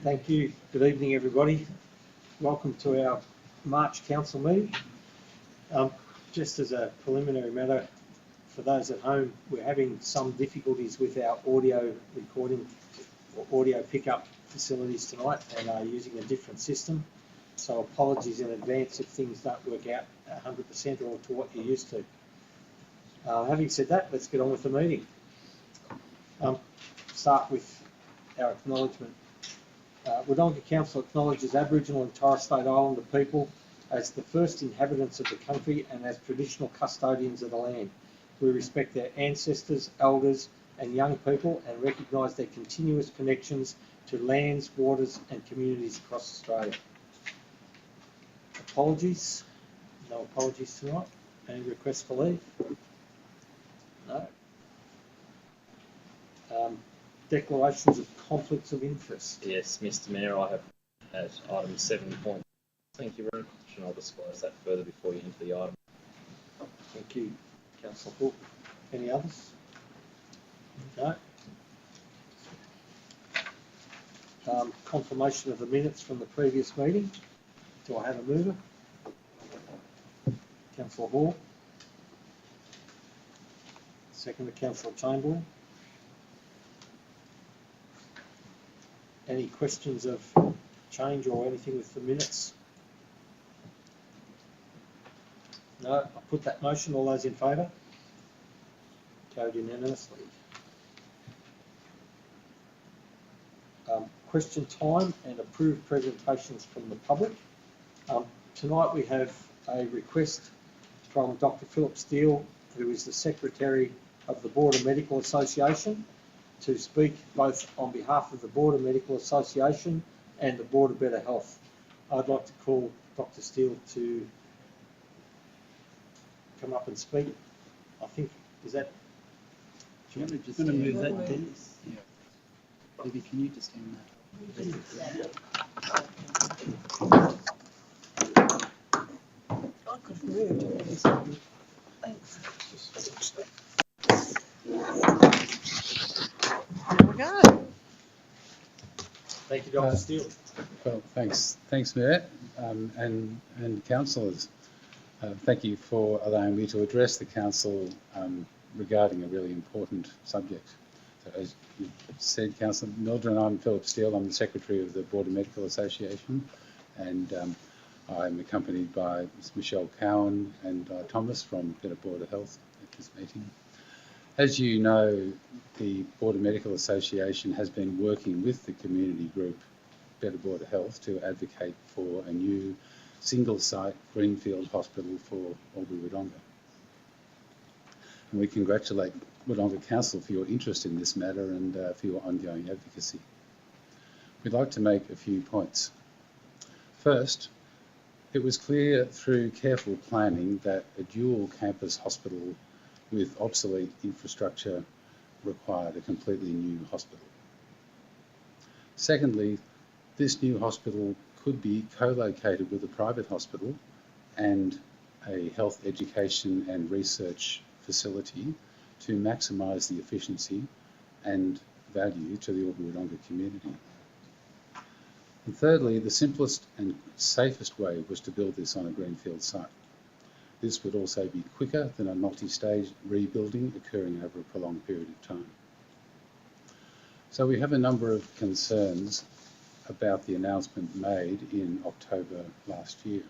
Thank you. Good evening, everybody. Welcome to our March Council meeting. Just as a preliminary matter, for those at home, we're having some difficulties with our audio recording or audio pickup facilities tonight and are using a different system. So apologies in advance if things don't work out 100% or to what you're used to. Having said that, let's get on with the meeting. Start with our acknowledgement. Wodonga Council acknowledges Aboriginal and Torres Strait Islander people as the first inhabitants of the country and as traditional custodians of the land. We respect their ancestors, elders and young people and recognise their continuous connections to lands, waters and communities across Australia. Apologies? No apologies tonight. Any requests for leave? No. Declarations of conflicts of interest. Yes, Mr. Mayor, I have at item 7. Thank you very much, and I'll disclose that further before you enter the item. Thank you, Councillor Hook. Any others? No. Confirmation of the minutes from the previous meeting. Do I have a mover? Councillor Hall. Second to Councillor Chamberlain. Any questions of change or anything with the minutes? No, I'll put that motion. All those in favour? Carried unanimously. Question time and approved presentations from the public. Tonight we have a request from Dr. Philip Steele, who is the Secretary of the Board of Medical Association, to speak both on behalf of the Board of Medical Association and the Board of Better Health. I'd like to call Dr. Steele to come up and speak. I think, is that... Do you want to just move that, Dennis? Yeah. Maybe can you just end that? I could move. Thanks. There we go. Thank you, Dr. Steele. Well, thanks, Mayor, and councillors. Thank you for allowing me to address the council regarding a really important subject. So, as you said, Councillor Mildred, I'm Philip Steele. I'm the Secretary of the Board of Medical Association, and I'm accompanied by Ms. Michelle Cowan and Thomas from Better Board of Health at this meeting. As you know, the Board of Medical Association has been working with the community group Better Board of Health to advocate for a new single-site greenfield hospital for Albury Wodonga. And we congratulate Wodonga Council for your interest in this matter and for your ongoing advocacy. We'd like to make a few points. First, it was clear through careful planning that a dual campus hospital with obsolete infrastructure required a completely new hospital. Secondly, this new hospital could be co-located with a private hospital and a health education and research facility to maximise the efficiency and value to the Albury Wodonga community. And thirdly, the simplest and safest way was to build this on a greenfield site. This would also be quicker than a multi-stage rebuilding occurring over a prolonged period of time. So we have a number of concerns about the announcement made in October last year.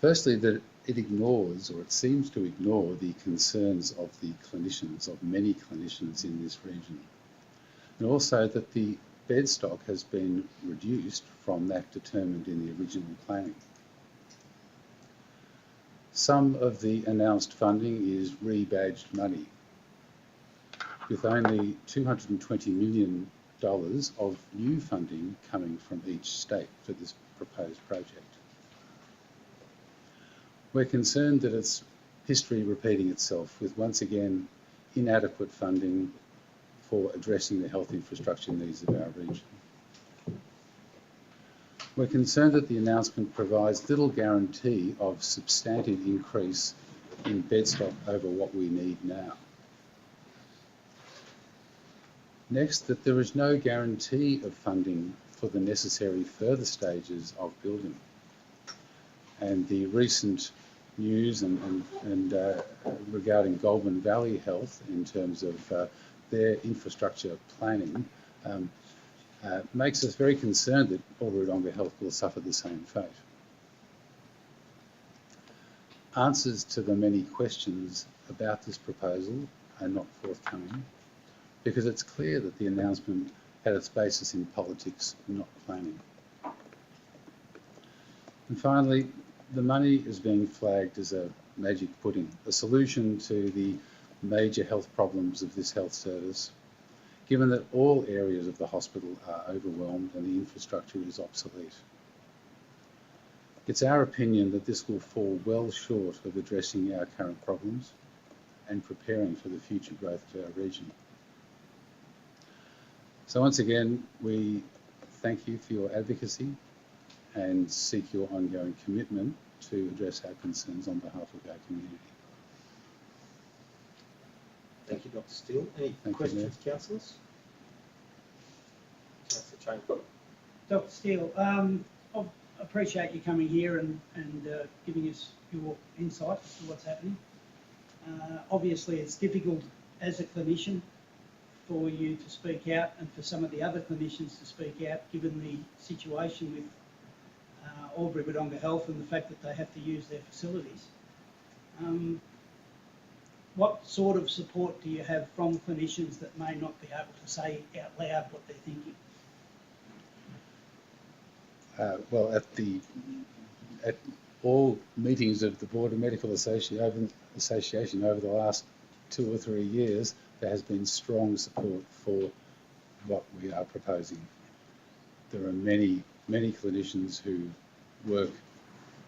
Firstly, that it ignores, or it seems to ignore, the concerns of the clinicians, of many clinicians in this region. And also that the bed stock has been reduced from that determined in the original planning. Some of the announced funding is rebadged money, with only $220 million of new funding coming from each state for this proposed project. We're concerned that it's history repeating itself with, once again, inadequate funding for addressing the health infrastructure needs of our region. We're concerned that the announcement provides little guarantee of substantive increase in bed stock over what we need now. Next, that there is no guarantee of funding for the necessary further stages of building. And the recent news regarding Goulburn Valley Health in terms of their infrastructure planning makes us very concerned that Wodonga Health will suffer the same fate. Answers to the many questions about this proposal are not forthcoming because it's clear that the announcement had its basis in politics, not planning. And finally, the money is being flagged as a magic pudding, a solution to the major health problems of this health service, given that all areas of the hospital are overwhelmed and the infrastructure is obsolete. It's our opinion that this will fall well short of addressing our current problems and preparing for the future growth of our region. So once again, we thank you for your advocacy and seek your ongoing commitment to address our concerns on behalf of our community. Thank you, Dr. Steele. Any questions, councillors? Councillor Chamberlain. Dr. Steele, I appreciate you coming here and giving us your insight as to what's happening. Obviously, it's difficult as a clinician for you to speak out and for some of the other clinicians to speak out, given the situation with Wodonga Health and the fact that they have to use their facilities. What sort of support do you have from clinicians that may not be able to say out loud what they're thinking? Well, at all meetings of the Board of Medical Association over the last 2 or 3 years, there has been strong support for what we are proposing. There are many clinicians who work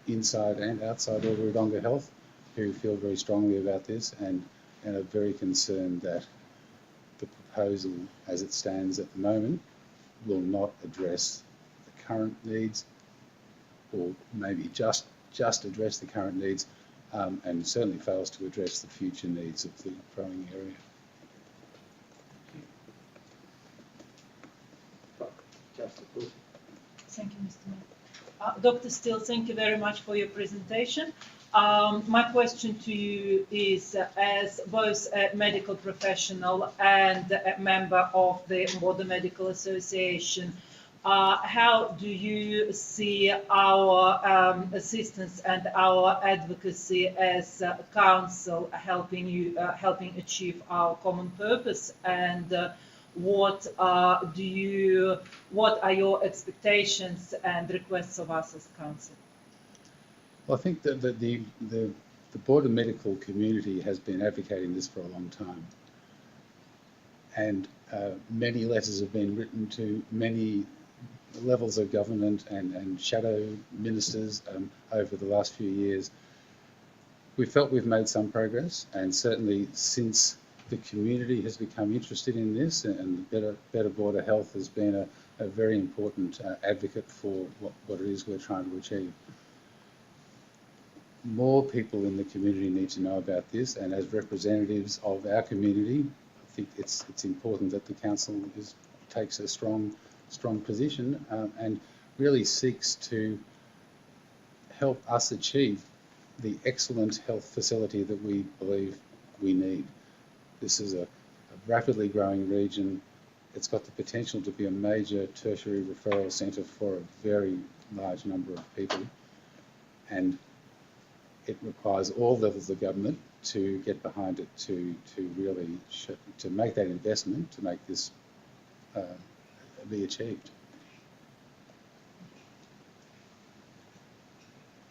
inside and outside of Wodonga Health who feel very strongly about this and are very concerned that the proposal as it stands at the moment will not address the current needs, or maybe just address the current needs, and certainly fails to address the future needs of the growing area. Thank you, Mr. Mayor. Dr. Steele, thank you very much for your presentation. My question to you is, as both a medical professional and a member of the Modern Medical Association, how do you see our assistance and our advocacy as council helping achieve our common purpose? And what are your expectations and requests of us as council? Well, I think that the Board of Medical community has been advocating this for a long time, and many letters have been written to many levels of government and shadow ministers over the last few years. We felt we've made some progress, and certainly since the community has become interested in this, and the Better Border Health has been a very important advocate for what it is we're trying to achieve. More people in the community need to know about this, and as representatives of our community, I think it's important that the council takes a strong position and really seeks to help us achieve the excellent health facility that we believe we need. This is a rapidly growing region. It's got the potential to be a major tertiary referral centre for a very large number of people, and it requires all levels of government to get behind it to really to make that investment, to make this be achieved.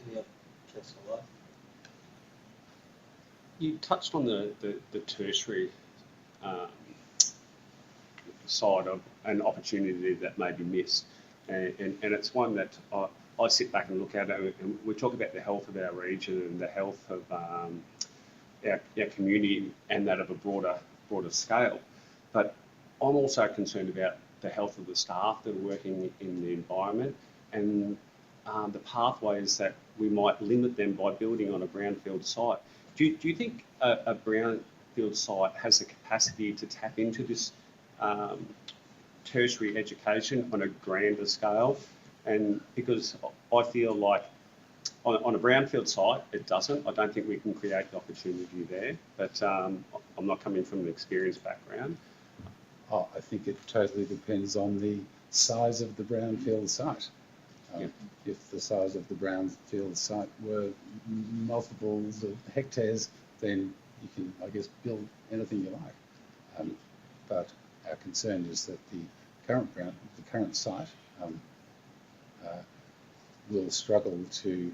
Any other, Councillor Lowe? You touched on the tertiary side of an opportunity that may be missed, and it's one that I sit back and look at it, and we talk about the health of our region and the health of our community and that of a broader scale. But I'm also concerned about the health of the staff that are working in the environment, and the pathways that we might limit them by building on a brownfield site. Do you think a brownfield site has the capacity to tap into this tertiary education on a grander scale. And because I feel like on a brownfield site, it doesn't. I don't think we can create the opportunity there. But I'm not coming from an experienced background. Oh, I think it totally depends on the size of the brownfield site. Yep. If the size of the brownfield site were multiples of hectares, then you can, I guess, build anything you like. But our concern is that the current site will struggle to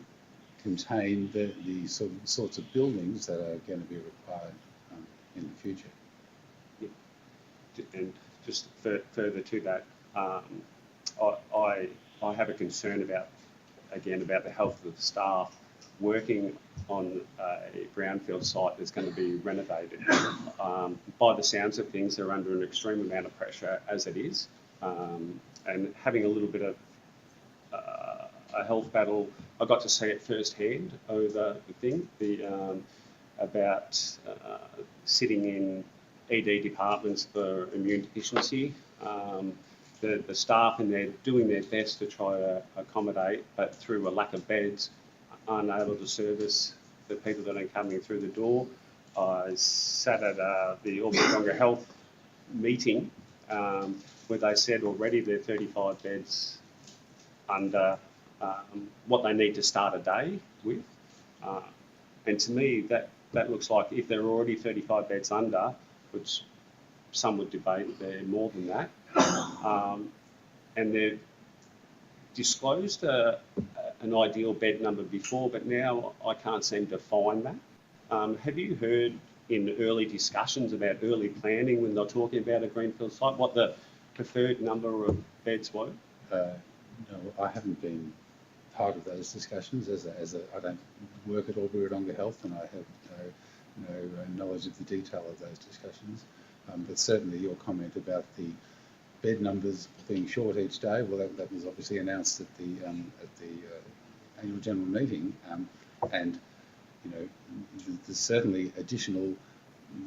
contain the sorts of buildings that are going to be required in the future. And just further to that, I have a concern about the health of the staff working on a brownfield site that's going to be renovated. By the sounds of things, they're under an extreme amount of pressure as it is, and having a little bit of a health battle. I got to see it firsthand over about sitting in ED departments for immune deficiency. The staff and they're doing their best to try to accommodate, but through a lack of beds, unable to service the people that are coming through the door. I sat at the Wodonga Health meeting where they said already they're 35 beds under what they need to start a day with. And to me, that looks like if they're already 35 beds under, which some would debate they're more than that, and they've disclosed an ideal bed number before, but now I can't seem to find that. Have you heard in early discussions about early planning when they're talking about a greenfield site, what the preferred number of beds were? No, I haven't been part of those discussions I don't work at Wodonga Health, and I have no knowledge of the detail of those discussions. But certainly your comment about the bed numbers being short each day, well, that was obviously announced at the annual general meeting, and there's certainly additional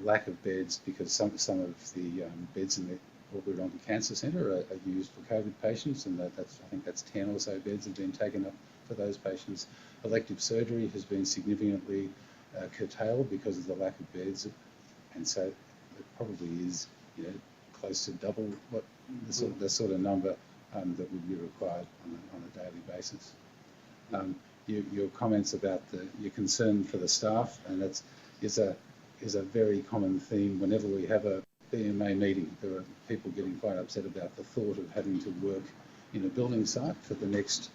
lack of beds because some of the beds in the Wodonga Cancer Centre are used for COVID patients, and I think that's 10 or so beds have been taken up for those patients. Elective surgery has been significantly curtailed because of the lack of beds, and so it probably is close to double what the sort of number that would be required on a daily basis. Your comments about your concern for the staff, and that is a very common theme whenever we have a BMA meeting. There are people getting quite upset about the thought of having to work in a building site for the next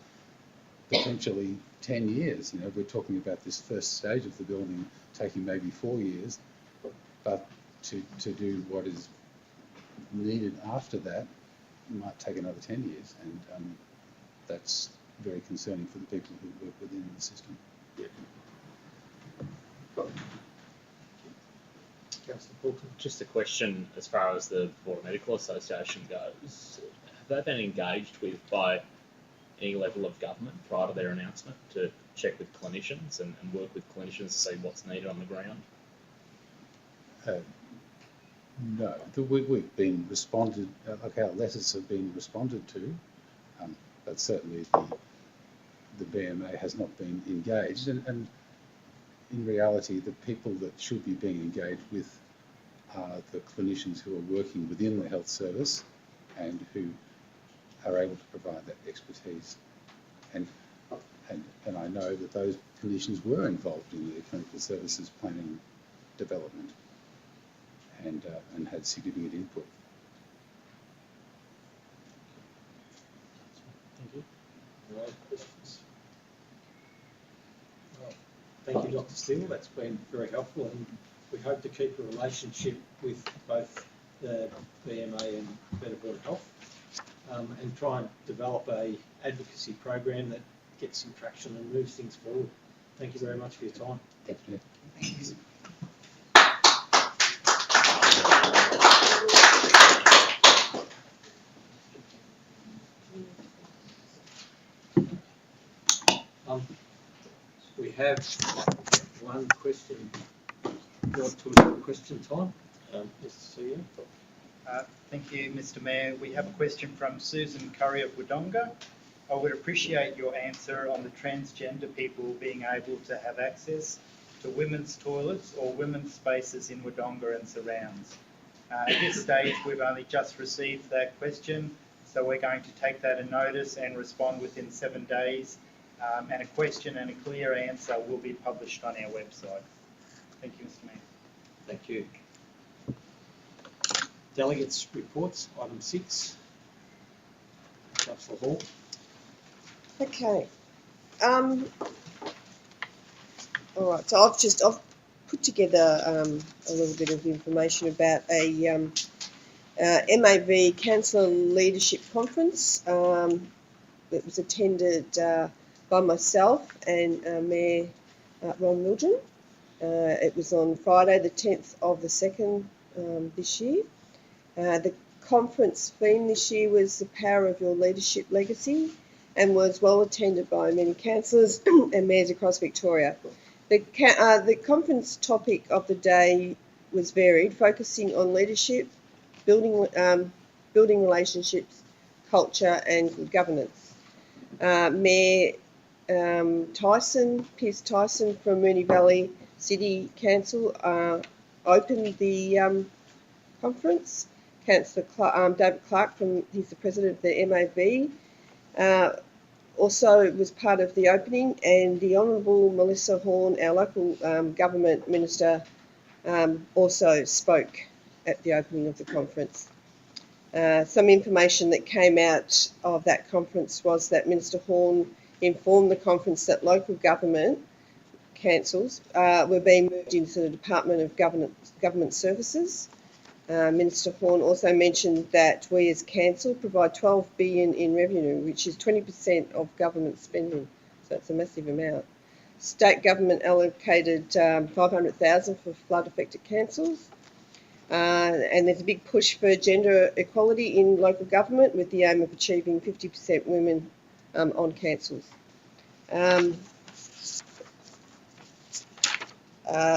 potentially 10 years. We're talking about this first stage of the building taking maybe 4 years, but to do what is needed after that might take another 10 years, and that's very concerning for the people who work within the system. Yeah. Councillor Fulton. Just a question as far as the Border Medical Association goes. Have they been engaged with by any level of government prior to their announcement to check with clinicians and work with clinicians to see what's needed on the ground? No, we've been responded, our letters have been responded to, but certainly the BMA has not been engaged, and in reality the people that should be being engaged with are the clinicians who are working within the health service and who are able to provide that expertise. And I know that those clinicians were involved in the clinical services planning development and had significant input. Thank you. No other questions? Well, thank you, Dr. Steele. That's been very helpful, and we hope to keep a relationship with both the BMA and Better Border Health, and try and develop a advocacy program that gets some traction and moves things forward. Thank you very much for your time. Definitely. Thanks. We have one question. Got to question time. Mr. CEO. Thank you, Mr. Mayor. We have a question from Susan Curry of Wodonga. I would appreciate your answer on the transgender people being able to have access to women's toilets or women's spaces in Wodonga and surrounds. At this stage, we've only just received that question, so we're going to take that as notice and respond within 7 days. And a question and a clear answer will be published on our website. Thank you, Mr. Mayor. Thank you. Delegates reports, item 6. Councillor Hall. Okay. All right. So I've put together a little bit of information about a MAV Councillor Leadership Conference that was attended by myself and Mayor Ron Mildren. It was on Friday, the 10th of the 2nd this year. The conference theme this year was the power of your leadership legacy, and was well attended by many councillors and mayors across Victoria. The conference topic of the day was varied, focusing on leadership, building relationships, culture, and good governance. Mayor Pierce Tyson from Moonee Valley City Council opened the conference. Councillor David Clark, he's the president of the MAV, also was part of the opening, and the Honourable Melissa Horn, our local government minister, also spoke at the opening of the conference. Some information that came out of that conference was that Minister Horn informed the conference that local government councils were being moved into the Department of Government Services. Minister Horn also mentioned that we as council provide $12 billion in revenue, which is 20% of government spending, so it's a massive amount. State government allocated $500,000 for flood-affected councils, and there's a big push for gender equality in local government with the aim of achieving 50% women on councils.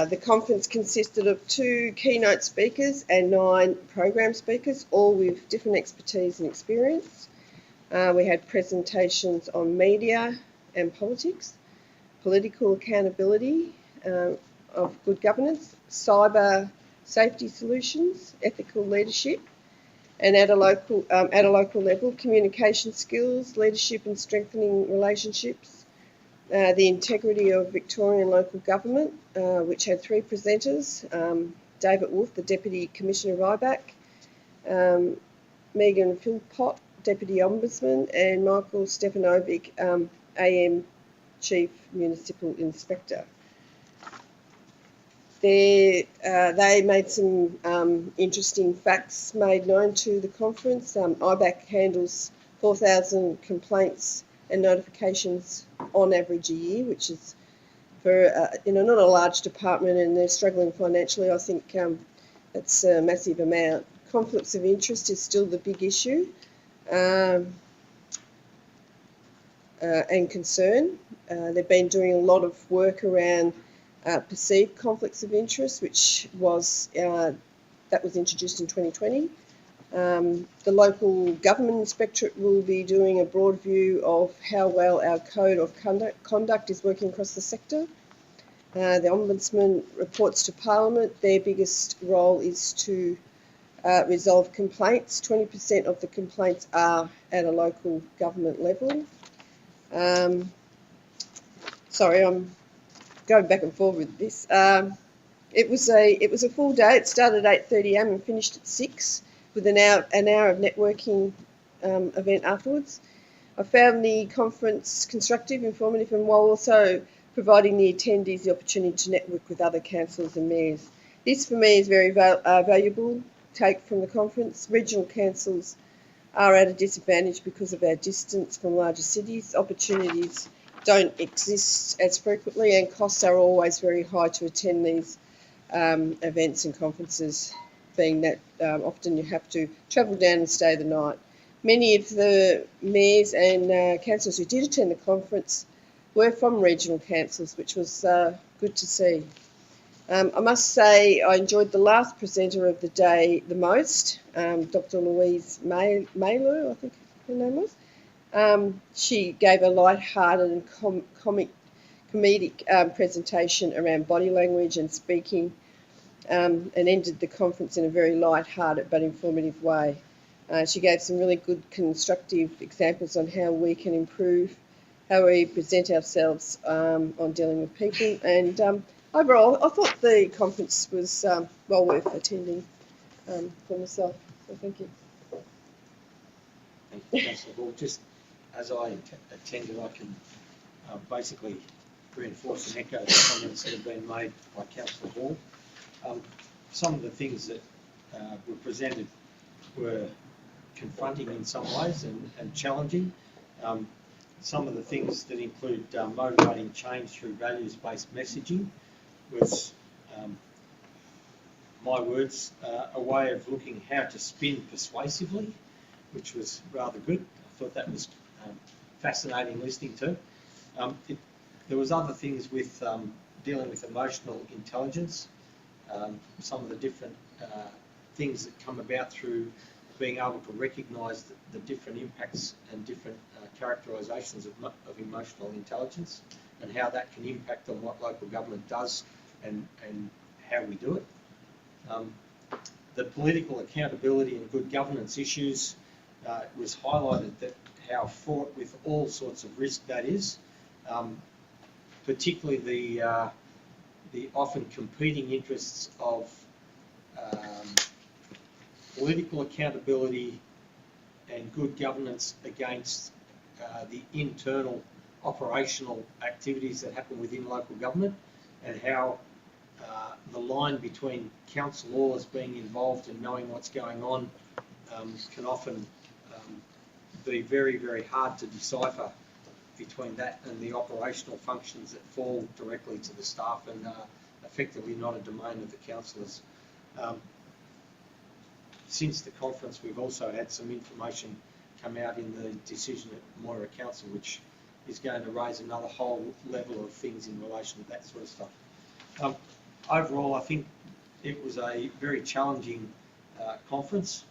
The conference consisted of 2 keynote speakers and 9 program speakers, all with different expertise and experience. We had presentations on media and politics, political accountability of good governance, cyber safety solutions, ethical leadership, and at a local level, communication skills, leadership and strengthening relationships, the integrity of Victorian local government, which had 3 presenters, David Wolf, the Deputy Commissioner of IBAC, Megan Philpott, Deputy Ombudsman, and Michael Stefanovic, AM Chief Municipal Inspector. They made some interesting facts made known to the conference. IBAC handles 4,000 complaints and notifications on average a year, which is for not a large department, and they're struggling financially. I think that's a massive amount. Conflicts of interest is still the big issue and concern. They've been doing a lot of work around perceived conflicts of interest, which was that was introduced in 2020. The local government inspectorate will be doing a broad view of how well our code of conduct is working across the sector. The Ombudsman reports to Parliament. Their biggest role is to resolve complaints. 20% of the complaints are at a local government level. Sorry, I'm going back and forth with this. It was a full day. It started at 8:30 a.m. and finished at 6, with an hour of networking event afterwards. I found the conference constructive, informative, and while also providing the attendees the opportunity to network with other councillors and mayors. This, for me, is very valuable take from the conference. Regional councils are at a disadvantage because of our distance from larger cities. Opportunities don't exist as frequently, and costs are always very high to attend these events and conferences, being that often you have to travel down and stay the night. Many of the mayors and councillors who did attend the conference were from regional councils, which was good to see. I must say I enjoyed the last presenter of the day the most, Dr. Louise Mailer, I think her name was. She gave a light-hearted and comedic presentation around body language and speaking, and ended the conference in a very light-hearted but informative way. She gave some really good constructive examples on how we can improve how we present ourselves on dealing with people, and overall I thought the conference was well worth attending for myself, so thank you. Thank you, Councillor Hall. Just as I attended, I can basically reinforce and echo the comments that have been made by Councillor Hall. Some of the things that were presented were confronting in some ways and challenging. Some of the things that include motivating change through values-based messaging was, my words, a way of looking how to spin persuasively, which was rather good. I thought that was fascinating listening to. There was other things with dealing with emotional intelligence, some of the different things that come about through being able to recognise the different impacts and different characterisations of emotional intelligence and how that can impact on what local government does and how we do it. The political accountability and good governance issues was highlighted that how fraught with all sorts of risk that is, particularly the often competing interests of political accountability and good governance against the internal operational activities that happen within local government, and how the line between councillors being involved and knowing what's going on can often be very, very hard to decipher between that and the operational functions that fall directly to the staff and effectively not a domain of the councillors. Since the conference, we've also had some information come out in the decision at Moira Council, which is going to raise another whole level of things in relation to that sort of stuff. Overall, I think it was a very challenging conference,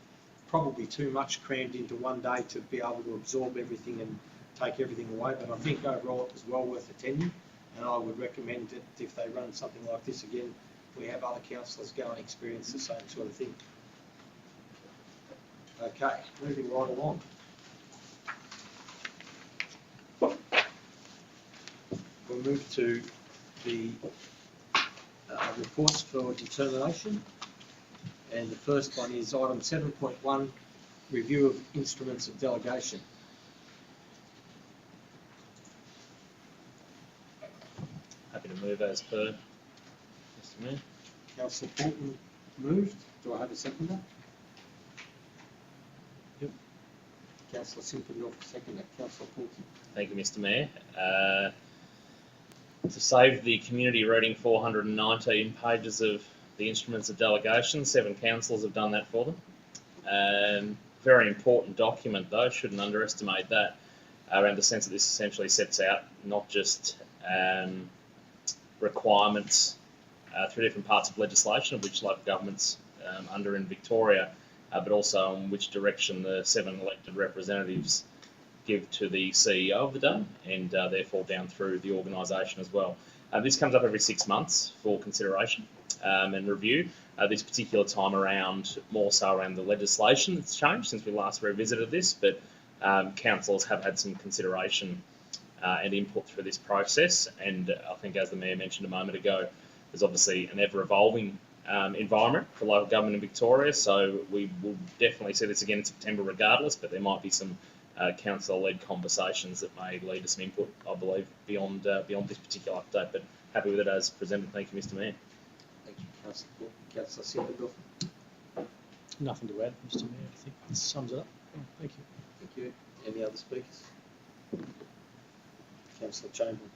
probably too much crammed into one day to be able to absorb everything and take everything away, but I think overall it was well worth attending, and I would recommend that if they run something like this again, we have other councillors go and experience the same sort of thing. Okay, moving right along. We'll move to the reports for determination, and the first one is item 7.1, review of instruments of delegation. Happy to move as per, Mr. Mayor. Councillor Portman moved. Do I have a seconder? Yep. Councillor Simpendorf seconded. Councillor Portman. Thank you, Mr. Mayor. To save the community reading 419 pages of the instruments of delegation, 7 councillors have done that for them. Very important document though, shouldn't underestimate that, around the sense that this essentially sets out not just requirements through different parts of legislation of which local governments under in Victoria, but also on which direction the 7 elected representatives give to the CEO of the day, and therefore down through the organisation as well. This comes up every 6 months for consideration and review. This particular time around, more so around the legislation that's changed since we last revisited this, but councillors have had some consideration and input through this process, and I think, as the Mayor mentioned a moment ago, there's obviously an ever-evolving environment for local government in Victoria, so we will definitely see this again in September regardless, but there might be some council-led conversations that may lead to some input, I believe, beyond this particular update, but happy with it as presented. Thank you, Mr. Mayor. Thank you, Councillor Portman. Councillor Simpendorf. Nothing to add, Mr. Mayor. I think that sums it up. Thank you. Thank you. Any other speakers? Councillor Chamberlain.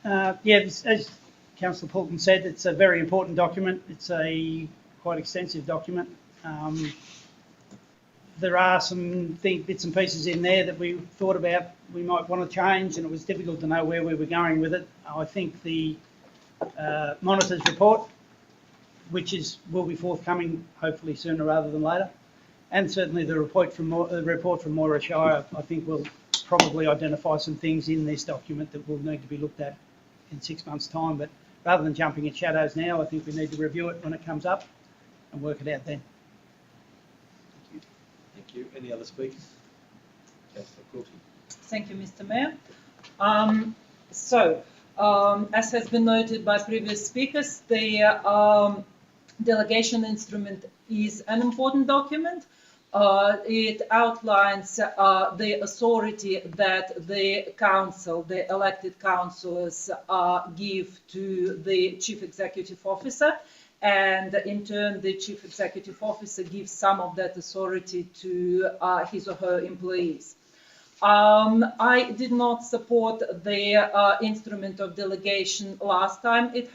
As Councillor Portman said, it's a very important document. It's a quite extensive document. There are some bits and pieces in there that we thought about we might want to change, and it was difficult to know where we were going with it. I think the Monitor's report, which will be forthcoming hopefully sooner rather than later. And certainly the report from Moira Shire, I think, will probably identify some things in this document that will need to be looked at in 6 months' time. But rather than jumping at shadows now, I think we need to review it when it comes up and work it out then. Thank you. Any other speakers? Councillor Courtney. Thank you, Mr. Mayor. As has been noted by previous speakers, the delegation instrument is an important document. It outlines the authority that the council, the elected councillors, give to the chief executive officer, and in turn the chief executive officer gives some of that authority to his or her employees. I did not support the instrument of delegation last time it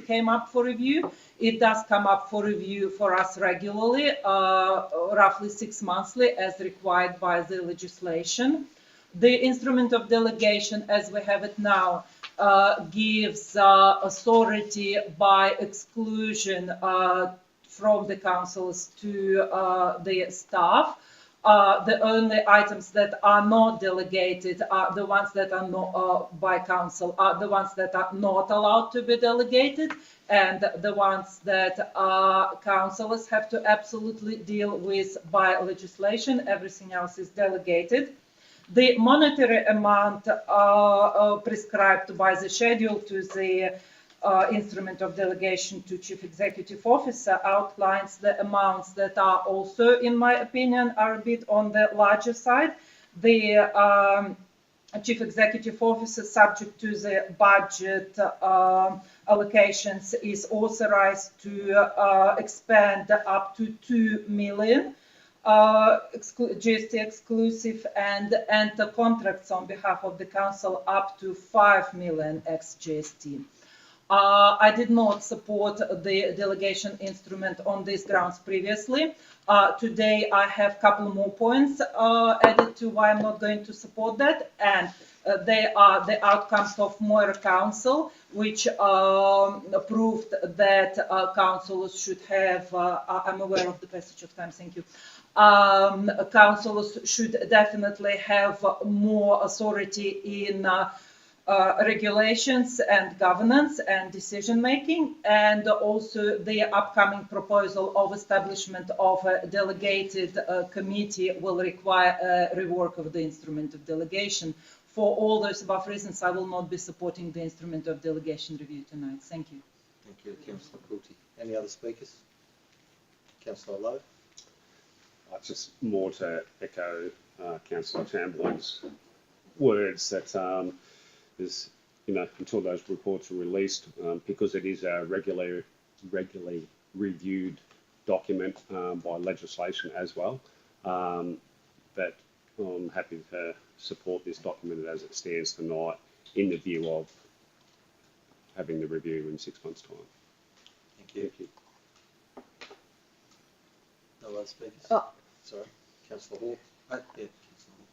came up for review. It does come up for review for us regularly, roughly 6 monthly, as required by the legislation. The instrument of delegation, as we have it now, gives authority by exclusion from the councils to the staff. The only items that are not delegated are the ones that are not by council, are the ones that are not allowed to be delegated, and the ones that councillors have to absolutely deal with by legislation. Everything else is delegated. The monetary amount prescribed by the schedule to the instrument of delegation to chief executive officer outlines the amounts that are also, in my opinion, are a bit on the larger side. The chief executive officer, subject to the budget allocations, is authorized to expand up to 2 million GST exclusive, and enter contracts on behalf of the council up to 5 million ex GST. I did not support the delegation instrument on these grounds previously. Today I have a couple more points added to why I'm not going to support that, and they are the outcomes of Moira Council, which proved that councillors should have, I'm aware of the passage of time, thank you. Councillors should definitely have more authority in regulations and governance and decision making, and also the upcoming proposal of establishment of a delegated committee will require a rework of the instrument of delegation. For all those above reasons, I will not be supporting the instrument of delegation review tonight. Thank you. Thank you, Councillor Coulty. Any other speakers? Councillor Lowe. Just more to echo Councillor Chamberlain's words that is, until those reports are released, because it is a regularly reviewed document by legislation as well, that I'm happy to support this document as it stands tonight, in the view of having the review in 6 months' time. Thank you. Thank you. No other speakers? Oh. Sorry, Councillor Hall. Yeah, Councillor Hall.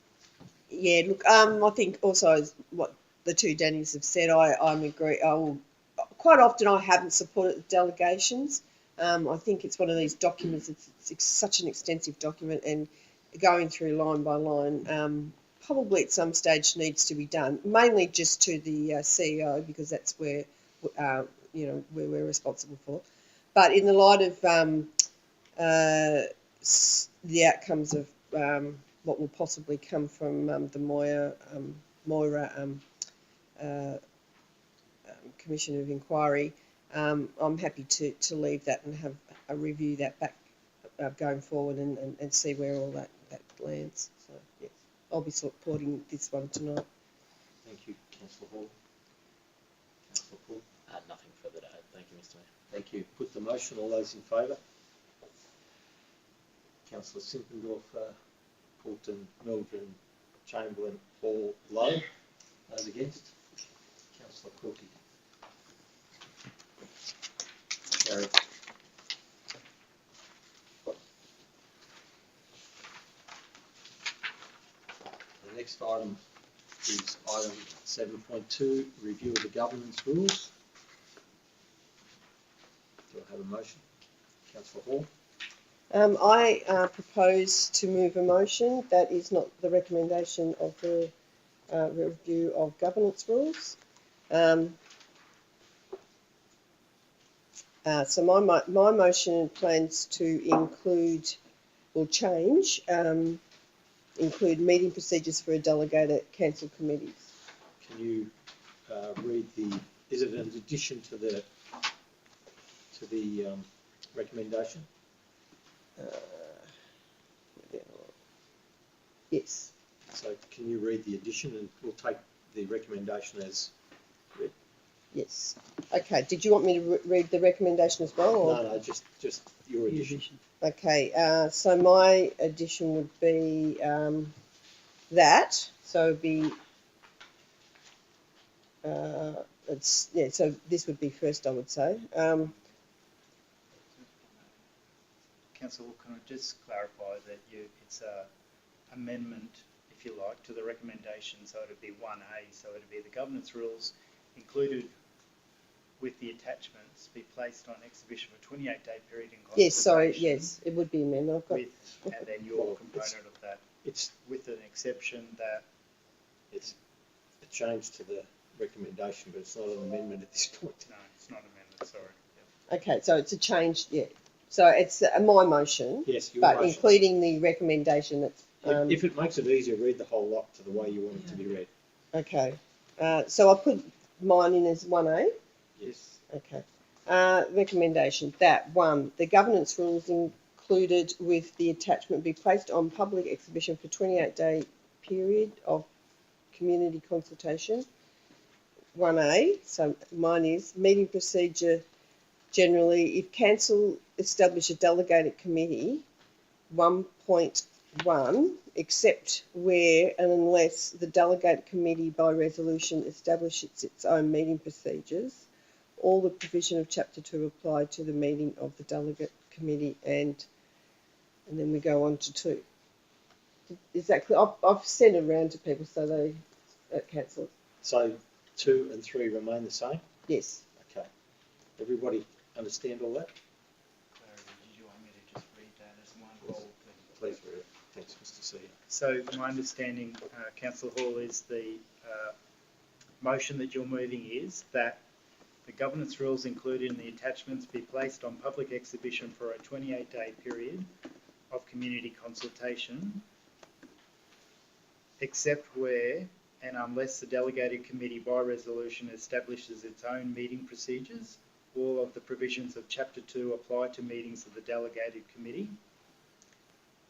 Yeah, look, I think also as what the two Dannys have said, I'm agree. Quite often I haven't supported the delegations. I think it's one of these documents, it's such an extensive document, and going through line by line, probably at some stage needs to be done, mainly just to the CEO, because that's where, where we're responsible for. But in the light of the outcomes of what will possibly come from the Moira Commission of Inquiry, I'm happy to leave that and have a review that back going forward and see where all that lands. So, yes, I'll be supporting this one tonight. Thank you, Councillor Hall. Councillor Paul. Nothing further to add. Thank you, Mr. Mayor. Thank you. Put the motion. All those in favour? Councillor Simpendorf, Poulton, Mildren, Chamberlain, Hall, Lowe. Those against? Councillor Courtney. Carried. The next item is item 7.2, review of the governance rules. Do I have a motion? Councillor Hall? I propose to move a motion that is not the recommendation of the review of governance rules. So my motion plans to include or change, include meeting procedures for a delegated council committees. Can you read is it an addition to the recommendation? Yes. So can you read the addition, and we'll take the recommendation as read? Yes. Okay. Did you want me to read the recommendation as well? Or? No, just your addition. Okay. So my addition would be that. So it'd be. So this would be first, I would say. Councillor, can I just clarify that it's a amendment, if you like, to the recommendation, so it'd be 1A, so it'd be the governance rules included with the attachments be placed on exhibition for a 28-day period in consultation. Yes, sorry, yes, it would be amendment. And then your component of that, It's with an exception that... It's a change to the recommendation, but it's not an amendment at this point. No, it's not an amendment, sorry. Okay, so it's a change, yeah. So it's my motion, Yes, your but motion. including the recommendation that's... If it makes it easier, read the whole lot to the way you want it to be read. Okay. So I'll put mine in as 1A. Yes. Okay. Recommendation that 1, the governance rules included with the attachment be placed on public exhibition for 28-day period of community consultation. 1A, so mine is meeting procedure generally, if council establish a delegated committee, 1.1, except where and unless the delegated committee by resolution establishes its own meeting procedures, all the provision of Chapter 2 apply to the meeting of the delegate committee, and then we go on to 2. Is that clear? I've sent it around to people so they cancel it. So 2 and 3 remain the same? Yes. Okay. Everybody understand all that? Did you want me to just read that as one whole? Please read it. Thanks, Mr. CEO. So my understanding, Councillor Hall, is the motion that you're moving is that the governance rules included in the attachments be placed on public exhibition for a 28-day period of community consultation, except where and unless the delegated committee by resolution establishes its own meeting procedures, all of the provisions of Chapter 2 apply to meetings of the delegated committee.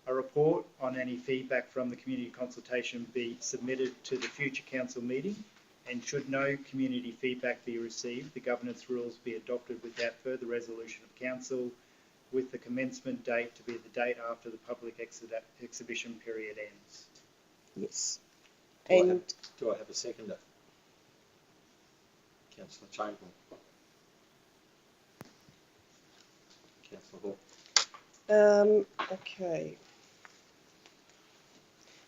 A report on any feedback from the community consultation be submitted to the future council meeting, and should no community feedback be received, the governance rules be adopted without further resolution of council, with the commencement date to be the date after the public exhibition period ends. Yes. Do I have a seconder? Councillor Chamberlain. Councillor Hall. Okay.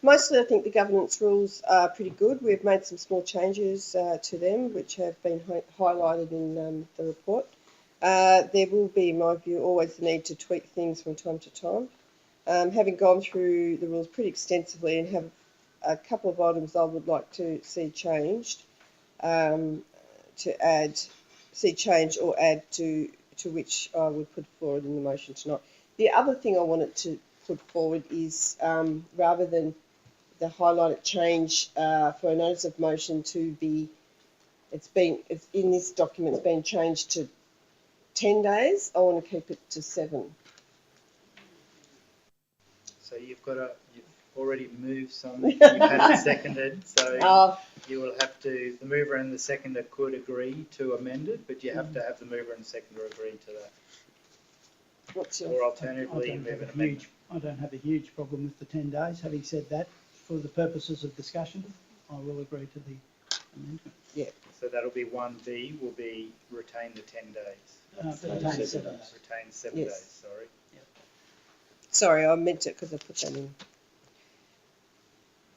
Mostly, I think the governance rules are pretty good. We've made some small changes to them, which have been highlighted in the report. There will be, in my view, always the need to tweak things from time to time. Having gone through the rules pretty extensively and have a couple of items I would like to see changed, or add to which I would put forward in the motion tonight. The other thing I wanted to put forward is rather than the highlighted change for a notice of motion to be, it's in this document, it's been changed to 10 days. I want to keep it to 7. So you've already moved some, you've had it seconded, so you will have to, the mover and the seconder could agree to amend it, but you have to have the mover and the seconder agree to that. Or alternatively, move an amendment. I don't have a huge problem with the 10 days. Having said that, for the purposes of discussion, I will agree to the amendment. Yeah. So that'll be 1B, will be retain the 10 days. Retain 7 days. Retain 7 Yes. days, sorry. Sorry, I meant it because I put that in.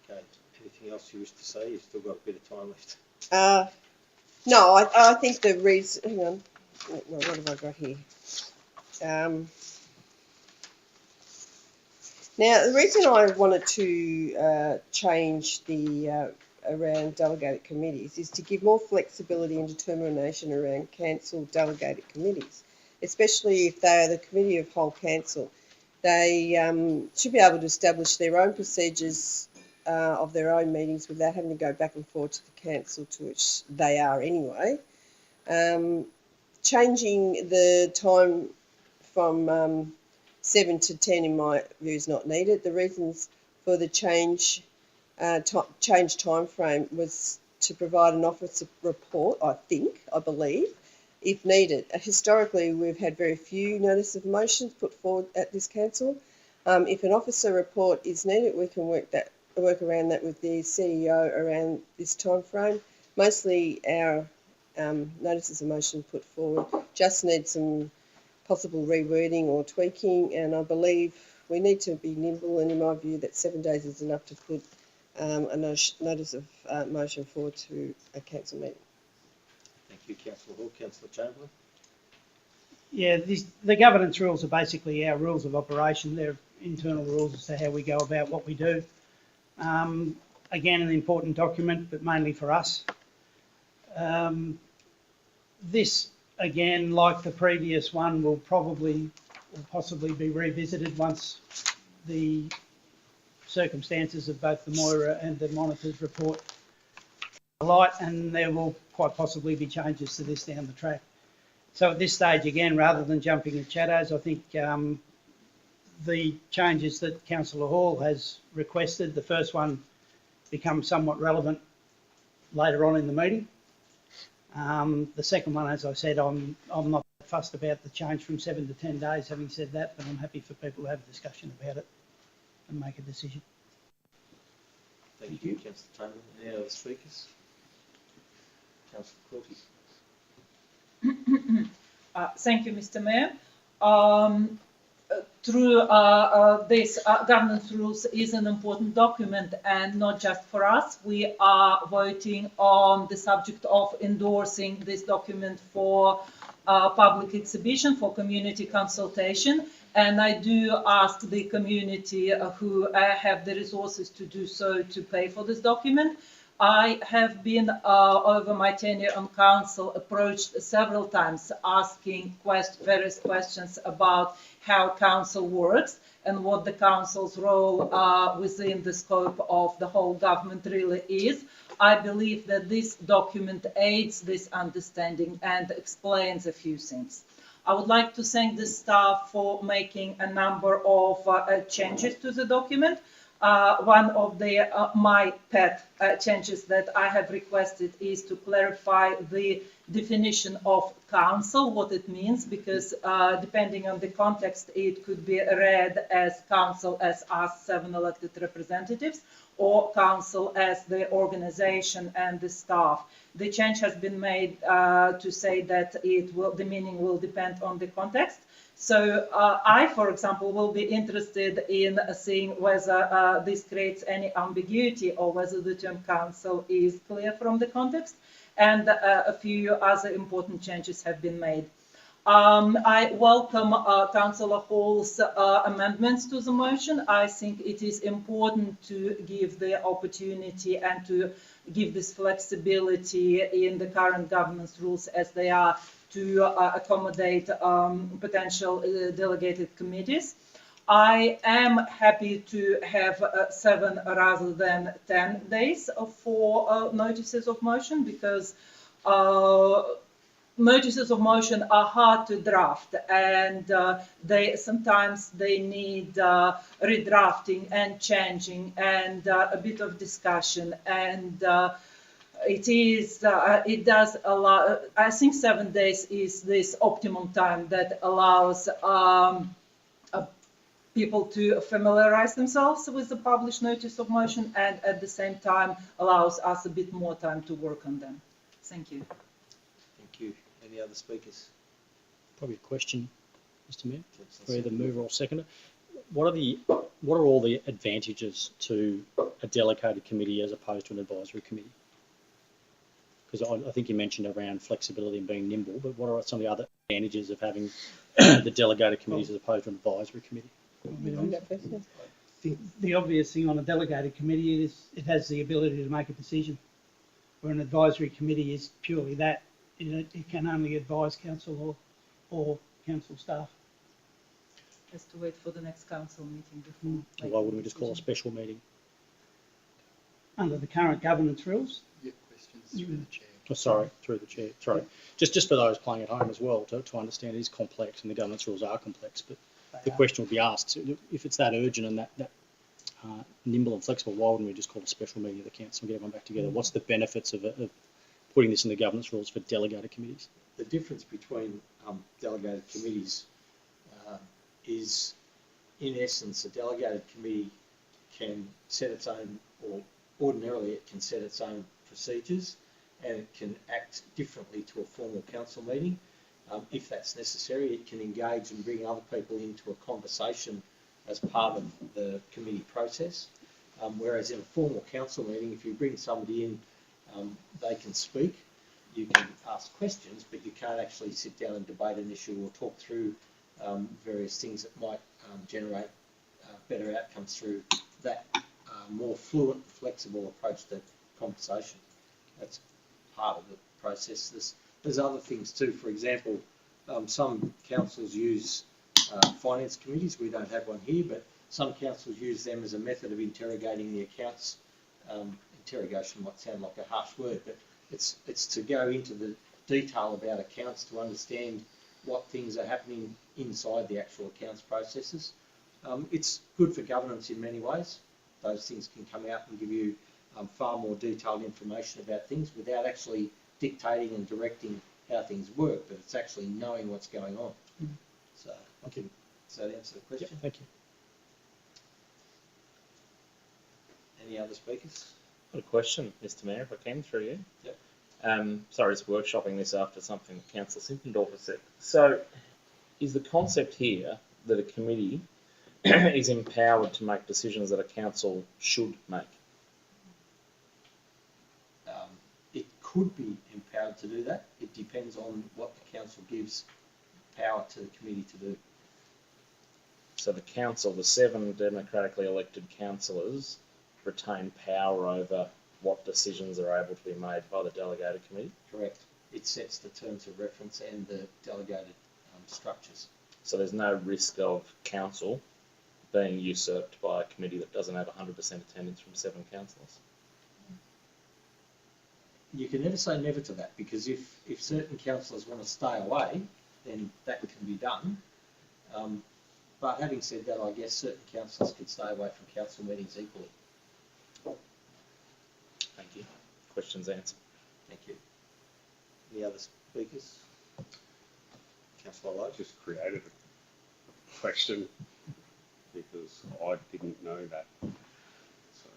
Okay. Anything else you wish to say? You've still got a bit of time left. No, I think the reason. Hang on. What have I got here? Now, the reason I wanted to change the around delegated committees is to give more flexibility and determination around council delegated committees, especially if they are the committee of whole council. They should be able to establish their own procedures of their own meetings without having to go back and forth to the council to which they are anyway. Changing the time from 7 to 10 in my view is not needed. The reasons for the change time frame was to provide an officer report, I believe, if needed. Historically, we've had very few notice of motions put forward at this council. If an officer report is needed, we can work around that with the CEO around this time frame. Mostly our notices of motion put forward just need some possible rewording or tweaking, and I believe we need to be nimble, and in my view that 7 days is enough to put a notice of motion forward to a council meeting. Thank you, Councillor Hall. Councillor Chamberlain. Yeah, the governance rules are basically our rules of operation. They're internal rules as to how we go about what we do. Again, an important document, but mainly for us. This, again, like the previous one, will possibly be revisited once the circumstances of both the Moira and the Monitor's report light, and there will quite possibly be changes to this down the track. So at this stage, again, rather than jumping at shadows, I think the changes that Councillor Hall has requested, the first one becomes somewhat relevant later on in the meeting. The second one, as I said, I'm not fussed about the change from 7 to 10 days, having said that, but I'm happy for people to have a discussion about it and make a decision. Thank you, Councillor Chamberlain. Any other speakers? Councillor Quilty. Thank you, Mr. Mayor. Through this governance rules is an important document, and not just for us. We are voting on the subject of endorsing this document for public exhibition, for community consultation, and I do ask the community who have the resources to do so to pay for this document. I have been, over my tenure on council, approached several times asking various questions about how council works and what the council's role within the scope of the whole government really is. I believe that this document aids this understanding and explains a few things. I would like to thank the staff for making a number of changes to the document. One of my pet changes that I have requested is to clarify the definition of council, what it means, because depending on the context, it could be read as council as us 7 elected representatives, or council as the organization and the staff. The change has been made to say that the meaning will depend on the context. So I, for example, will be interested in seeing whether this creates any ambiguity or whether the term council is clear from the context, and a few other important changes have been made. I welcome Councillor Hall's amendments to the motion. I think it is important to give the opportunity and to give this flexibility in the current governance rules as they are to accommodate potential delegated committees. I am happy to have 7 rather than 10 days for notices of motion, because notices of motion are hard to draft, and sometimes they need redrafting and changing and a bit of discussion, and it does allow. I think 7 days is this optimum time that allows people to familiarize themselves with the published notice of motion, and at the same time allows us a bit more time to work on them. Thank you. Thank you. Any other speakers? Probably a question, Mr. Mayor, for either mover or seconder. What are all the advantages to a delegated committee as opposed to an advisory committee? Because I think you mentioned around flexibility and being nimble, but what are some of the other advantages of having the delegated committees as opposed to an advisory committee? I think The obvious thing on a delegated committee is it has the ability to make a decision, where an advisory committee is purely that. It can only advise council or council staff. Has to wait for the next council meeting before. Or why wouldn't we just call a special meeting? Under the current governance rules, Yeah, questions through the chair. Oh, sorry, through the chair. Sorry. Just for those playing at home as well, to understand it is complex and the governance rules are complex, but the question will be asked, if it's that urgent and that nimble and flexible, why wouldn't we just call a special meeting of the council and get everyone back together? What's the benefits of putting this in the governance rules for delegated committees? the difference between delegated committees is, in essence, a delegated committee can set its own, or ordinarily it can set its own procedures, and it can act differently to a formal council meeting. If that's necessary, it can engage and bring other people into a conversation as part of the committee process. Whereas in a formal council meeting, if you bring somebody in, they can speak, you can ask questions, but you can't actually sit down and debate an issue or talk through various things that might generate better outcomes through that more fluent, flexible approach to conversation. That's part of the process. There's other things too. For example, some councils use finance committees. We don't have one here, but some councils use them as a method of interrogating the accounts. Interrogation might sound like a harsh word, but it's to go into the detail about accounts to understand what things are happening inside the actual accounts processes. It's good for governance in many ways. Those things can come out and give you far more detailed information about things without actually dictating and directing how things work, but it's actually knowing what's going on. So, does that answer the question? Yeah, thank you. Any other speakers? Got a question, Mr. Mayor, if I can, through you. Yep. Sorry, just workshopping this after something Councillor Simpendorfer said. So, is the concept here that a committee is empowered to make decisions that a council should make? It could be empowered to do that. It depends on what the council gives power to the committee to do. So the council, the 7 democratically elected councillors, retain power over what decisions are able to be made by the delegated committee? Correct. It sets the terms of reference and the delegated structures. So there's no risk of council being usurped by a committee that doesn't have 100% attendance from 7 councillors? You can never say never to that, because if certain councillors want to stay away, then that can be done. But having said that, I guess certain councillors could stay away from council meetings equally. Thank you. Questions answered. Thank you. Any other speakers? Councillor Lowe? Just created a question because I didn't know that. So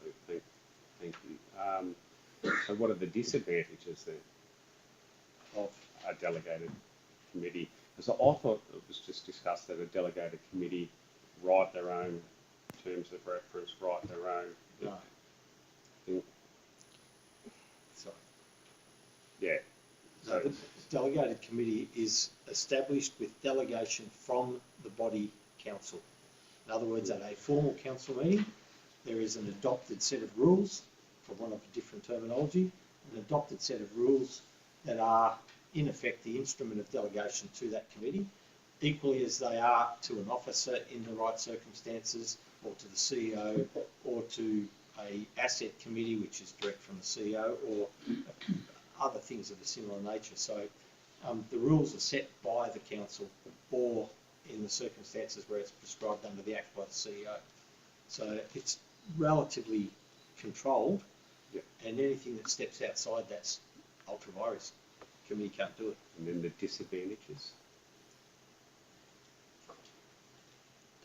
thank you. So what are the disadvantages then of a delegated committee? Because I thought it was just discussed that a delegated committee write their own terms of reference, write their own. No. Thing. Sorry. Yeah. So the delegated committee is established with delegation from the body council. In other words, at a formal council meeting, there is an adopted set of rules, for want of a different terminology, an adopted set of rules that are in effect the instrument of delegation to that committee, equally as they are to an officer in the right circumstances, or to the CEO, or to a asset committee, which is direct from the CEO, or other things of a similar nature. So the rules are set by the council, or in the circumstances where it's prescribed under the Act by the CEO. So it's relatively controlled, and anything that steps outside that's ultra vires. Committee can't do it. And then the disadvantages?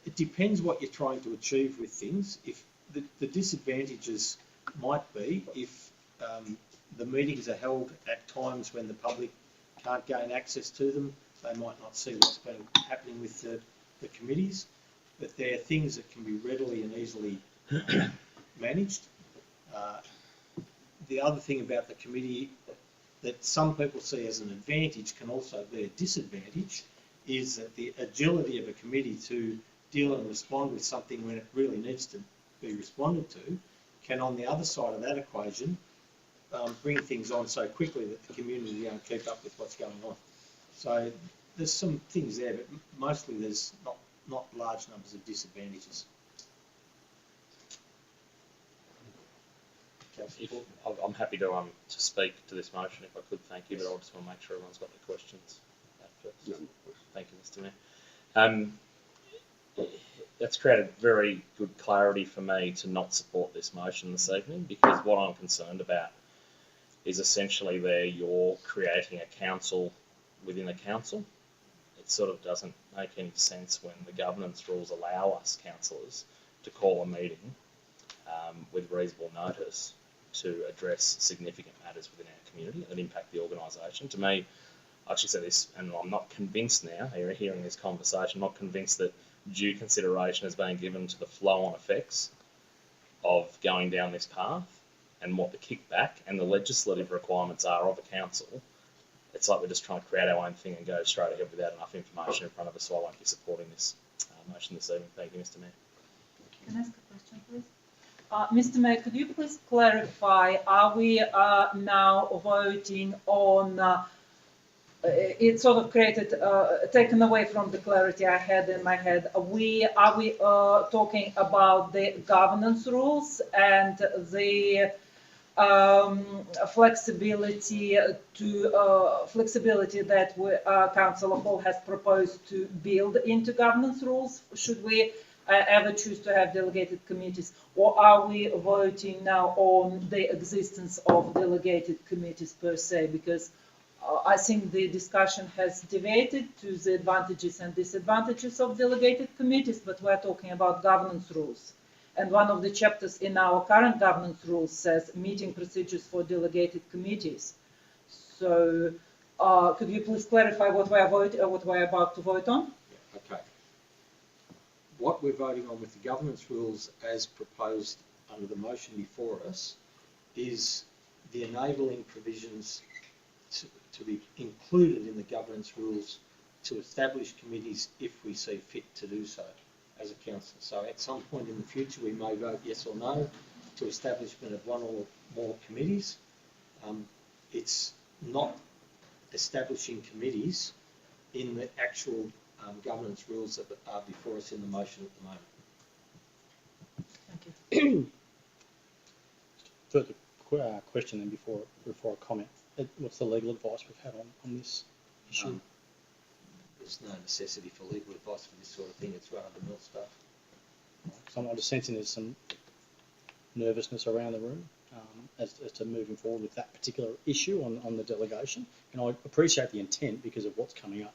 It depends what you're trying to achieve with things. If the disadvantages might be if the meetings are held at times when the public can't gain access to them, they might not see what's been happening with the committees, but they're things that can be readily and easily managed. The other thing about the committee that some people see as an advantage can also be a disadvantage is that the agility of a committee to deal and respond with something when it really needs to be responded to can, on the other side of that equation, bring things on so quickly that the community won't keep up with what's going on. So there's some things there, but mostly there's not large numbers of disadvantages. I'm happy to speak to this motion if I could, thank you, but I just want to make sure everyone's got any questions first. No. Thank you, Mr. Mayor. That's created very good clarity for me to not support this motion this evening, because what I'm concerned about is essentially you're creating a council within a council. It sort of doesn't make any sense when the governance rules allow us councillors to call a meeting with reasonable notice to address significant matters within our community that impact the organisation. To me, I actually say this, and I'm not convinced now, hearing this conversation, I'm not convinced that due consideration is being given to the flow-on effects of going down this path and what the kickback and the legislative requirements are of a council. It's like we're just trying to create our own thing and go straight ahead without enough information in front of us, so I won't be supporting this motion this evening. Thank you, Mr. Mayor. Can I ask a question, please? Mr. Mayor, could you please clarify, are we now voting on, it sort of created, taken away from the clarity I had in my head, are we talking about the governance rules and the flexibility that Councillor Hall has proposed to build into governance rules? Should we ever choose to have delegated committees, or are we voting now on the existence of delegated committees per se? Because I think the discussion has deviated to the advantages and disadvantages of delegated committees, but we're talking about governance rules. And one of the chapters in our current governance rules says meeting procedures for delegated committees. So could you please clarify what we're about to vote on? Yeah, okay. What we're voting on with the governance rules as proposed under the motion before us is the enabling provisions to be included in the governance rules to establish committees if we see fit to do so as a council. So at some point in the future we may vote yes or no to establishment of one or more committees. It's not establishing committees in the actual governance rules that are before us in the motion at the moment. Thank you. Further question then before I comment. What's the legal advice we've had on this issue? There's no necessity for legal advice for this sort of thing. It's run-of-the-mill stuff. So I'm just sensing there's some nervousness around the room as to moving forward with that particular issue on the delegation. And I appreciate the intent because of what's coming up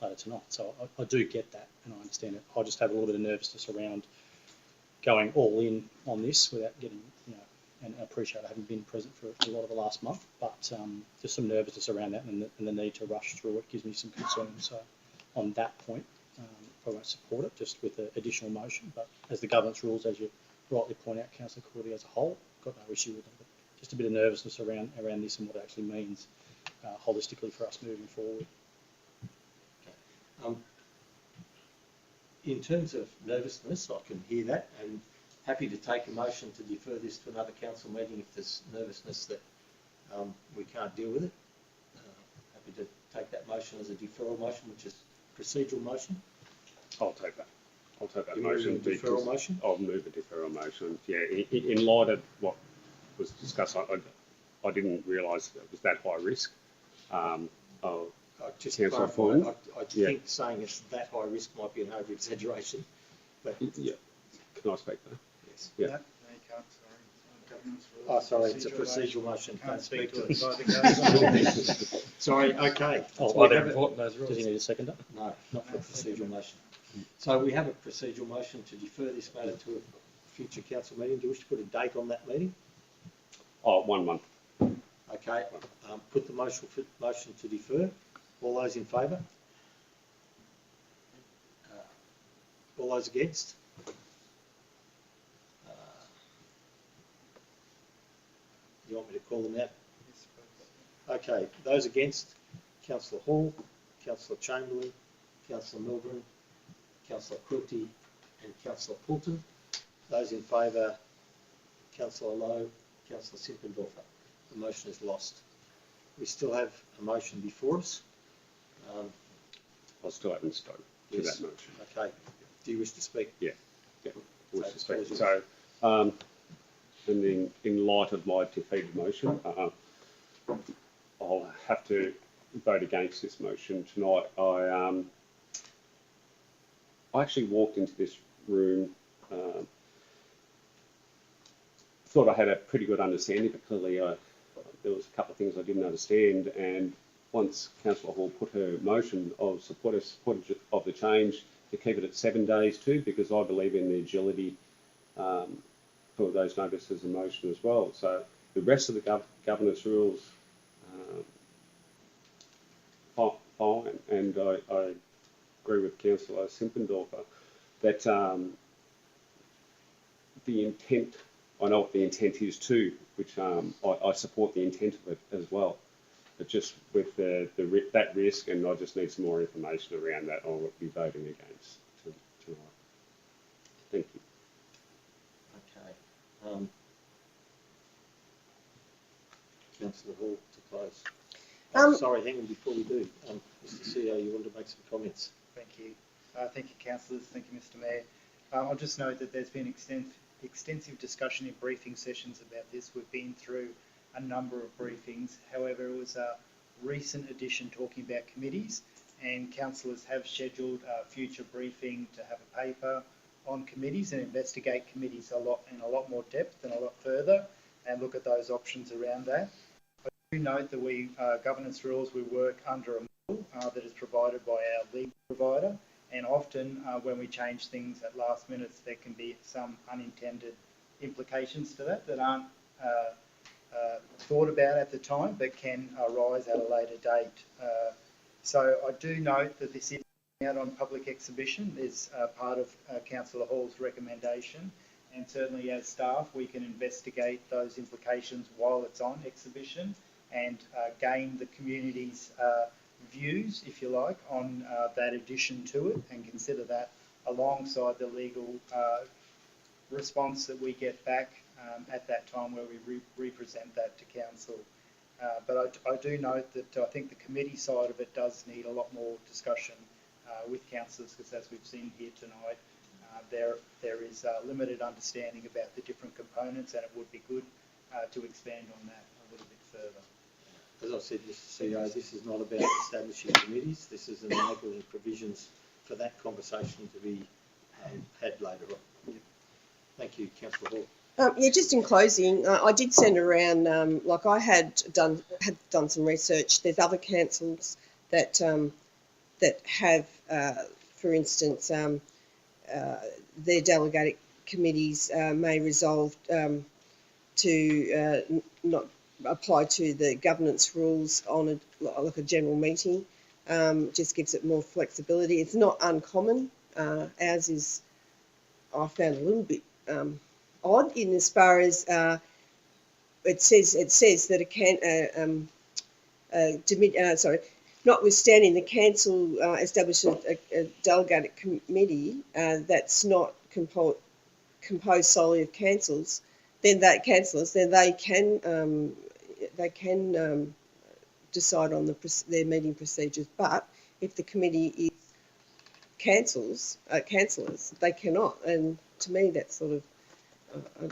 later tonight. So I do get that and I understand it. I just have a little bit of nervousness around going all in on this without getting, and I appreciate I haven't been present for a lot of the last month, but just some nervousness around that and the need to rush through it gives me some concern. So on that point, I won't support it just with the additional motion, but as the governance rules, as you rightly point out, Councillor Cordy, as a whole, got no issue with them. But just a bit of nervousness around this and what it actually means holistically for us moving forward. In terms of nervousness, I can hear that, and happy to take a motion to defer this to another council meeting if there's nervousness that we can't deal with it. Happy to take that motion as a deferral motion, which is procedural motion. I'll take that. I'll take that You motion. move a deferral motion? I'll move a deferral motion. Yeah, in light of what was discussed, I didn't realise it was that high risk. Just Councillor clarify, Ford? I think saying it's that high risk might be an over-exaggeration, but Yeah. Can I speak there? yes. Yeah. No, you can't, sorry. Governance rules. Oh, sorry, it's a procedural motion. Can't speak to it. it. Either goes on. Sorry, okay. Oh, I don't report those rules. Does he need a seconder? No, not for a procedural motion. So we have a procedural motion to defer this matter to a future council meeting. Do you wish to put a date on that meeting? Oh, 1 month. Okay, put the motion to defer. All those in favour? All those against? You want me to call them out? Okay, those against, councillor Hall, councillor Chamberlain, councillor Milgren, councillor Quilty and councillor Poulton. Those in favour, councillor Lowe, councillor Simpendorfer. The motion is lost. We still have a motion before us. I still haven't spoken to Yes. that motion. Okay, do you wish to speak? Yeah, with So, respect. apologies. So, and in light of my defeated motion, I'll have to vote against this motion tonight. I actually walked into this room, thought I had a pretty good understanding, but clearly there was a couple of things I didn't understand. And once Councillor Hall put her motion of support of the change to keep it at 7 days too, because I believe in the agility for those notices and motion as well. So the rest of the governance rules, fine, and I agree with Councillor Simpendorfer that the intent, I know what the intent is too, which I support the intent of it as well. But just with that risk, and I just need some more information around that, I'll be voting against tonight. Thank you. Okay. Councillor Hall to close. Sorry, hang on before we do. Mr. CEO, you want to make some comments? Thank you. Thank you, councillors. Thank you, Mr. Mayor. I'll just note that there's been extensive discussion in briefing sessions about this. We've been through a number of briefings. However, it was a recent addition talking about committees, and councillors have scheduled a future briefing to have a paper on committees and investigate committees in a lot more depth and a lot further, and look at those options around that. I do note that we governance rules, we work under a model that is provided by our legal provider, and often when we change things at last minute, there can be some unintended implications to that aren't thought about at the time, but can arise at a later date. So I do note that this is out on public exhibition is part of Councillor Hall's recommendation, and certainly as staff we can investigate those implications while it's on exhibition and gain the community's views, if you like, on that addition to it, and consider that alongside the legal response that we get back at that time where we represent that to council. But I do note that I think the committee side of it does need a lot more discussion with councillors, because as we've seen here tonight, there is limited understanding about the different components, and it would be good to expand on that a little bit further. As I said, Mr. CEO, this is not about establishing committees. This is enabling provisions for that conversation to be had later on. Thank you, Councillor Hall. Yeah, just in closing, I did send around, like I had done some research. There's other councils that have, for instance, their delegated committees may resolve to not apply to the governance rules on a general meeting. Just gives it more flexibility. It's not uncommon. Ours is, I found a little bit odd in as far as it says that notwithstanding the council establishes a delegated committee that's not composed solely of councillors, then they can decide on their meeting procedures. But if the committee is councillors, they cannot. And to me, that's sort of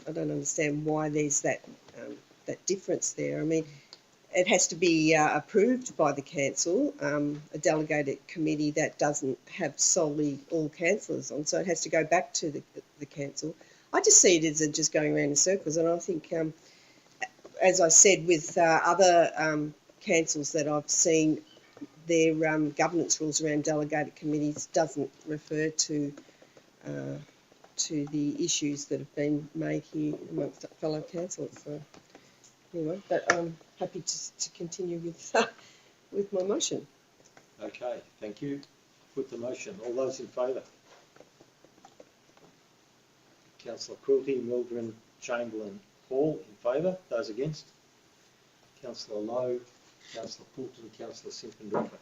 I don't understand why there's that difference there. I mean, it has to be approved by the council, a delegated committee that doesn't have solely all councillors on, so it has to go back to the council. I just see it as just going around in circles, and I think, as I said, with other councils that I've seen, their governance rules around delegated committees doesn't refer to the issues that have been made here amongst fellow councillors. So anyway, but I'm happy to continue with my motion. Okay, thank you. Put the motion. All those in favour? Councillor Quilty, Milgren, Chamberlain, Hall in favour. Those against? Councillor Lowe, Councillor Poulton, Councillor Simpson-Dropper.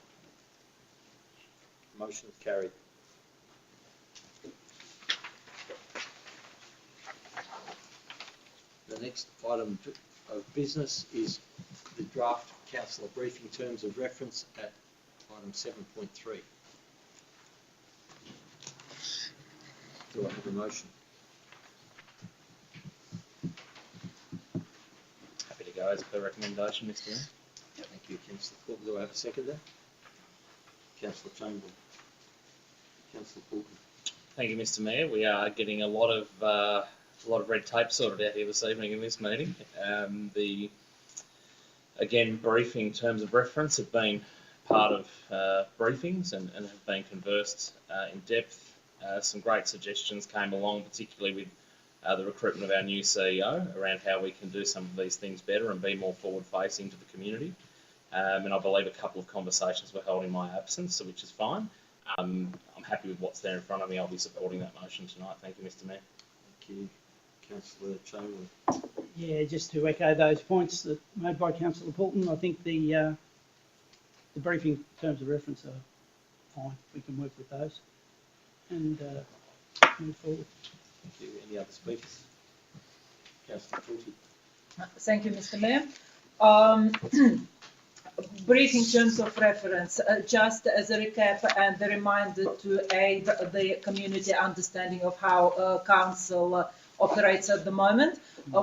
Motion carried. The next item of business is the draft councillor briefing terms of reference at item 7.3. Do I have a motion? Happy to go as per recommendation, Mr. Mayor. Thank you, Councillor Poulton. Do I have a seconder? Councillor Chamberlain. Councillor Poulton. Thank you, Mr. Mayor. We are getting a lot of red tape sorted out here this evening in this meeting. Again, briefing terms of reference have been part of briefings and have been conversed in depth. Some great suggestions came along, particularly with the recruitment of our new CEO, around how we can do some of these things better and be more forward-facing to the community. And I believe a couple of conversations were held in my absence, which is fine. I'm happy with what's there in front of me. I'll be supporting that motion tonight. Thank you, Mr. Mayor. Thank you. Councillor Chamberlain. Yeah, just to echo those points that made by Councillor Poulton, I think the briefing terms of reference are fine. We can work with those and move forward. Thank you. Any other speakers? Councillor Poulton. Thank you, Mr. Mayor. Briefing terms of reference, just as a recap and a reminder to aid the community understanding of how council operates at the moment.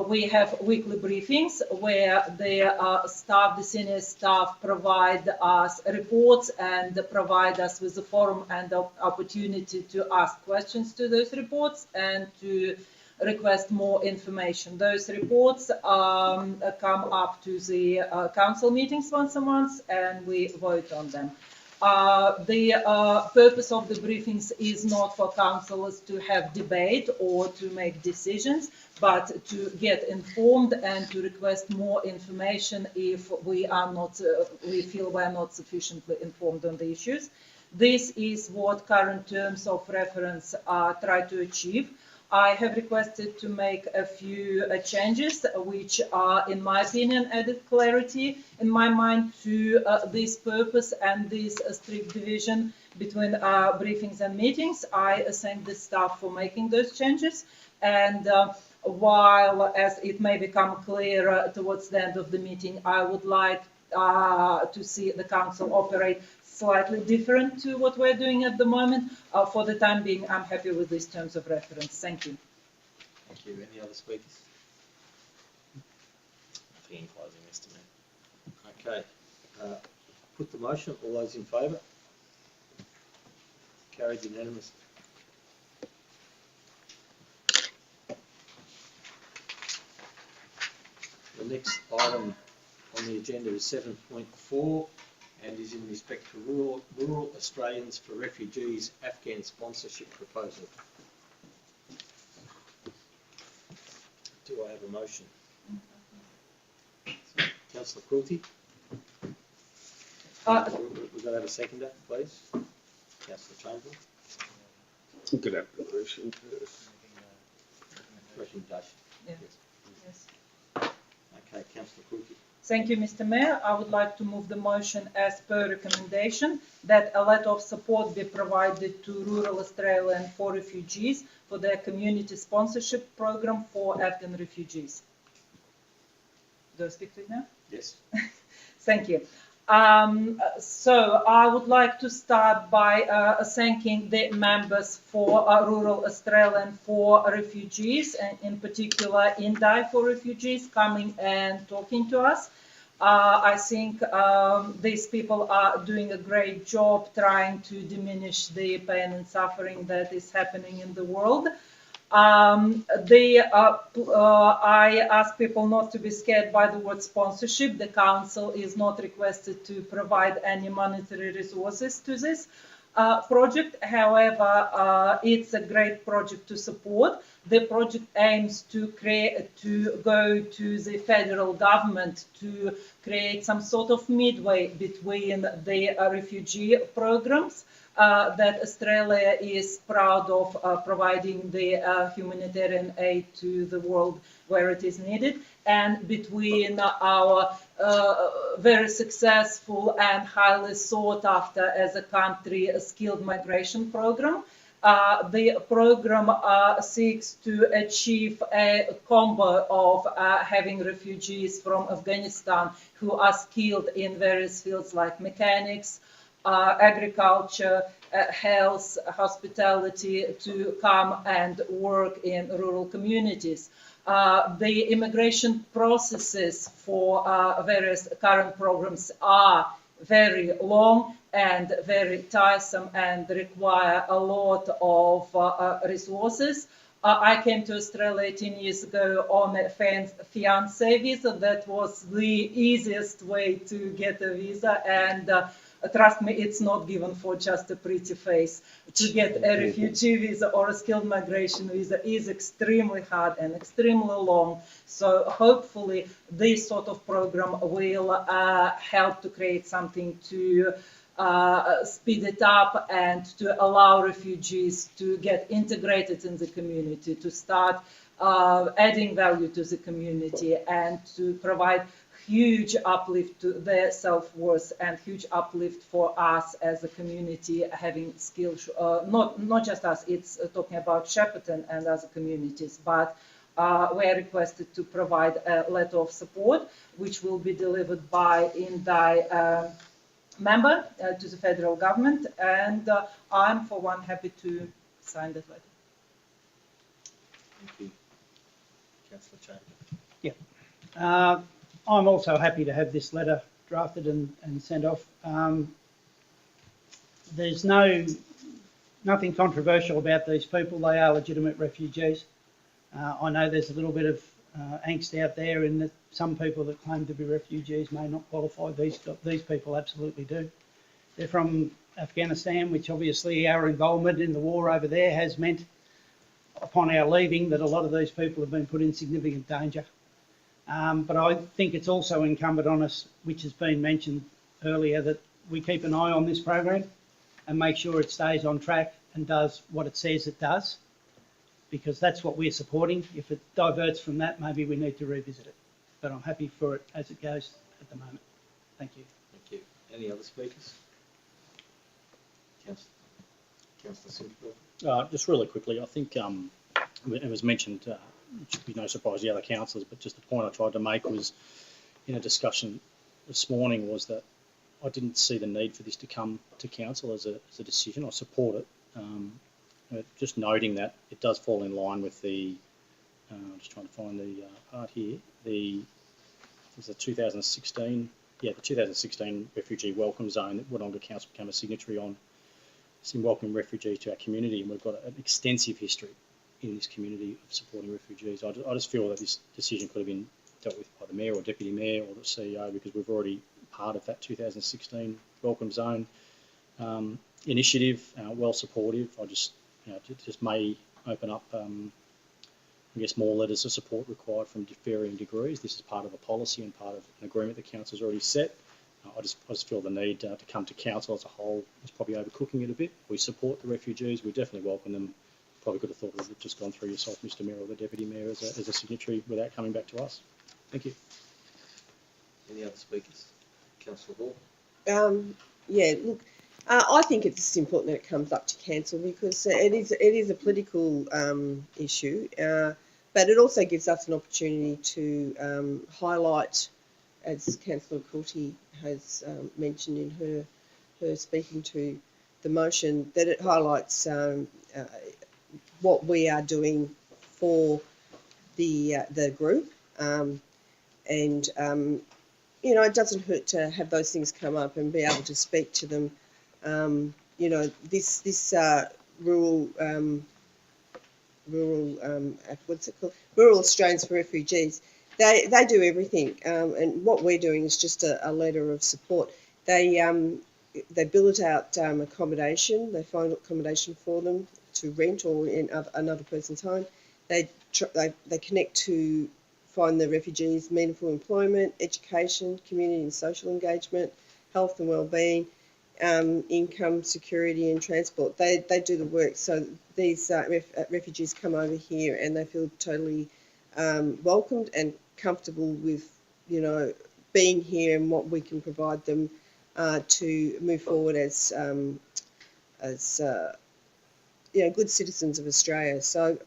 We have weekly briefings where the staff, the senior staff, provide us reports and provide us with a forum and opportunity to ask questions to those reports and to request more information. Those reports come up to the council meetings once a month and we vote on them. The purpose of the briefings is not for councillors to have debate or to make decisions, but to get informed and to request more information if we are not, we feel we are not sufficiently informed on the issues. This is what current terms of reference try to achieve. I have requested to make a few changes, which are, in my opinion, added clarity in my mind to this purpose and this strict division between briefings and meetings. I thank the staff for making those changes. And while, as it may become clearer towards the end of the meeting, I would like to see the council operate slightly different to what we're doing at the moment. For the time being, I'm happy with these terms of reference. Thank you. Thank you. Any other speakers? Nothing in closing, Mr. Mayor. Okay. Put the motion. All those in favour? Carried unanimously. The next item on the agenda is 7.4 and is in respect to rural Australians for Refugees Afghan sponsorship proposal. Do I have a motion? Councillor Quilty? We've got to have a seconder, please. Councillor Chamberlain? Good application first. Recommendation. Yeah. Yes. Okay, Councillor Quilty. Thank you, Mr. Mayor. I would like to move the motion as per recommendation that a letter of support be provided to rural Australian for refugees for their community sponsorship program for Afghan refugees. Do I speak to you now? Yes. Thank you. So I would like to start by thanking the members for rural Australian for refugees, and in particular Indi for refugees, coming and talking to us. I think these people are doing a great job trying to diminish the pain and suffering that is happening in the world. I ask people not to be scared by the word sponsorship. The council is not requested to provide any monetary resources to this project. However, it's a great project to support. The project aims to go to the federal government to create some sort of midway between the refugee programs that Australia is proud of providing the humanitarian aid to the world where it is needed, and between our very successful and highly sought after as a country skilled migration program. The program seeks to achieve a combo of having refugees from Afghanistan who are skilled in various fields like mechanics, agriculture, health, hospitality, to come and work in rural communities. The immigration processes for various current programs are very long and very tiresome and require a lot of resources. I came to Australia 18 years ago on a fiancé visa. That was the easiest way to get a visa, and trust me, it's not given for just a pretty face. To get a refugee visa or a skilled migration visa is extremely hard and extremely long. So hopefully this sort of program will help to create something to speed it up and to allow refugees to get integrated in the community, to start adding value to the community, and to provide huge uplift to their self-worth and huge uplift for us as a community having skills, not just us, it's talking about Shepparton and other communities, but we are requested to provide a letter of support, which will be delivered by INDI member to the federal government, and I'm for one happy to sign that letter. Thank you. Councillor Trobe. Yeah. I'm also happy to have this letter drafted and sent off. There's nothing controversial about these people. They are legitimate refugees. I know there's a little bit of angst out there in that some people that claim to be refugees may not qualify. These people absolutely do. They're from Afghanistan, which obviously our involvement in the war over there has meant upon our leaving that a lot of these people have been put in significant danger. But I think it's also incumbent on us, which has been mentioned earlier, that we keep an eye on this program and make sure it stays on track and does what it says it does, because that's what we're supporting. If it diverts from that, maybe we need to revisit it. But I'm happy for it as it goes at the moment. Thank you. Thank you. Any other speakers? Councillor Simpson. Just really quickly, I think it was mentioned, it should be no surprise to the other councillors, but just the point I tried to make was, in a discussion this morning, was that I didn't see the need for this to come to council as a decision. I support it. Just noting that it does fall in line with the, I'm just trying to find the part here, there's a 2016, the 2016 refugee welcome zone that Wodonga Council became a signatory on. It's in welcoming refugees to our community, and we've got an extensive history in this community of supporting refugees. I just feel that this decision could have been dealt with by the Mayor or Deputy Mayor or the CEO, because we've already part of that 2016 welcome zone initiative, well supportive. I just, just may open up, I guess, more letters of support required from varying degrees. This is part of a policy and part of an agreement that Council's already set. I just feel the need to come to Council as a whole is probably overcooking it a bit. We support the refugees. We definitely welcome them. Probably could have thought it would have just gone through yourself, Mr Mayor, or the Deputy Mayor as a signatory without coming back to us. Thank you. Any other speakers? Councillor Hall. Yeah, look, I think it's important that it comes up to council, because it is a political issue, but it also gives us an opportunity to highlight, as Councillor Courty has mentioned in her speaking to the motion, that it highlights what we are doing for the group, and it doesn't hurt to have those things come up and be able to speak to them. This rural what's it called? Rural Australians for Refugees. They do everything, and what we're doing is just a letter of support. They build out accommodation. They find accommodation for them to rent or in another person's home. They connect to find the refugees meaningful employment, education, community and social engagement, health and wellbeing, income, security and transport. They do the work. So these refugees come over here and they feel totally welcomed and comfortable with, you know, being here and what we can provide them to move forward as you know, good citizens of Australia. So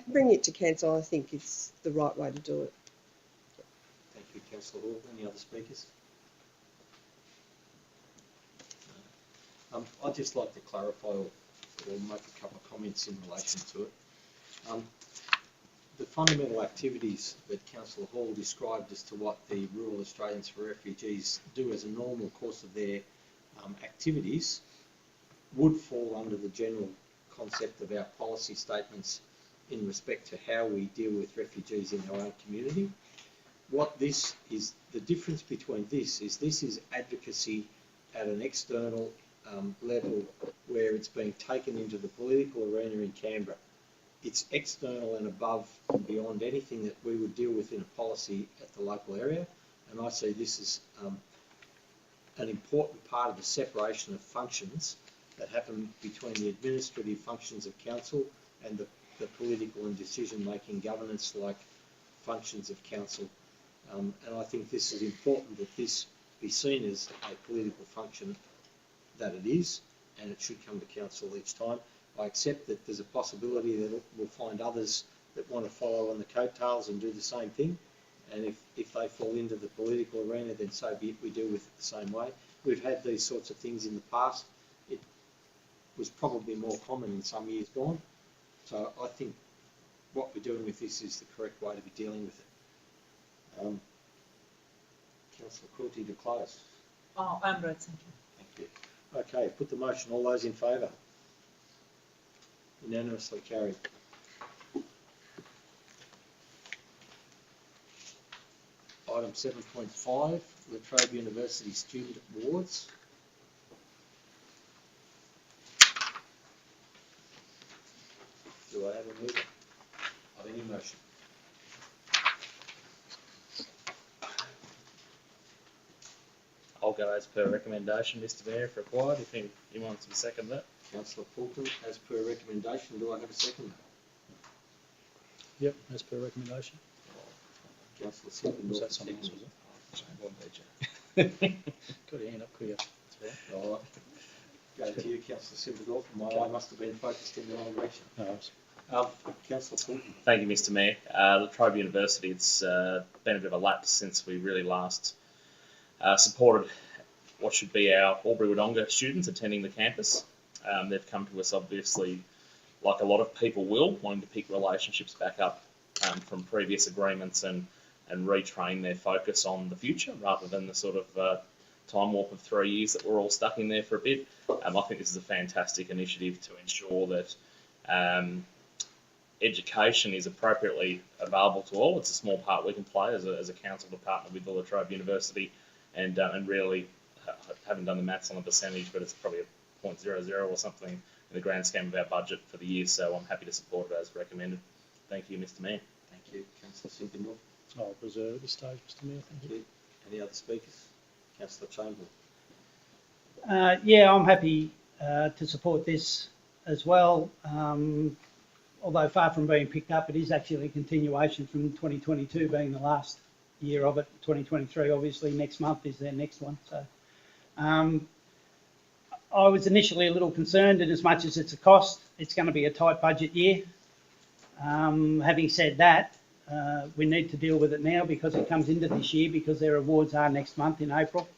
bringing it to council, I think, is the right way to do it. Thank you, Councillor Hall. Any other speakers? I'd just like to clarify or make a couple of comments in relation to it. The fundamental activities that Councillor Hall described as to what the Rural Australians for Refugees do as a normal course of their activities would fall under the general concept of our policy statements in respect to how we deal with refugees in our own community. What this is, the difference between this is advocacy at an external level where it's being taken into the political arena in Canberra. It's external and above and beyond anything that we would deal with in a policy at the local area, and I see this as an important part of the separation of functions that happen between the administrative functions of council and the political and decision-making governance-like functions of council. And I think this is important that this be seen as a political function that it is, and it should come to council each time. I accept that there's a possibility that we'll find others that want to follow on the coattails and do the same thing, and if they fall into the political arena, then so be it, we deal with it the same way. We've had these sorts of things in the past. It was probably more common in some years gone, so I think what we're doing with this is the correct way to be dealing with it. Councillor Quilty to close. Oh, I'm right, thank you. Thank you. Okay, put the motion. All those in favour? Unanimously carried. Item 7.5, the Trobe University Student Awards. Do I have a mover of any motion? I'll go as per recommendation, Mr Mayor, if required, if anyone wants to second that. Councillor Fulton, as per recommendation, do I have a second? Yep, as per recommendation. Councillor Simpson, Was do I that someone else, was One better. Got your hand up, could you? All right. Go to you, Councillor Simpson. My eye must have been focused in the wrong direction. No, Councillor Fulton. Thank you, Mr Mayor. The Trobe University, it's been a bit of a lapse since we really last supported what should be our Albury Wodonga students attending the campus. They've come to us, obviously, like a lot of people will, wanting to pick relationships back up from previous agreements and retrain their focus on the future rather than the sort of time warp of 3 years that we're all stuck in there for a bit. I think this is a fantastic initiative to ensure that education is appropriately available to all. It's a small part we can play as a council to partner with the Trobe University and really, haven't done the maths on the percentage, but it's probably a 0.00 or something in the grand scheme of our budget for the year, so I'm happy to support it as recommended. Thank you, Mr Mayor. Thank you. Councillor Simpson. I'll reserve at this stage, Mr Mayor, thank you. Any other speakers? Councillor Chamberlain. Yeah, I'm happy to support this as well. Although far from being picked up, it is actually a continuation from 2022 being the last year of it. 2023, obviously, next month is their next one. So I was initially a little concerned, and as much as it's a cost, it's going to be a tight budget year. Having said that, we need to deal with it now because it comes into this year, because their awards are next month in April.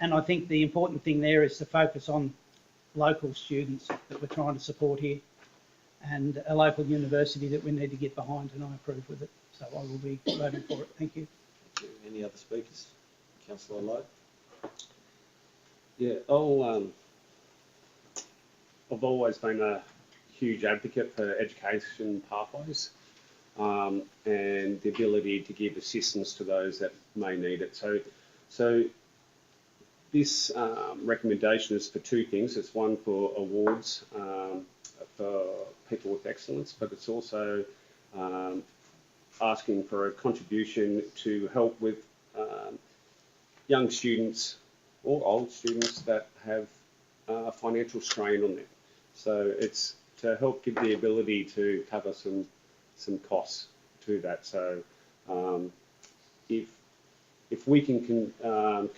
And I think the important thing there is to focus on local students that we're trying to support here, and a local university that we need to get behind, and I approve with it. So I will be voting for it. Thank you. Thank you. Any other speakers? Councillor Lowe. Yeah, I've always been a huge advocate for education pathways and the ability to give assistance to those that may need it. So this recommendation is for two things. It's one for awards for people with excellence, but it's also asking for a contribution to help with young students or old students that have financial strain on them. So it's to help give the ability to cover some costs to that. So if we can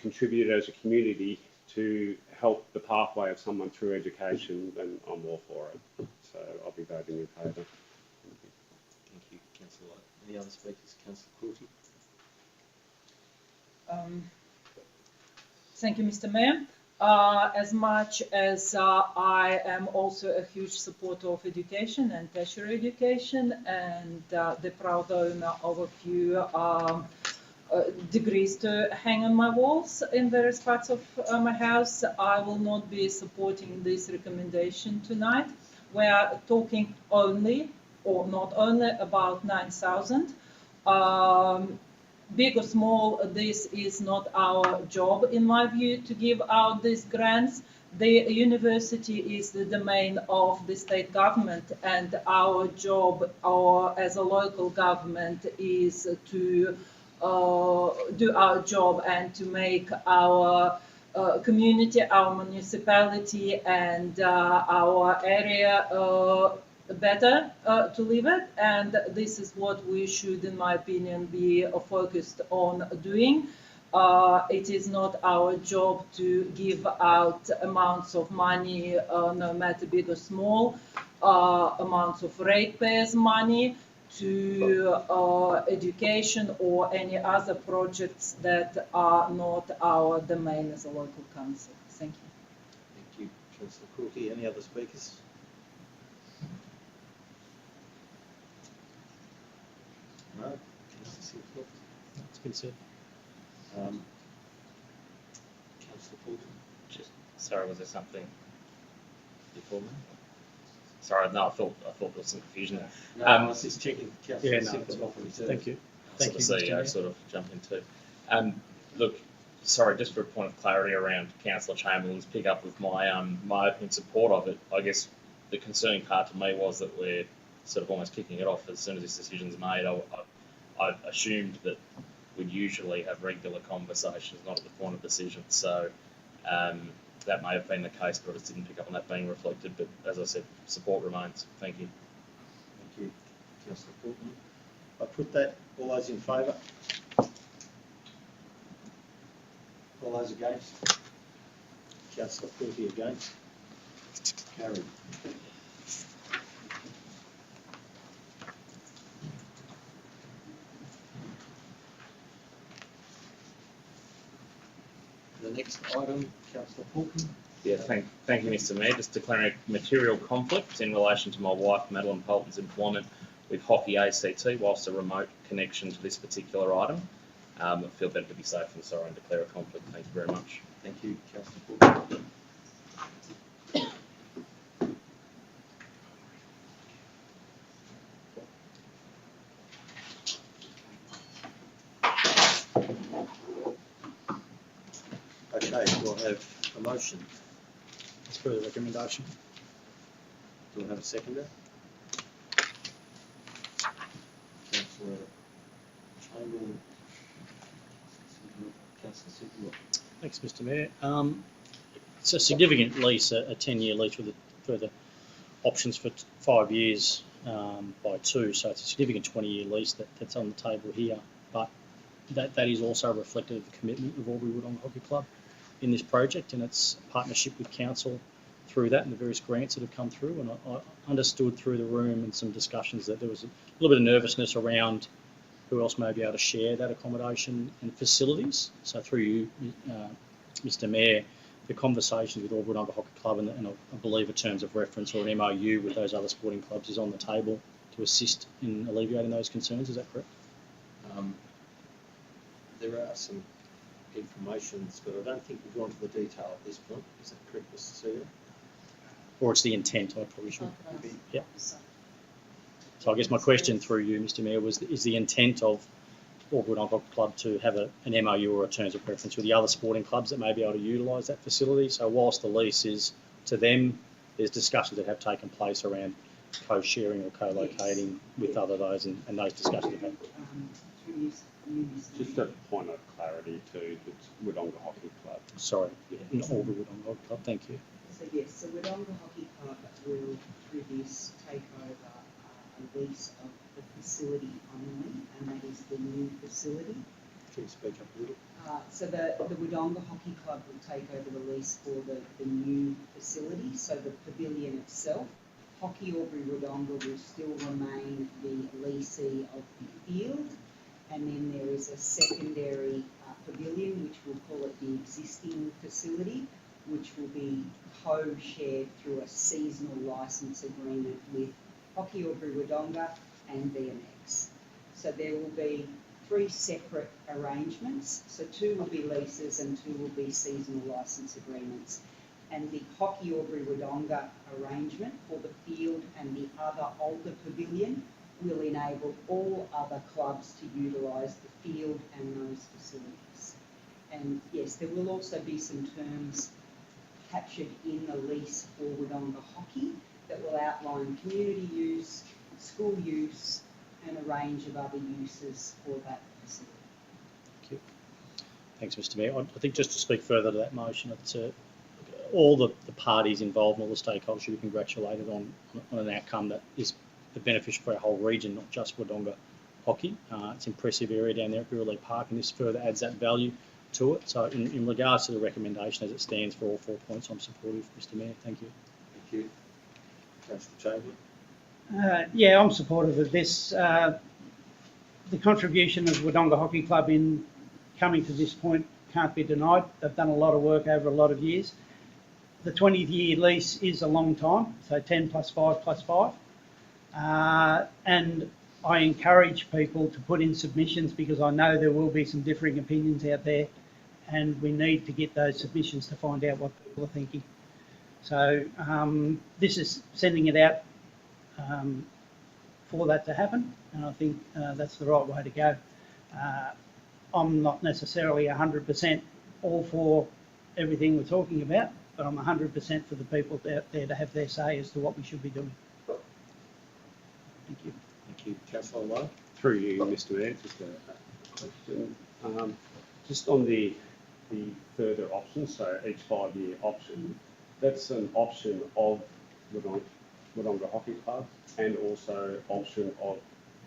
contribute as a community to help the pathway of someone through education, then I'm all for it. So I'll be voting in favour. Thank you, Councillor. Any other speakers? Councillor Courty. Thank you, Mr. Mayor. As much as I am also a huge supporter of education and tertiary education, and the proud owner of a few degrees to hang on my walls in various parts of my house, I will not be supporting this recommendation tonight. We are talking only, or not only, about 9,000. Big or small, this is not our job, in my view, to give out these grants. The university is the domain of the state government, and our job, as a local government, is to do our job and to make our community, our municipality, and our area better to live in, and this is what we should, in my opinion, be focused on doing. It is not our job to give out amounts of money, no matter big or small, amounts of ratepayers' money to education or any other projects that are not our domain as a local council. Thank you. Thank you, Councillor Courty. Any other speakers? No. Councillor Simpson. It's been said. Councillor Fulton. Just sorry, was there something before me? Sorry, no, I thought there was some confusion there. No, I was just checking. Councillor Yeah, no, Simpson off reserve. Thank you. Thank you, So the Mr. CEO Mayor. sort of jumped into. Look, sorry, just for a point of clarity around Councillor Chamberlain's pick up with my my open support of it. I guess the concerning part to me was that we're sort of almost kicking it off as soon as this decision's made. I assumed that we'd usually have regular conversations, not at the point of decision. So that may have been the case, but I just didn't pick up on that being reflected. But as I said, support remains. Thank you. Thank you, Councillor Fulton. I put that. All those in favour? All those against? Councillor Courty against? Carried. The next item, Councillor Fulton. Yeah, thank you, Mr. Mayor. Just declaring a material conflict in relation to my wife, Madeline Polton's employment with Hockey ACT, whilst a remote connection to this particular item. I feel better to be safe than sorry and declare a conflict. Thank you very much. Thank you, Councillor Fulton. Okay, do I have a motion? As per the recommendation. Do I have a seconder? Councillor Chamberlain. Councillor Simpson. Thanks, Mr. Mayor. It's a significant lease, a 10-year lease with further options for 5 years by 2. So it's a significant 20-year lease that's on the table here. But that is also reflective of the commitment of Albury Wodonga Hockey Club in this project and its partnership with council through that and the various grants that have come through. And I understood through the room and some discussions that there was a little bit of nervousness around who else may be able to share that accommodation and facilities. So through you, Mr. Mayor, the conversation with Albury Wodonga Hockey Club and I believe a terms of reference or an MOU with those other sporting clubs is on the table to assist in alleviating those concerns. Is that correct? There are some informations, but I don't think we've gone to the detail at this point. Is that correct, Mr. CEO? Or it's the intent, I probably should. Okay. Yep. So I guess my question through you, Mr. Mayor, is the intent of Albury Wodonga Hockey Club to have an MOU or a terms of reference with the other sporting clubs that may be able to utilise that facility? So whilst the lease is to them, there's discussions that have taken place around co-sharing or co-locating with other those, and those discussions have had. Just a point of clarity too, it's Wodonga Hockey Club. Sorry, not all the Wodonga Hockey Club, thank you. So yes, so Wodonga Hockey Club will, through this, take over a lease of the facility only, and that is the new facility. Can you speak up a little? So the Wodonga Hockey Club will take over the lease for the new facility, so the pavilion itself. Hockey Albury Wodonga will still remain the leasee of the field, and then there is a secondary pavilion, which we'll call it the existing facility, which will be co-shared through a seasonal licence agreement with Hockey Albury Wodonga and BMX. So there will be 3 separate arrangements. So 2 will be leases and 2 will be seasonal licence agreements. And the Hockey Albury Wodonga arrangement for the field and the other older pavilion will enable all other clubs to utilise the field and those facilities. And yes, there will also be some terms captured in the lease for Wodonga Hockey that will outline community use, school use, and a range of other uses for that facility. Thank you. Thanks, Mr Mayor. I think just to speak further to that motion, it's all the parties involved and all the stakeholders should be congratulated on an outcome that is beneficial for our whole region, not just Wodonga Hockey. It's an impressive area down there at Burley Park, and this further adds that value to it. So in regards to the recommendation as it stands for all 4 points, I'm supportive, Mr Mayor. Thank you. Thank you. Councillor Chamberlain. Yeah, I'm supportive of this. The contribution of Wodonga Hockey Club in coming to this point can't be denied. They've done a lot of work over a lot of years. The 20-year lease is a long time, so 10 plus 5 plus 5. And I encourage people to put in submissions because I know there will be some differing opinions out there, and we need to get those submissions to find out what people are thinking. So this is sending it out for that to happen, and I think that's the right way to go. I'm not necessarily 100% all for everything we're talking about, but I'm 100% for the people out there to have their say as to what we should be doing. Thank you. Thank you. Councillor Lowe. Through you, Mr Mayor, just a question. Just on the further options, so each 5-year option, that's an option of Wodonga Hockey Club and also option of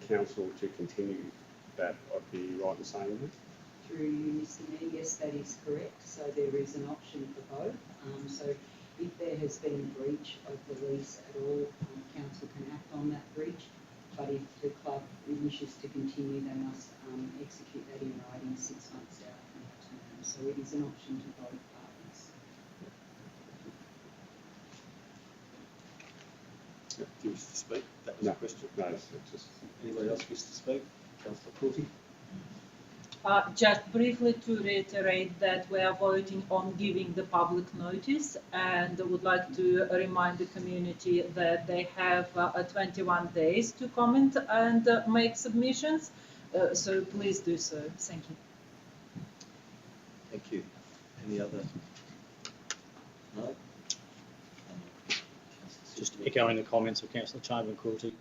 council to continue that. I'd be right in saying that? Through you, Mr Mayor, yes, that is correct. So there is an option for both. So if there has been a breach of the lease at all, council can act on that breach. But if the club wishes to continue, they must execute that in writing 6 months out from the term. So it is an option to both parties. Do you wish to speak? That was No. a question. No, it's just... Anybody else wish to speak? Councillor Courty. Just briefly to reiterate that we are voting on giving the public notice, and I would like to remind the community that they have 21 days to comment and make submissions. So please do so. Thank you. Thank you. Any other? No? Just echoing the comments of Councillor Chamberlain Cruelty,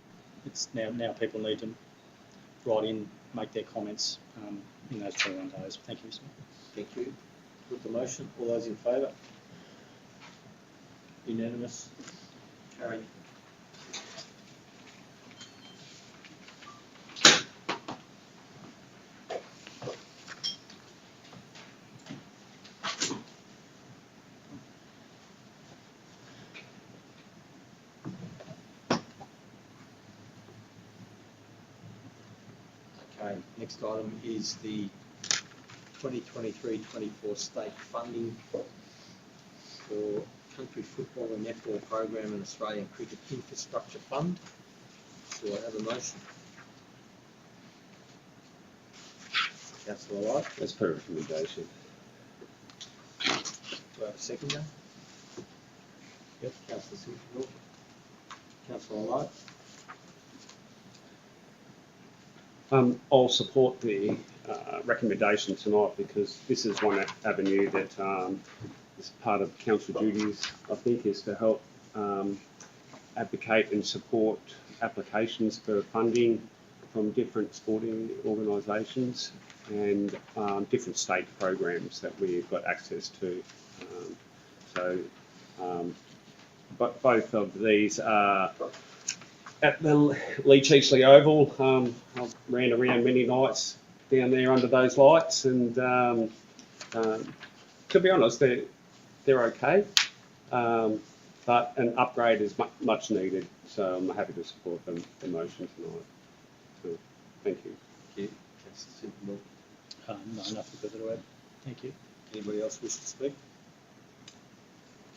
it's now people need to write in, make their comments in those 21 days. Thank you, Mr. Mayor. Thank you. Put the motion. All those in favour? Unanimous. Carried. Okay, next item is the 2023-24 state funding for country football and netball program and Australian Cricket Infrastructure Fund. Do I have a motion? Councillor White. As per recommendation. Do I have a seconder? Yep. Councillor Silverfield. Councillor White. I'll support the recommendation tonight because this is one avenue that is part of council duties, I think, is to help advocate and support applications for funding from different sporting organisations and different state programs that we've got access to. But both of these are at the Leach Eastleigh Oval. I've ran around many nights down there under those lights, and to be honest, they're okay. But an upgrade is much needed, so I'm happy to support the motion tonight. So, thank you. Thank you. Councillor Simpson. No, nothing further to add. Thank you. Anybody else wish to speak?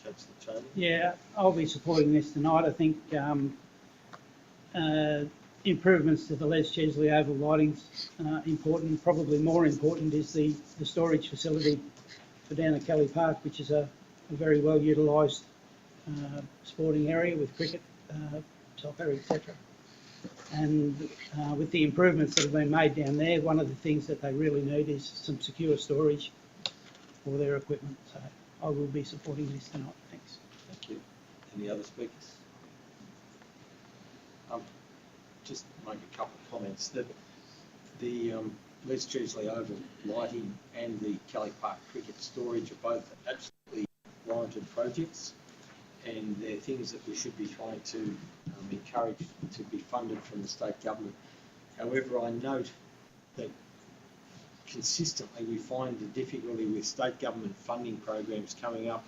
Councillor Trobe. Yeah, I'll be supporting this tonight. I think improvements to the Les Chesley Oval lighting's important. Probably more important is the storage facility for down at Kelly Park, which is a very well utilised sporting area with cricket, soccer, etc. And with the improvements that have been made down there, one of the things that they really need is some secure storage for their equipment. So I will be supporting this tonight. Thanks. Thank you. Any other speakers? Just make a couple of comments. The Les Chesley Oval lighting and the Kelly Park cricket storage are both absolutely warranted projects, and they're things that we should be trying to encourage to be funded from the state government. However, I note that consistently we find the difficulty with state government funding programs coming up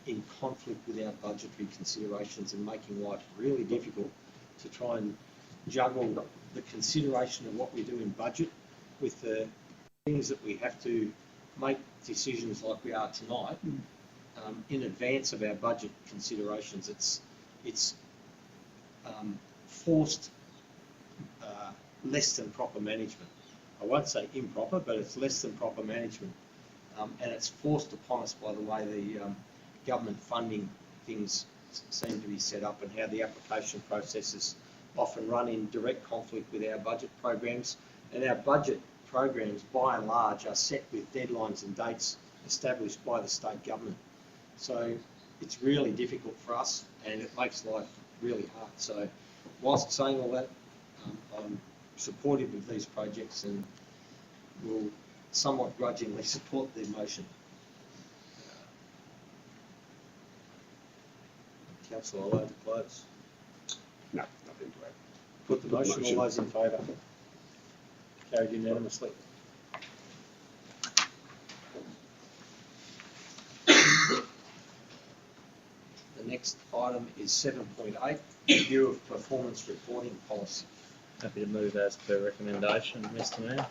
in conflict with our budgetary considerations and making life really difficult to try and juggle the consideration of what we do in budget with the things that we have to make decisions like we are tonight in advance of our budget considerations. It's forced less than proper management. I won't say improper, but it's less than proper management, and it's forced upon us by the way the government funding things seem to be set up and how the application processes often run in direct conflict with our budget programs. And our budget programs, by and large, are set with deadlines and dates established by the state government. So it's really difficult for us, and it makes life really hard. So whilst saying all that, I'm supportive of these projects and will somewhat grudgingly support the motion. Councillor, allowed to close. No, nothing to add. Put the motion. All those in favour? Carried unanimously. The next item is 7.8, review of performance reporting policy. Happy to move as per recommendation, Mr. Mayor.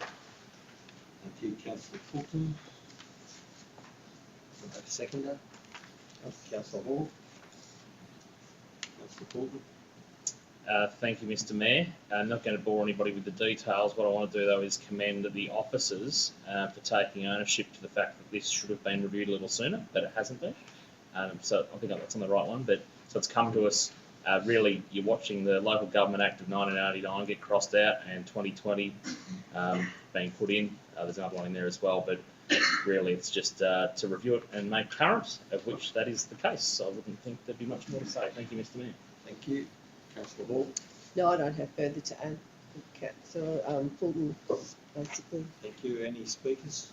Thank you, Councillor Fulton. Seconder. Councillor Hall. Councillor Fulton. Thank you, Mr. Mayor. I'm not going to bore anybody with the details. What I want to do, though, is commend the officers for taking ownership to the fact that this should have been reviewed a little sooner, but it hasn't been. So I think that's on the right one. But so it's come to us. Really, you're watching the Local Government Act of 1989 get crossed out and 2020 being put in. There's another one in there as well. But really, it's just to review it and make current, of which that is the case. So I wouldn't think there'd be much more to say. Thank you, Mr. Mayor. Thank you. Councillor Hall. No, I don't have further to add. Councillor Fulton, basically. Thank you. Any speakers?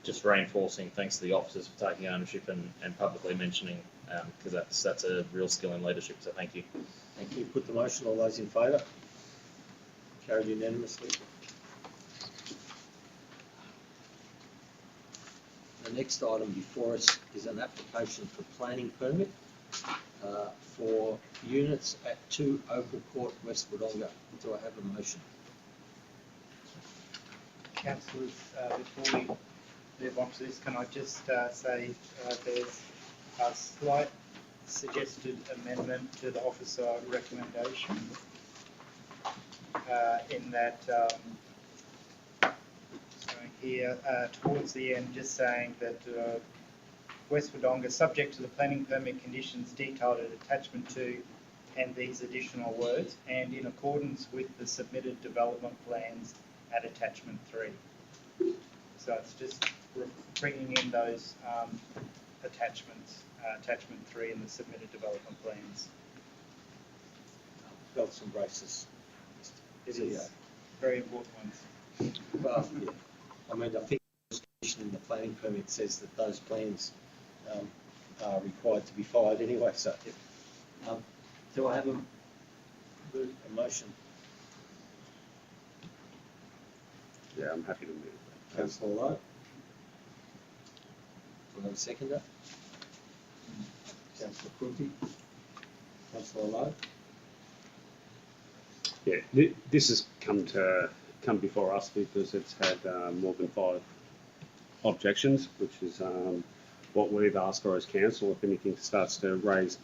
Just reinforcing thanks to the officers for taking ownership and publicly mentioning, because that's a real skill in leadership. So thank you. Thank you. Put the motion. All those in favour? Carried unanimously. The next item before us is an application for planning permit for units at 2 Opal Court, West Wodonga. Do I have a motion? Councillors, before we move on to this, can I just say there's a slight suggested amendment to the officer recommendation in that here towards the end, just saying that West Wodonga, subject to the planning permit conditions detailed at attachment 2 and these additional words, and in accordance with the submitted development plans at attachment 3. So it's just bringing in those attachments attachment 3 in the submitted development plans. Belts and braces. It is very important ones. Well, yeah. I mean, I think the condition in the planning permit says that those plans are required to be fired anyway, so. Do I have a motion? Yeah, I'm happy to move that. Councillor Lowe? Do I have a seconder? Councillor Quilty? Councillor Lowe? Yeah, this has come before us because it's had more than 5 objections, which is what we've asked for as council. If anything starts to raise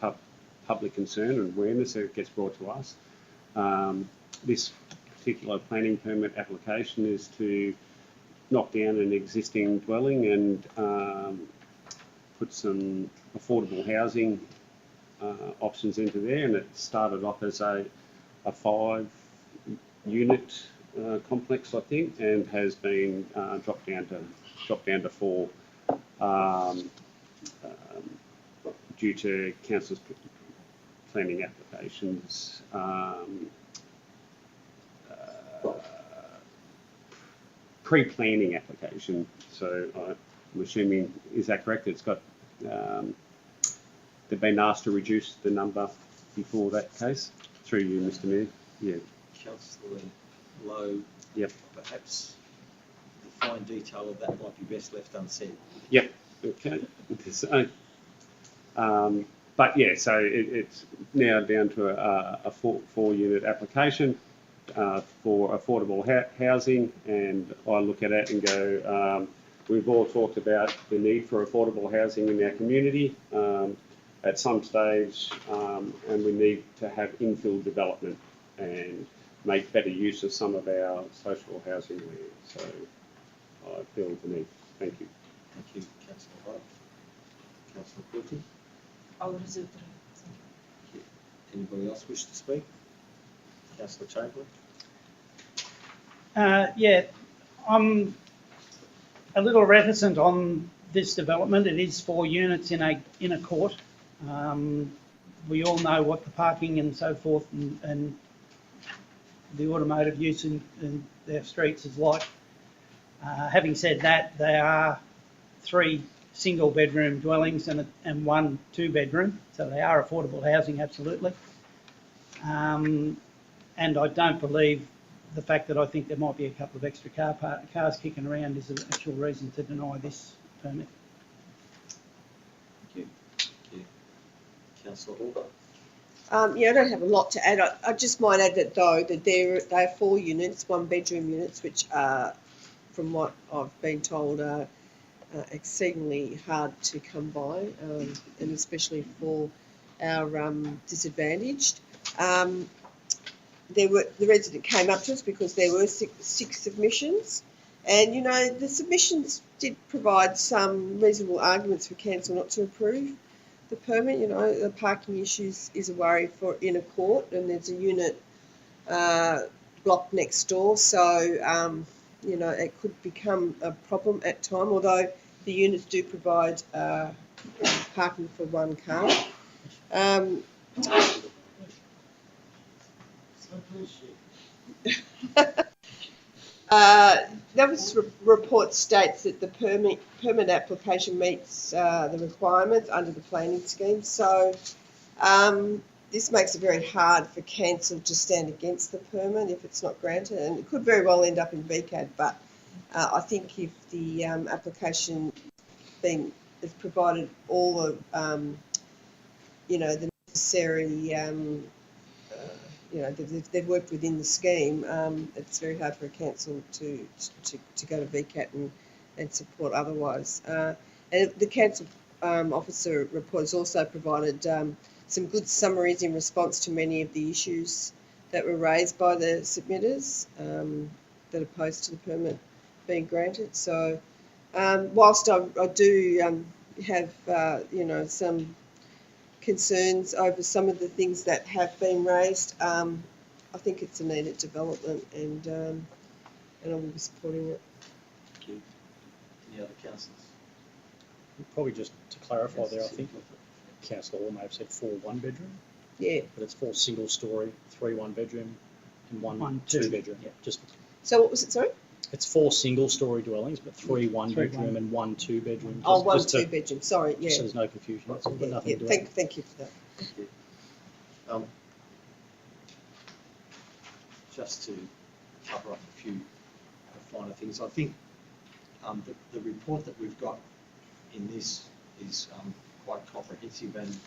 public concern and awareness, it gets brought to us. This particular planning permit application is to knock down an existing dwelling and put some affordable housing options into there, and it started off as a 5-unit complex, I think, and has been dropped down to 4 due to council's planning applications. Pre-planning application. So I'm assuming, is that correct? It's got they've been asked to reduce the number before that case. Through you, Mr. Mayor. Yeah. Councillor Lowe? Yep. Perhaps the fine detail of that might be best left unsaid. Yep. Okay. But yeah, so it's now down to a 4-unit application for affordable housing, and I look at it and go, we've all talked about the need for affordable housing in our community at some stage, and we need to have infill development and make better use of some of our social housing land. So I feel the need. Thank you. Thank you, Councillor Lowe. Councillor Quilty? I'll reserve the right. Anybody else wish to speak? Councillor Chamberlain? Yeah, I'm a little reticent on this development. It is 4 units in a court. We all know what the parking and so forth and the automotive use in their streets is like. Having said that, there are 3 single-bedroom dwellings and 1 2-bedroom, so they are affordable housing, absolutely. And I don't believe the fact that I think there might be a couple of extra cars kicking around is an actual reason to deny this permit. Thank you. Thank you. Councillor Hall? Yeah, I don't have a lot to add. I just might add that though that they are 4 units, 1-bedroom units, which are, from what I've been told, are exceedingly hard to come by, and especially for our disadvantaged. The resident came up to us because there were 6 submissions, and you know the submissions did provide some reasonable arguments for council not to approve the permit. You know, the parking issues is a worry for in a court, and there's a unit block next door, so you know it could become a problem at time. Although the units do provide parking for 1 car. That report states that the permit application meets the requirements under the planning scheme. So this makes it very hard for council to stand against the permit if it's not granted, and it could very well end up in VCAD. But I think if the application has provided all the you know the necessary you know, they've worked within the scheme, it's very hard for a council to go to VCAT and support otherwise. And the council officer report has also provided some good summaries in response to many of the issues that were raised by the submitters that opposed to the permit being granted. So whilst I do have, you know, some concerns over some of the things that have been raised, I think it's a needed development, and I will be supporting it. Thank you. Any other councillors? Probably just to clarify there, I think Councillor Hall may have said 4 one-bedroom, Yeah. but it's 4 single-storey, 3 one-bedroom, and 1 two. two-bedroom. Yeah, just So what was it, sorry? it's 4 single-storey dwellings, but 3 Three one-bedroom one. and 1 two-bedroom. Oh, Just- one just to- two-bedroom, sorry, yeah. Just so there's no confusion, that's all, but Yeah, nothing yeah, to do. thank you for that. Just to cover up a few finer things, I think the report that we've got in this is quite comprehensive and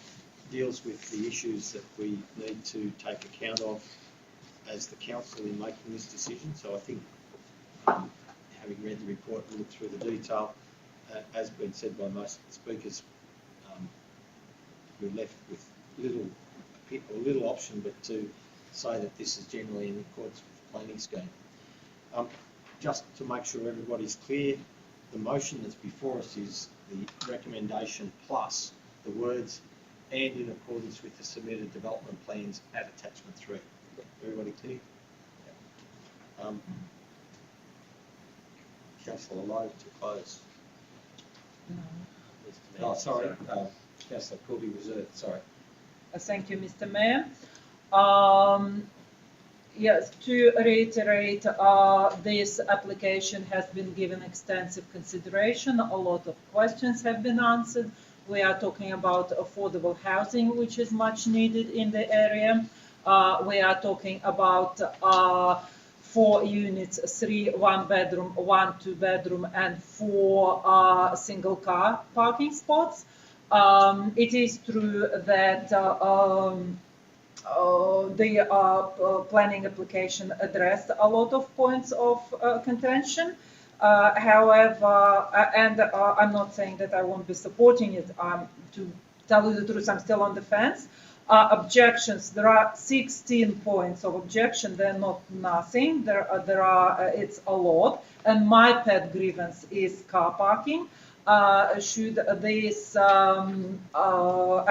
deals with the issues that we need to take account of as the council in making this decision. So I think, having read the report and looked through the detail, as been said by most speakers, we're left with little option but to say that this is generally in accordance with the planning scheme. Just to make sure everybody's clear, the motion that's before us is the recommendation plus the words "and in accordance with the submitted development plans" at attachment 3. Everybody clear? Councillor Lowe to close. Oh, sorry, Councillor Could be reserved, sorry. Thank you, Mr. Mayor. Yes, to reiterate, this application has been given extensive consideration. A lot of questions have been answered. We are talking about affordable housing, which is much needed in the area. We are talking about 4 units, 3 one-bedroom, 1 two-bedroom, and 4 single-car parking spots. It is true that the planning application addressed a lot of points of contention. However, and I'm not saying that I won't be supporting it. To tell you the truth, I'm still on the fence. Objections, there are 16 points of objection. They're not nothing. It's a lot. And my pet grievance is car parking. Should this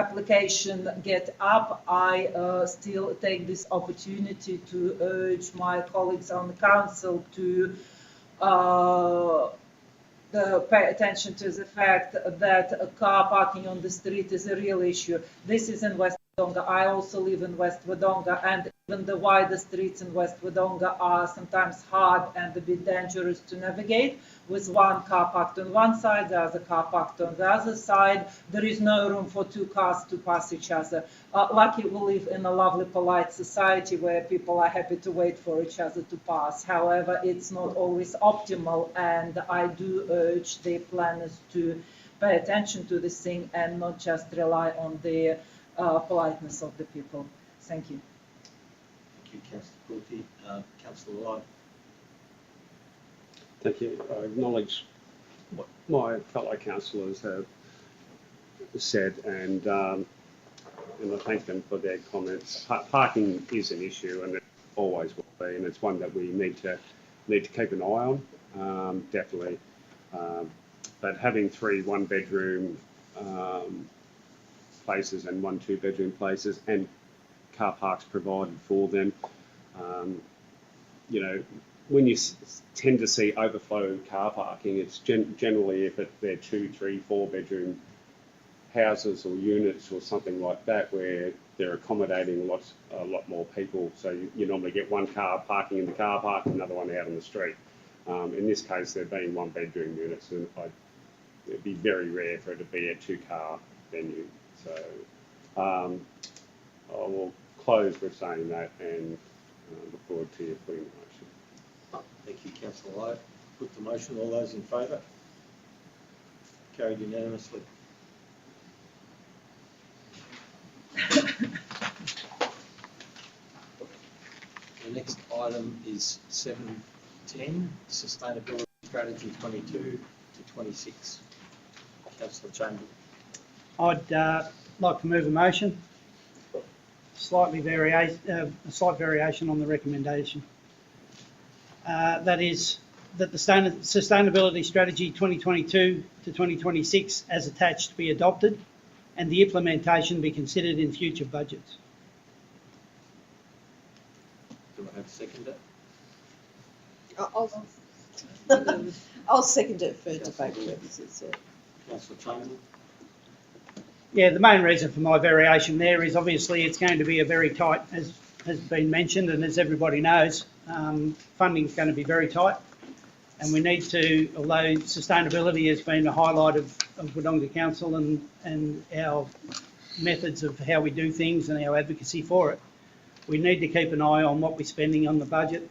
application get up, I still take this opportunity to urge my colleagues on the council to pay attention to the fact that car parking on the street is a real issue. This is in West Wodonga. I also live in West Wodonga, and even the wider streets in West Wodonga are sometimes hard and a bit dangerous to navigate. With one car parked on one side, the other car parked on the other side, there is no room for 2 cars to pass each other. Lucky we live in a lovely, polite society where people are happy to wait for each other to pass. However, it's not always optimal, and I do urge the planners to pay attention to this thing and not just rely on the politeness of the people. Thank you. Thank you, Councillor Courtney. Councillor Lowe. Thank you. I acknowledge what my fellow councillors have said, and I thank them for their comments. Parking is an issue, and it always will be, and it's one that we need to keep an eye on, definitely. But having 3 one-bedroom places and 1 two-bedroom places, and car parks provided for them, when you tend to see overflow car parking, it's generally if they're 2, 3, 4 bedroom houses or units or something like that, where they're accommodating a lot more people. So you normally get 1 car parking in the car park, another one out on the street. In this case, they're being 1 bedroom units, and it'd be very rare for it to be a 2-car venue. So I will close with saying that, and look forward to you putting the motion. Thank you, Councillor Lowe. Put the motion. All those in favour? Carried unanimously. The next item is 7.10, Sustainability Strategy 22 to 26. Councillor Chamberlain. I'd like to move a motion. A slight variation on the recommendation. That is that the Sustainability Strategy 2022 to 2026 as attached be adopted, and the implementation be considered in future budgets. Do I have a seconder? I'll second it for debate purposes. Yeah. Councillor Chamberlain. Yeah, the main reason for my variation there is obviously it's going to be a very tight, as has been mentioned, and as everybody knows, funding is going to be very tight. And we need to, although sustainability has been a highlight of Wodonga Council and our methods of how we do things and our advocacy for it, we need to keep an eye on what we're spending on the budget,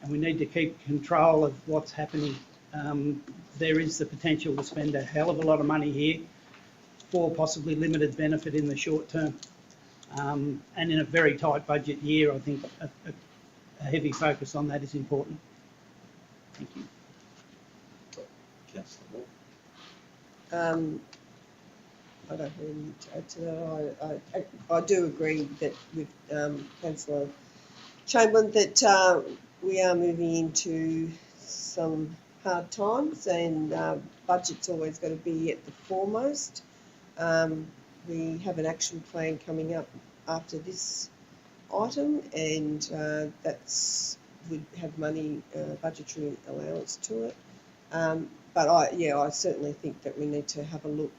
and we need to keep control of what's happening. There is the potential to spend a hell of a lot of money here for possibly limited benefit in the short term. And in a very tight budget year, I think a heavy focus on that is important. Thank you. Councillor I don't really need to add to that. I do agree that with Councillor Chamberlain that we are moving into some hard times, and budget's always going to be at the foremost. We have an action plan coming up after this item, and would have money, budgetary allowance to it. But I certainly think that we need to have a look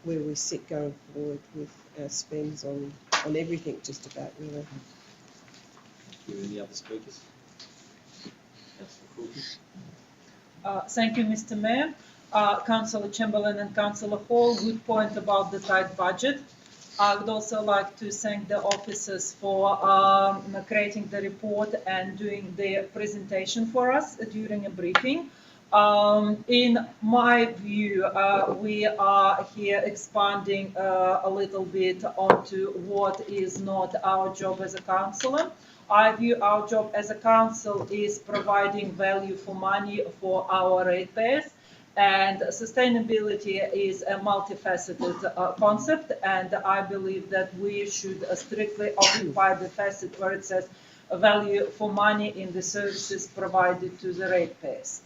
where we sit going forward with our spends on everything, just about, really. Thank you. Any other speakers? Councillor Courtney. Thank you, Mr. Mayor. Councillor Chamberlain and Councillor Hall, good point about the tight budget. I would also like to thank the officers for creating the report and doing the presentation for us during a briefing. In my view, we are here expanding a little bit onto what is not our job as a councillor. I view our job as a council is providing value for money for our ratepayers, and sustainability is a multifaceted concept, and I believe that we should strictly occupy the facet where it says value for money in the services provided to the ratepayers.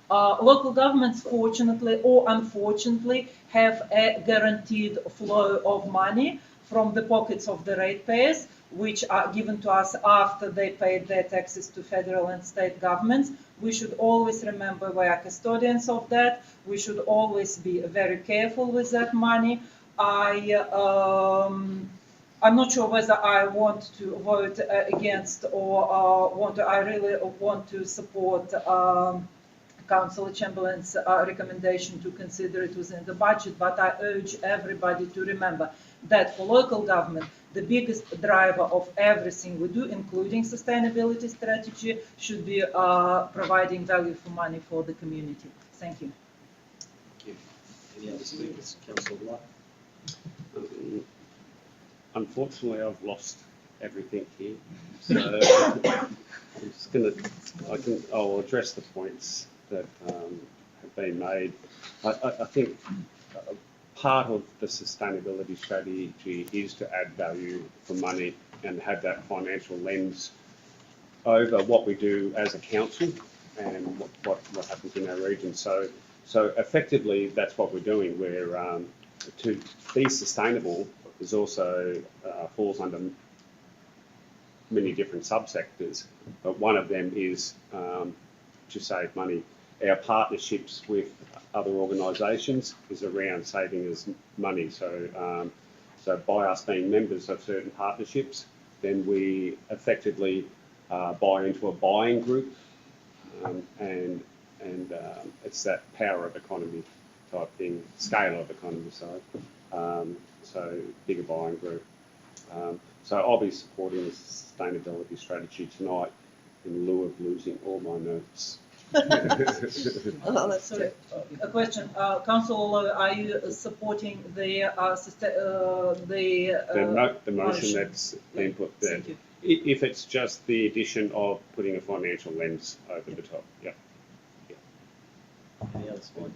Local governments, fortunately or unfortunately, have a guaranteed flow of money from the pockets of the ratepayers, which are given to us after they paid their taxes to federal and state governments. We should always remember we are custodians of that. We should always be very careful with that money. I'm not sure whether I want to vote against or I really want to support Councillor Chamberlain's recommendation to consider it within the budget, but I urge everybody to remember that for local government, the biggest driver of everything we do, including sustainability strategy, should be providing value for money for the community. Thank you. Thank you. Any other speakers? Councillor White. Unfortunately, I've lost everything here, so I'm just I'll address the points that have been made. I think part of the sustainability strategy is to add value for money and have that financial lens over what we do as a council and what happens in our region. So effectively, that's what we're doing. We're to be sustainable is also falls under many different subsectors, but one of them is to save money. Our partnerships with other organisations is around saving us money. So by us being members of certain partnerships, then we effectively buy into a buying group, and it's that power of economy type thing, scale of economy, so bigger buying group. So I'll be supporting the sustainability strategy tonight in lieu of losing all my notes. Sorry, a question. Councillor, are you supporting the motion that's been put there? Thank you. If it's just the addition of putting a financial lens over the top, yeah. Any other speakers?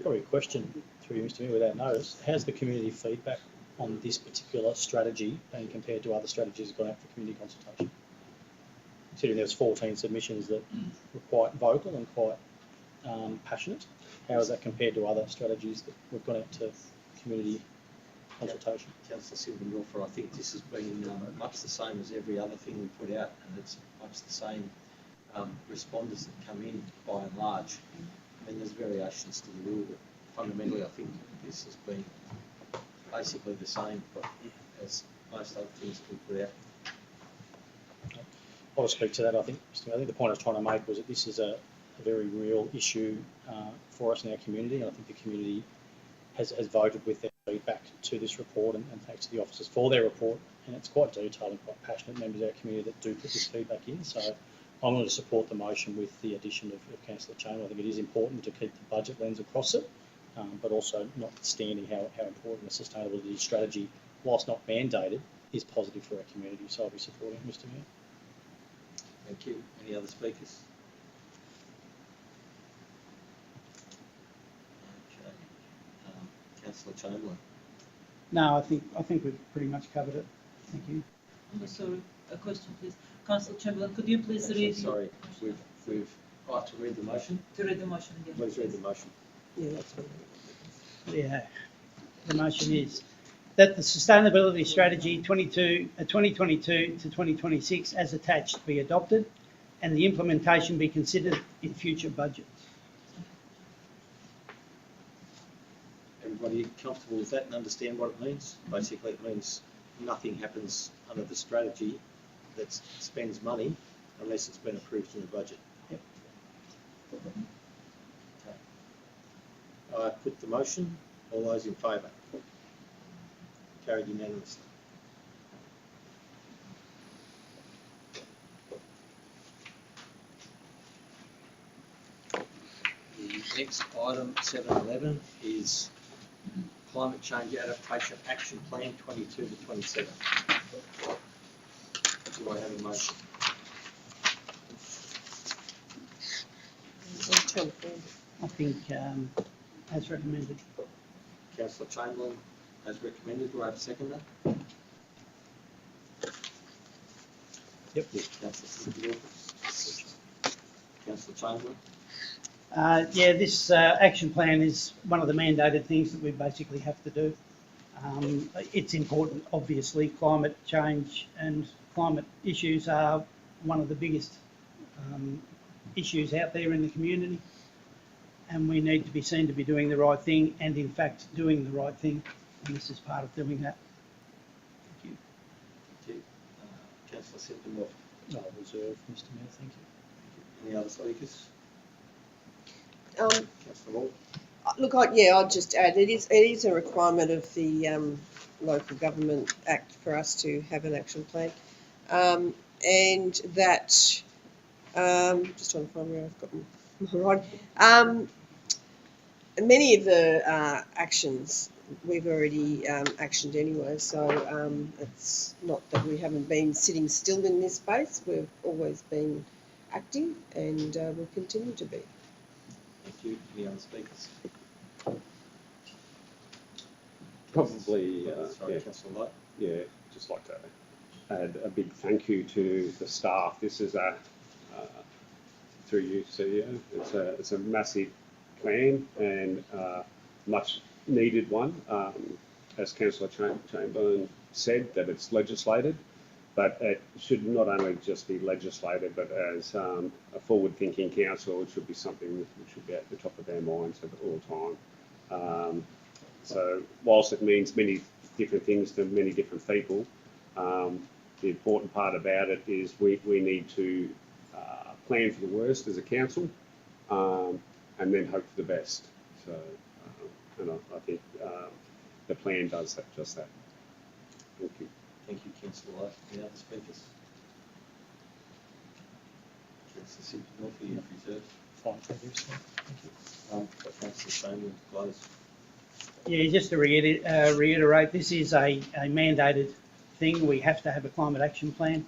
Probably a question through you, Mr. Mayor, without notice. How's the community feedback on this particular strategy being compared to other strategies that gone out for community consultation? Considering there was 14 submissions that were quite vocal and quite passionate, how is that compared to other strategies that we've gone out to community consultation? Councillor Silver-Norfolk, I think this has been much the same as every other thing we put out, and it's much the same responders that come in by and large. I mean, there's variations to the rule, but fundamentally I think this has been basically the same as most other things that we put out. I'll speak to that. I think the point I was trying to make was that this is a very real issue for us in our community. And I think the community has voted with their feedback to this report, and thanks to the officers for their report. And it's quite detailed and quite passionate members of our community that do put this feedback in. So I'm going to support the motion with the addition of Councillor Chamberlain. I think it is important to keep the budget lens across it, but also notwithstanding how important the sustainability strategy, whilst not mandated, is positive for our community. So I'll be supporting it, Mr Mayor. Thank you. Any other speakers? Okay. Councillor Chamberlain. No, I think we've pretty much covered it. Thank you. I'm sorry, a question, please. Councillor Chamberlain, could you please read? Sorry, we've got to read the motion. To read the motion again. Please read the motion. Yeah, that's what Yeah. The motion is that the sustainability strategy 2022 to 2026 as attached be adopted and the implementation be considered in future budgets. Everybody comfortable with that and understand what it means? Basically, it means nothing happens under the strategy that spends money unless it's been approved in the budget. Yep. Okay. I put the motion. All those in favour? Carried unanimously. The next item, 7.11, is Climate Change Adaptation Action Plan 22 to 27. Do I have a motion? I think as recommended. Councillor Chamberlain as recommended. Do I have a seconder? Yep. Councillor Chamberlain. Yeah, this action plan is one of the mandated things that we basically have to do. It's important, obviously. Climate change and climate issues are one of the biggest issues out there in the community, and we need to be seen to be doing the right thing, and in fact doing the right thing, and this is part of doing that. Thank you. Thank you. Councillor Sippenwolf. I'll reserve, Mr Mayor. Thank you. Any other speakers? Councillor Wall. Look, I'd just add, it is a requirement of the Local Government Act for us to have an action plan, and that, just trying to find where I've got my right. Many of the actions we've already actioned anyway, so it's not that we haven't been sitting still in this space. We've always been active, and we'll continue to be. Thank you. Any other speakers? Probably, Sorry, yeah, Councillor Light. yeah, just like to add a big thank you to the staff. This is through you, CEO. It's a massive plan and much needed one. As Councillor Chamberlain said, that it's legislated, but it should not only just be legislated, but as a forward-thinking council, it should be something that should be at the top of our minds at all time. So whilst it means many different things to many different people, the important part about it is we need to plan for the worst as a council, and then hope for the best. So, and I think the plan does that, just that. Thank you. Thank you, Councillor Light. Any other speakers? Councillor Sippenwolf, are you reserved? Fine, thank you, sir. Thank you. Councillor Chamberlain to close. Yeah, just to reiterate, this is a mandated thing. We have to have a climate action plan.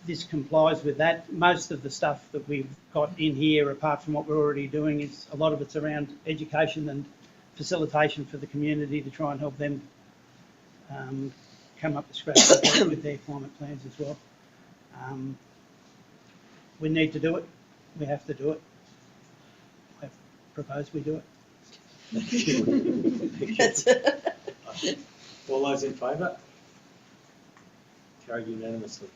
This complies with that. Most of the stuff that we've got in here, apart from what we're already doing, is a lot of it's around education and facilitation for the community to try and help them come up to scratch with their climate plans as well. We need to do it. We have to do it. I propose we do it. All those in favour? Carried unanimously.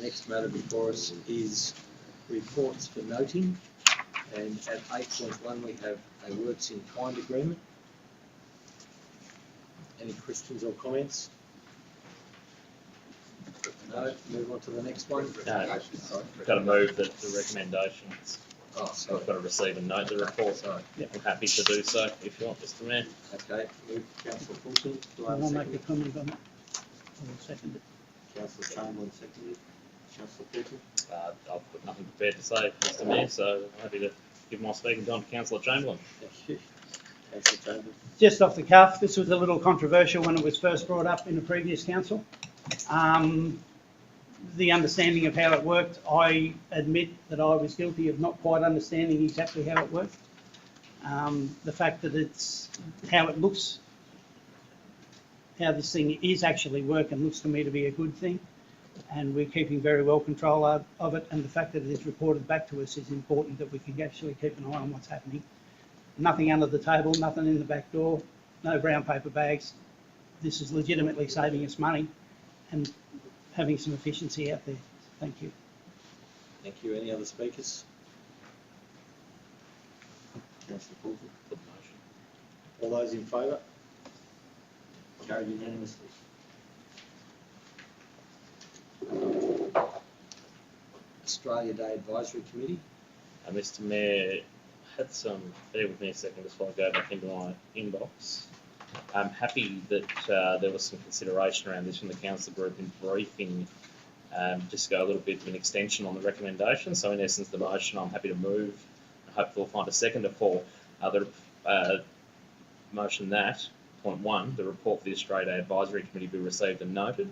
next matter before us is reports for noting. And at 8.1 we have a works in kind agreement. Any questions or comments? No, move on to the next one. No, Sorry. got to move that the recommendations. Oh, sorry. I've got to receive and note the report. Sorry. I'm happy to do so if you want, Mr. Mayor. Okay, move Councillor Fulton. Do I I'll have a make a second? comment on that. I will second it. Councillor Chamberlain seconded. Councillor Fulton. I've got nothing prepared to say, Mr. Mayor, so I'm happy to give my speaking time to Councillor Chamberlain. Thank you. Councillor Chamberlain. Just off the cuff, this was a little controversial when it was first brought up in the previous council. The understanding of how it worked, I admit that I was guilty of not quite understanding exactly how it worked. The fact that it's how it looks, how this thing is actually working looks to me to be a good thing, and we're keeping very well control of it, and the fact that it is reported back to us is important, that we can actually keep an eye on what's happening. Nothing under the table, nothing in the back door, no brown paper bags. This is legitimately saving us money and having some efficiency out there. Thank you. Thank you. Any other speakers? Councillor Fulton. Put the motion. All those in favour? Carried unanimously. Australia Day Advisory Committee. Mr. Mayor, had some, bear with me a second just while I go back into my inbox. I'm happy that there was some consideration around this from the council group in briefing, just to go a little bit of an extension on the recommendation. So in essence, the motion, I'm happy to move. I hope we'll find a seconder for the motion that, point 1, the report for the Australia Day Advisory Committee be received and noted.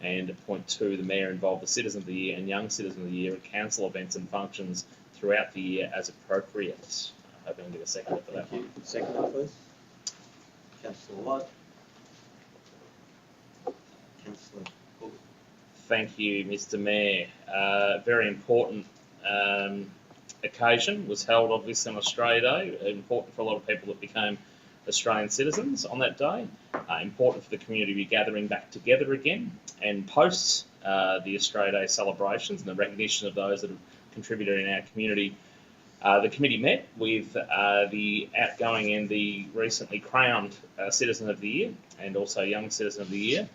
And point 2, the Mayor involve the Citizen of the Year and Young Citizen of the Year at council events and functions throughout the year as appropriate. I hope I can get a seconder for that Thank one. you. Seconder, please. Councillor White. Councillor Fulton. Thank you, Mr. Mayor. Very important occasion was held obviously on Australia Day. Important for a lot of people that became Australian citizens on that day. Important for the community to be gathering back together again. And post the Australia Day celebrations and the recognition of those that have contributed in our community, the committee met with the outgoing and the recently crowned Citizen of the Year and also Young Citizen of the Year,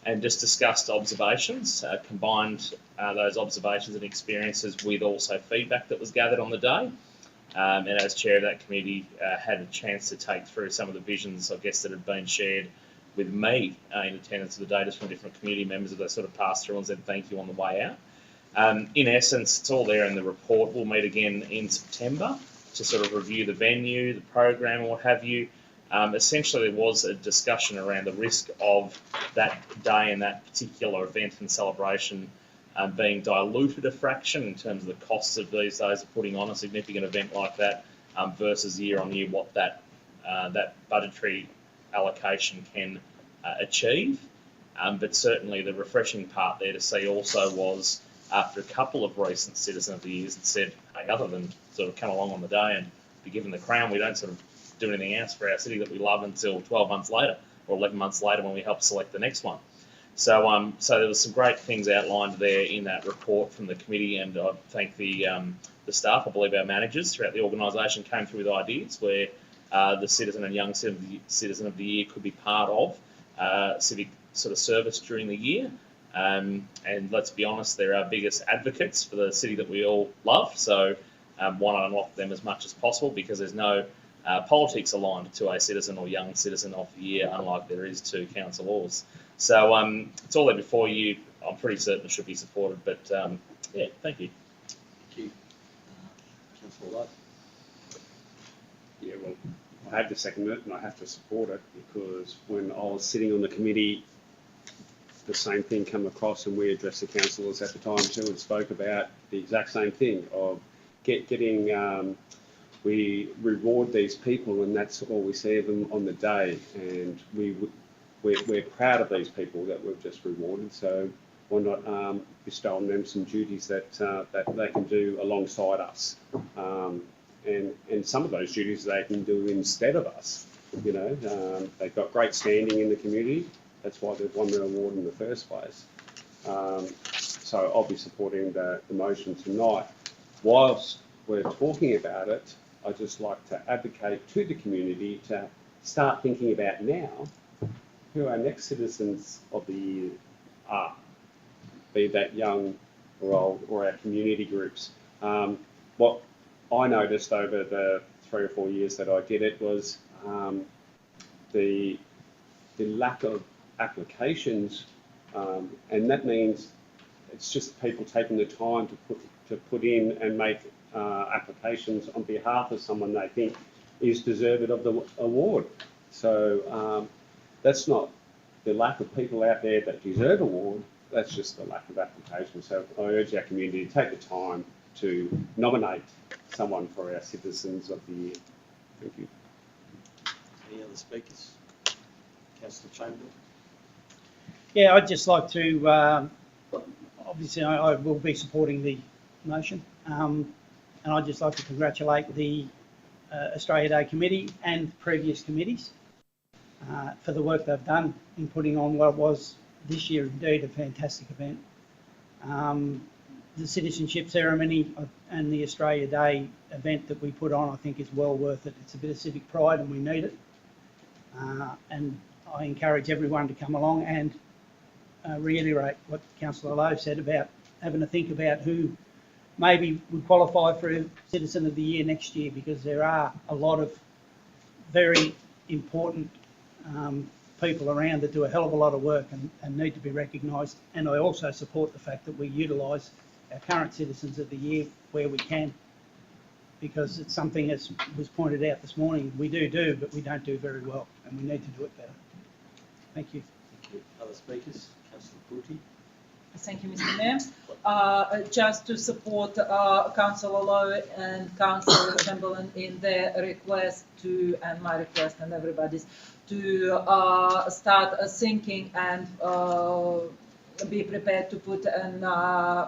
and just discussed observations, combined those observations and experiences with also feedback that was gathered on the day. And as chair of that committee, had a chance to take through some of the visions, I guess, that had been shared with me in attendance of the day, just from different community members as they sort of passed through and said thank you on the way out. In essence, it's all there in the report. We'll meet again in September to sort of review the venue, the program, and what have you. Essentially, there was a discussion around the risk of that day and that particular event and celebration being diluted a fraction in terms of the costs of these days of putting on a significant event like that versus year on year what that budgetary allocation can achieve. But certainly the refreshing part there to see also was after a couple of recent Citizen of the Years that said, hey, other than sort of come along on the day and be given the crown, we don't sort of do anything else for our city that we love until 12 months later or 11 months later when we help select the next one. So there was some great things outlined there in that report from the committee, and I thank the staff. I believe our managers throughout the organisation came through with ideas where the Citizen and Young Citizen of the Year could be part of civic sort of service during the year. And let's be honest, they're our biggest advocates for the city that we all love. So why not unlock them as much as possible, because there's no politics aligned to a Citizen or Young Citizen of the Year, unlike there is to councillors. So it's all there before you. I'm pretty certain it should be supported, but yeah, thank you. Thank you. Councillor White. Yeah, well, I have to second it and I have to support it, because when I was sitting on the committee, the same thing came across, and we addressed the councillors at the time too and spoke about the exact same thing of getting. We reward these people, and that's all we see of them on the day, and we're proud of these people that we've just rewarded. So why not bestow on them some duties that they can do alongside us, and some of those duties they can do instead of us. You know, they've got great standing in the community. That's why they've won the award in the first place. so I'll be supporting the motion tonight. Whilst we're talking about it, I'd just like to advocate to the community to start thinking about now who our next citizens of the year are, be that young or old, or our community groups. What I noticed over the 3 or 4 years that I did it was the lack of applications, and that means it's just people taking the time to put in and make applications on behalf of someone they think is deserving of the award. So that's not the lack of people out there that deserve award, that's just the lack of application. So I urge our community to take the time to nominate someone for our Citizens of the Year. Thank you. Any other speakers? Councillor Chamberlain. Yeah, I'd just like to, obviously I will be supporting the motion, and I'd just like to congratulate the Australia Day Committee and previous committees for the work they've done in putting on what was this year indeed a fantastic event. The citizenship ceremony and the Australia Day event that we put on, I think, is well worth it. It's a bit of civic pride and we need it. And I encourage everyone to come along and reiterate what Councillor Lowe said about having to think about who maybe would qualify for a Citizen of the Year next year, because there are a lot of very important people around that do a hell of a lot of work and need to be recognised. And I also support the fact that we utilise our current Citizens of the Year where we can, because it's something, as was pointed out this morning, we do, but we don't do very well, and we need to do it better. Thank you. Thank you. Other speakers? Councillor Courty. Thank you, Mr. Mayor. Just to support Councillor Lowe and Councillor Chamberlain in their request to, and my request and everybody's, to start thinking and be prepared to put a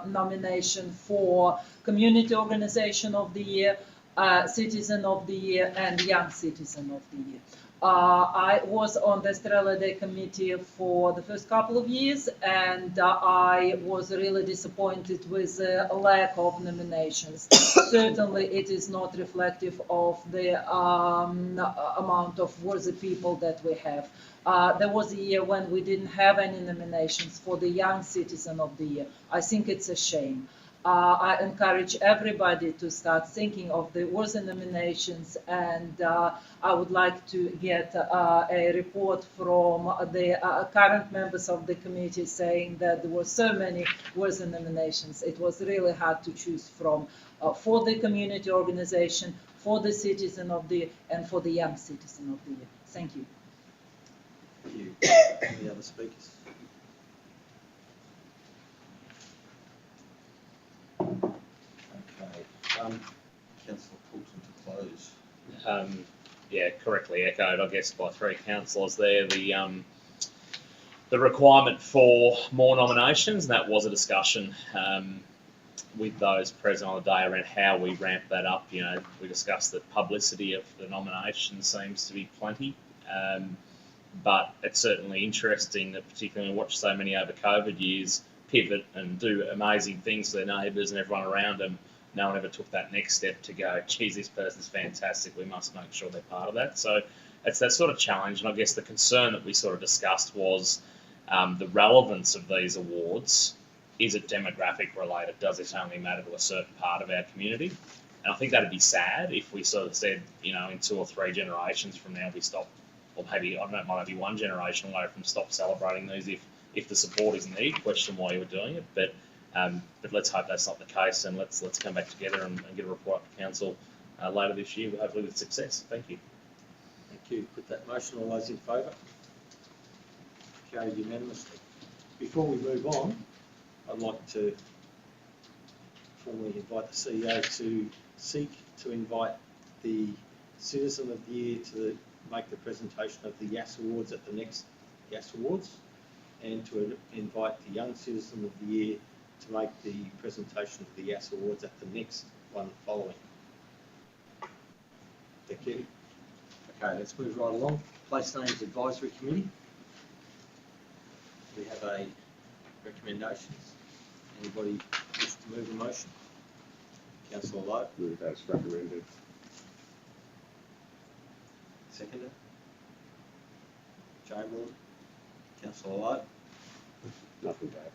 nomination for Community Organisation of the Year, Citizen of the Year, and Young Citizen of the Year. I was on the Australia Day Committee for the first couple of years, and I was really disappointed with the lack of nominations. Certainly it is not reflective of the amount of worthy people that we have. There was a year when we didn't have any nominations for the Young Citizen of the Year. I think it's a shame. I encourage everybody to start thinking of the worthy nominations, and I would like to get a report from the current members of the committee saying that there were so many worthy nominations. It was really hard to choose from for the community organization, for the Citizen of the Year, and for the Young Citizen of the Year. Thank you. Thank you. Any other speakers? Okay. Councillor Poulton to close. Yeah, correctly echoed, I guess, by 3 councillors there. The requirement for more nominations, and that was a discussion with those present on the day around how we ramp that up. You know, we discussed that publicity of the nominations seems to be plenty, but it's certainly interesting that particularly we watch so many over COVID years pivot and do amazing things for their neighbours and everyone around them. No one ever took that next step to go, geez, this person's fantastic, we must make sure they're part of that. So it's that sort of challenge, and I guess the concern that we sort of discussed was the relevance of these awards. Is it demographic related? Does it only matter to a certain part of our community? And I think that'd be sad if we sort of said, you know, in 2 or 3 generations from now we stop, or maybe, I don't know, it might be 1 generation away from stop celebrating these if the support isn't there. Question why you were doing it, but let's hope that's not the case, and let's come back together and get a report to council later this year, hopefully with success. Thank you. Thank you. Put that motion. All those in favour? Carried unanimously. Before we move on, I'd like to formally invite the CEO to seek to invite the Citizen of the Year to make the presentation of the YAS Awards at the next YAS Awards, and to invite the Young Citizen of the Year to make the presentation of the YAS Awards at the next one following. Thank you. Okay, let's move right along. Place Names Advisory Committee. We have a recommendations. Anybody wish to move a motion? Councillor Lowe, Move as recommended. seconder. Chamberlain, Councillor Lowe, Nothing to add.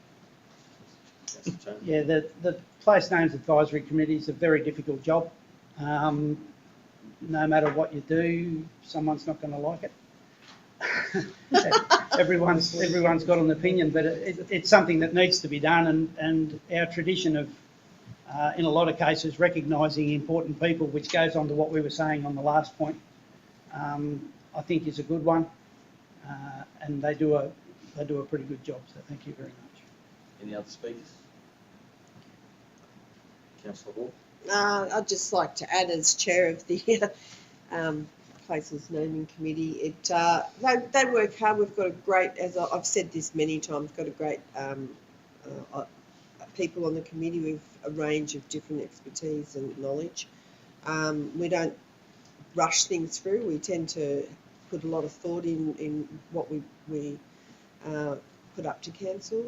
Councillor Chamberlain. Yeah, the Place Names Advisory Committee is a very difficult job. No matter what you do, someone's not going to like it. Everyone's got an opinion, but it's something that needs to be done, and our tradition of, in a lot of cases, recognising important people, which goes on to what we were saying on the last point, I think is a good one, and they do a pretty good job. So thank you very much. Any other speakers? Councillor Hall. I'd just like to add, as chair of the Places Naming Committee, they work hard. We've got a great, as I've said this many times, got a great people on the committee with a range of different expertise and knowledge. We don't rush things through. We tend to put a lot of thought in what we put up to council.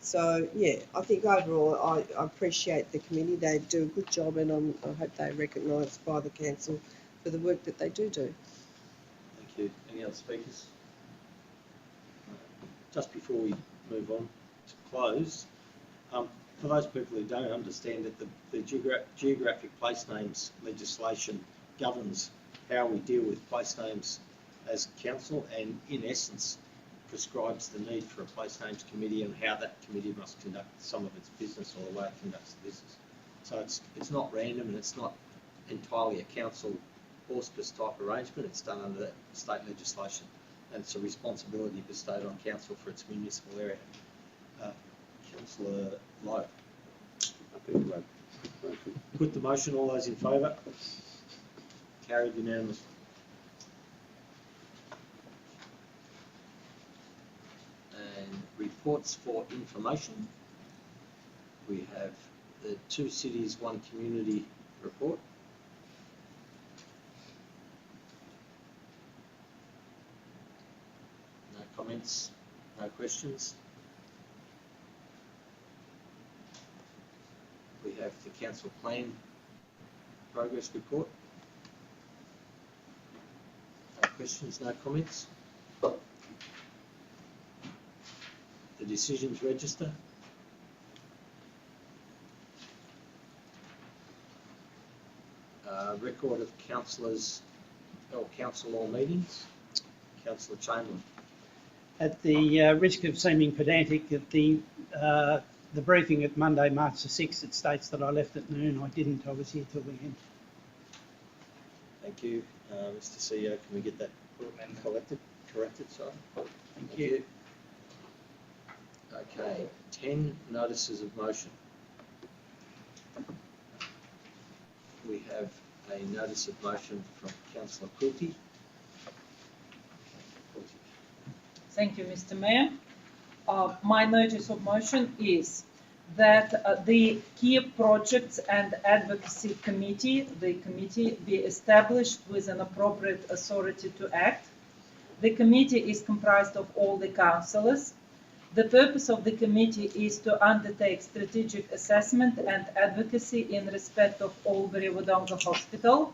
So yeah, I think overall I appreciate the committee. They do a good job, and I hope they're recognised by the council for the work that they do. Thank you. Any other speakers? Just before we move on to close, for those people who don't understand it, the geographic place names legislation governs how we deal with place names as council, and in essence prescribes the need for a place names committee and how that committee must conduct some of its business, or the way it conducts the business. So it's not random, and it's not entirely a council auspice type arrangement. It's done under that state legislation, and it's a responsibility bestowed on council for its municipal area. Councillor Lowe. Nothing to add. Put the motion. All those in favour? Carried unanimously. And reports for information. We have the 2 cities, 1 community report. No comments, no questions. We have the council plan progress report. No questions, no comments. The decisions register. Record of councillors or council all meetings. Councillor Chamberlain. At the risk of seeming pedantic, at the briefing at Monday, March the 6th, it states that I left at noon. I didn't. I was here till the end. Thank you, Mr. CEO. Can we get that corrected? Sorry. Thank you. Okay, 10 notices of motion. We have a notice of motion from Councillor Quilty. Thank you, Mr. Mayor. My notice of motion is that the key projects and advocacy committee, the committee be established with an appropriate authority to act. The committee is comprised of all the councillors. The purpose of the committee is to undertake strategic assessment and advocacy in respect of Albury-Wodonga Hospital.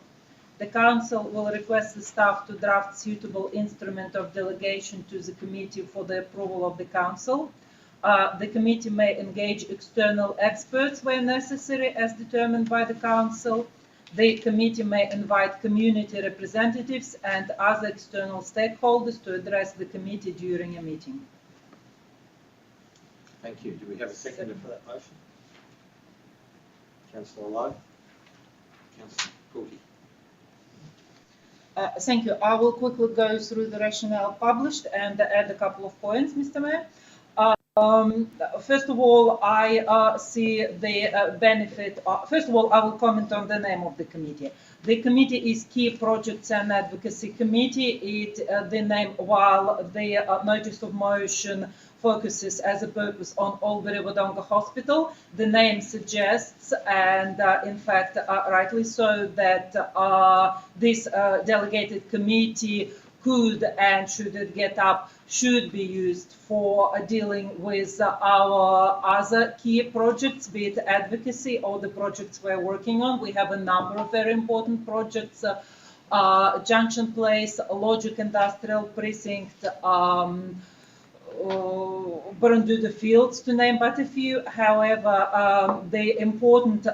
The council will request the staff to draft suitable instrument of delegation to the committee for the approval of the council. The committee may engage external experts where necessary as determined by the council. The committee may invite community representatives and other external stakeholders to address the committee during a meeting. Thank you. Do we have a seconder for that motion? Councillor Lowe. Councillor Quilty. Thank you. I will quickly go through the rationale published and add a couple of points, Mr. Mayor. First of all, I see the benefit. First of all, I will comment on the name of the committee. The committee is Key Projects and Advocacy Committee. The name, while the notice of motion focuses as a purpose on Albury-Wodonga Hospital, the name suggests, and in fact rightly so, that this delegated committee could and should it get up should be used for dealing with our other key projects, be it advocacy or the projects we're working on. We have a number of very important projects, Junction Place, Logic Industrial Precinct, Burunduda Fields, to name but a few. However, the important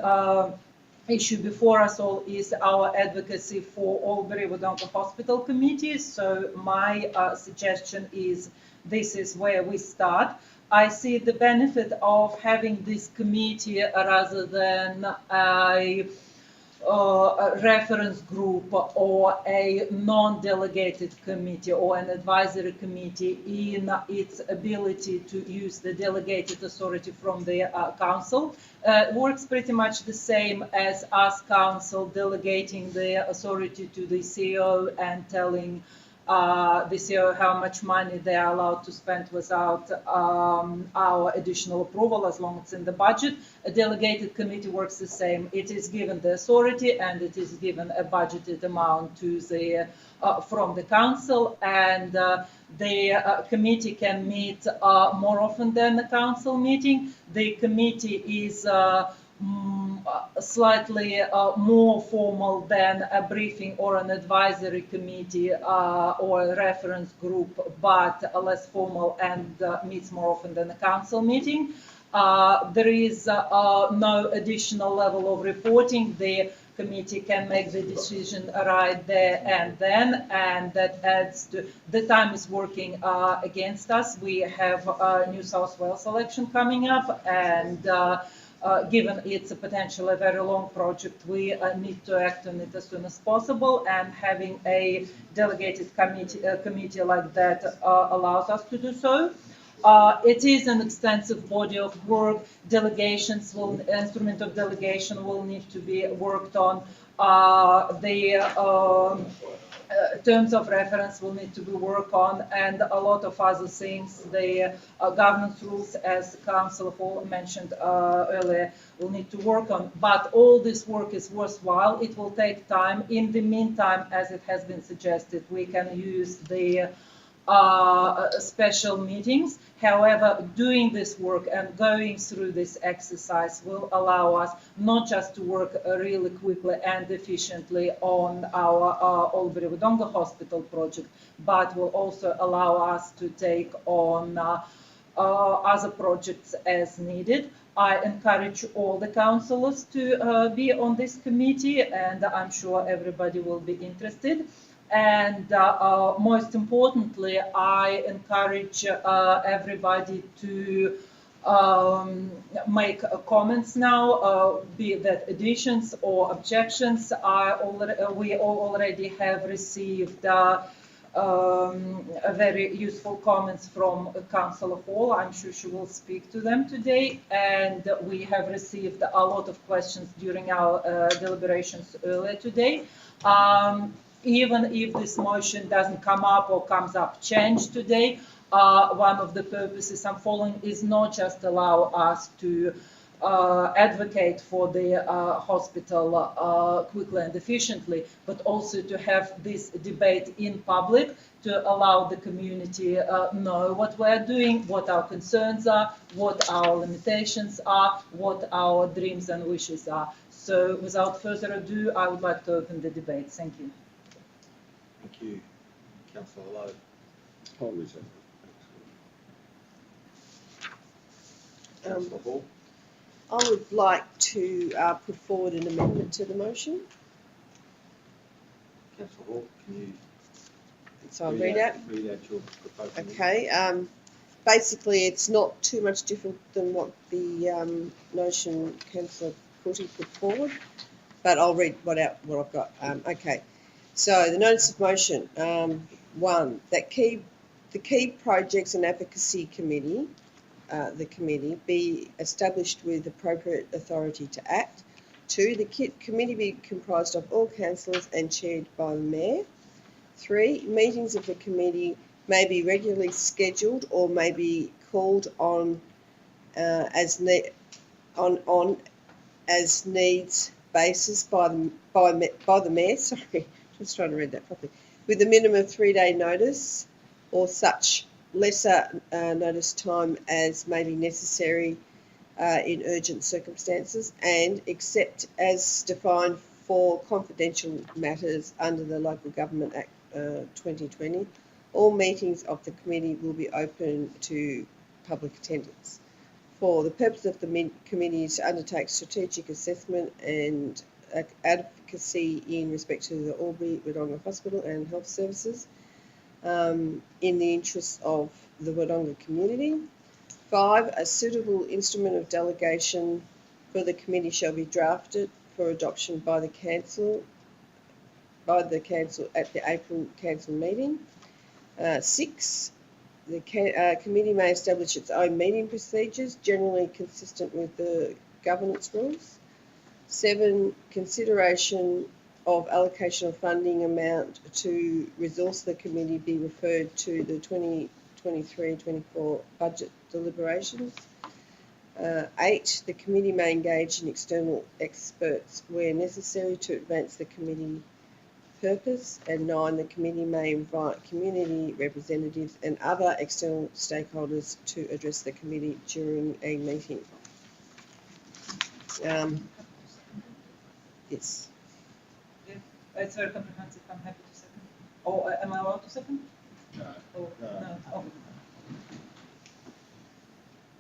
issue before us all is our advocacy for Albury Wodonga Hospital Committee. So my suggestion is this is where we start. I see the benefit of having this committee rather than a reference group or a non-delegated committee or an advisory committee in its ability to use the delegated authority from the council. Works pretty much the same as us council delegating the authority to the CEO and telling the CEO how much money they are allowed to spend without our additional approval, as long as it's in the budget. A delegated committee works the same. It is given the authority and it is given a budgeted amount to the from the council, and the committee can meet more often than the council meeting. The committee is slightly more formal than a briefing or an advisory committee or a reference group, but less formal and meets more often than a council meeting. There is no additional level of reporting. The committee can make the decision right there and then, and that adds to the time is working against us. We have New South Wales election coming up, and given it's a potentially very long project, we need to act on it as soon as possible, and having a delegated committee like that allows us to do so. It is an extensive body of work. Delegations will, instrument of delegation will need to be worked on. Terms of reference will need to be worked on, and a lot of other things. The governance rules, as Councillor Paul mentioned earlier, will need to work on. But all this work is worthwhile. It will take time. In the meantime, as it has been suggested, we can use the special meetings. However, doing this work and going through this exercise will allow us not just to work really quickly and efficiently on our Albury Wodonga Hospital project, but will also allow us to take on other projects as needed. I encourage all the councillors to be on this committee, and I'm sure everybody will be interested. And most importantly, I encourage everybody to make comments now, be that additions or objections. We already have received very useful comments from Councillor Hall. I'm sure she will speak to them today. And we have received a lot of questions during our deliberations earlier today. Even if this motion doesn't come up or comes up changed today, one of the purposes I'm following is not just allow us to advocate for the hospital quickly and efficiently, but also to have this debate in public to allow the community know what we're doing, what our concerns are, what our limitations are, what our dreams and wishes are. So without further ado, I would like to open the debate. Thank you. Thank you, Councillor Lowe. Councillor Hall. I would like to put forward an amendment to the motion. Councillor Hall, can you So I'll read out your proposal? Okay. Basically, it's not too much different than what the motion Councillor Courty put forward, but I'll read what I've got. Okay. So the notice of motion, one, that the key projects and advocacy committee, the committee, be established with appropriate authority to act. Two, the committee be comprised of all councillors and chaired by the mayor. Three, meetings of the committee may be regularly scheduled or may be called on as needs basis by the mayor. Sorry. Just trying to read that properly. with a minimum of 3-day notice or such lesser notice time as may be necessary in urgent circumstances, and except as defined for confidential matters under the Local Government Act 2020, all meetings of the committee will be open to public attendance. For the purpose of the committee to undertake strategic assessment and advocacy in respect to the Albury-Wodonga Hospital and Health Services in the interests of the Wodonga community. 5, a suitable instrument of delegation for the committee shall be drafted for adoption by the council at the April council meeting. 6, the committee may establish its own meeting procedures, generally consistent with the governance rules. 7, consideration of allocation of funding amount to resource the committee be referred to the 2023-24 budget deliberations. 8, the committee may engage in external experts where necessary to advance the committee purpose. And 9, the committee may invite community representatives and other external stakeholders to address the committee during a meeting. Yes. It's very comprehensive. I'm happy to second. Or am I allowed to second? No. Oh, no. Oh.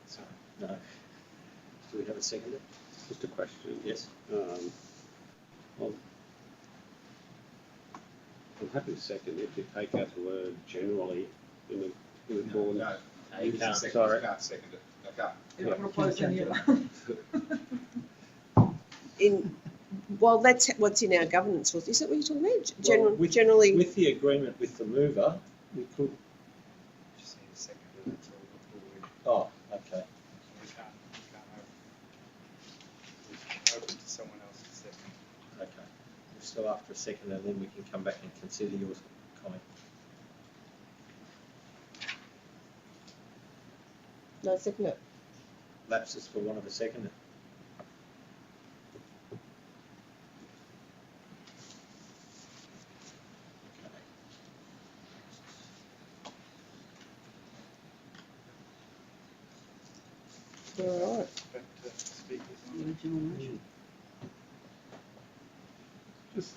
Sorry, no. Do we have a seconder? Just a question. Yes. Well, I'm happy to second if you take out the word generally in the board. No, you can't. Sorry. You can't second it. I can't. You propose any Well, that's what's in our governance rules. Is that what you're talking about? Well, Generally, with the agreement with the mover, we could. Just need a second, that's all. Oh, okay. We can't open to someone else to second. Okay. We're still after a second, and then we can come back and consider your comment. no, second it. Lapses for one of a seconder. All right. Back to speakers on that. Original motion. Just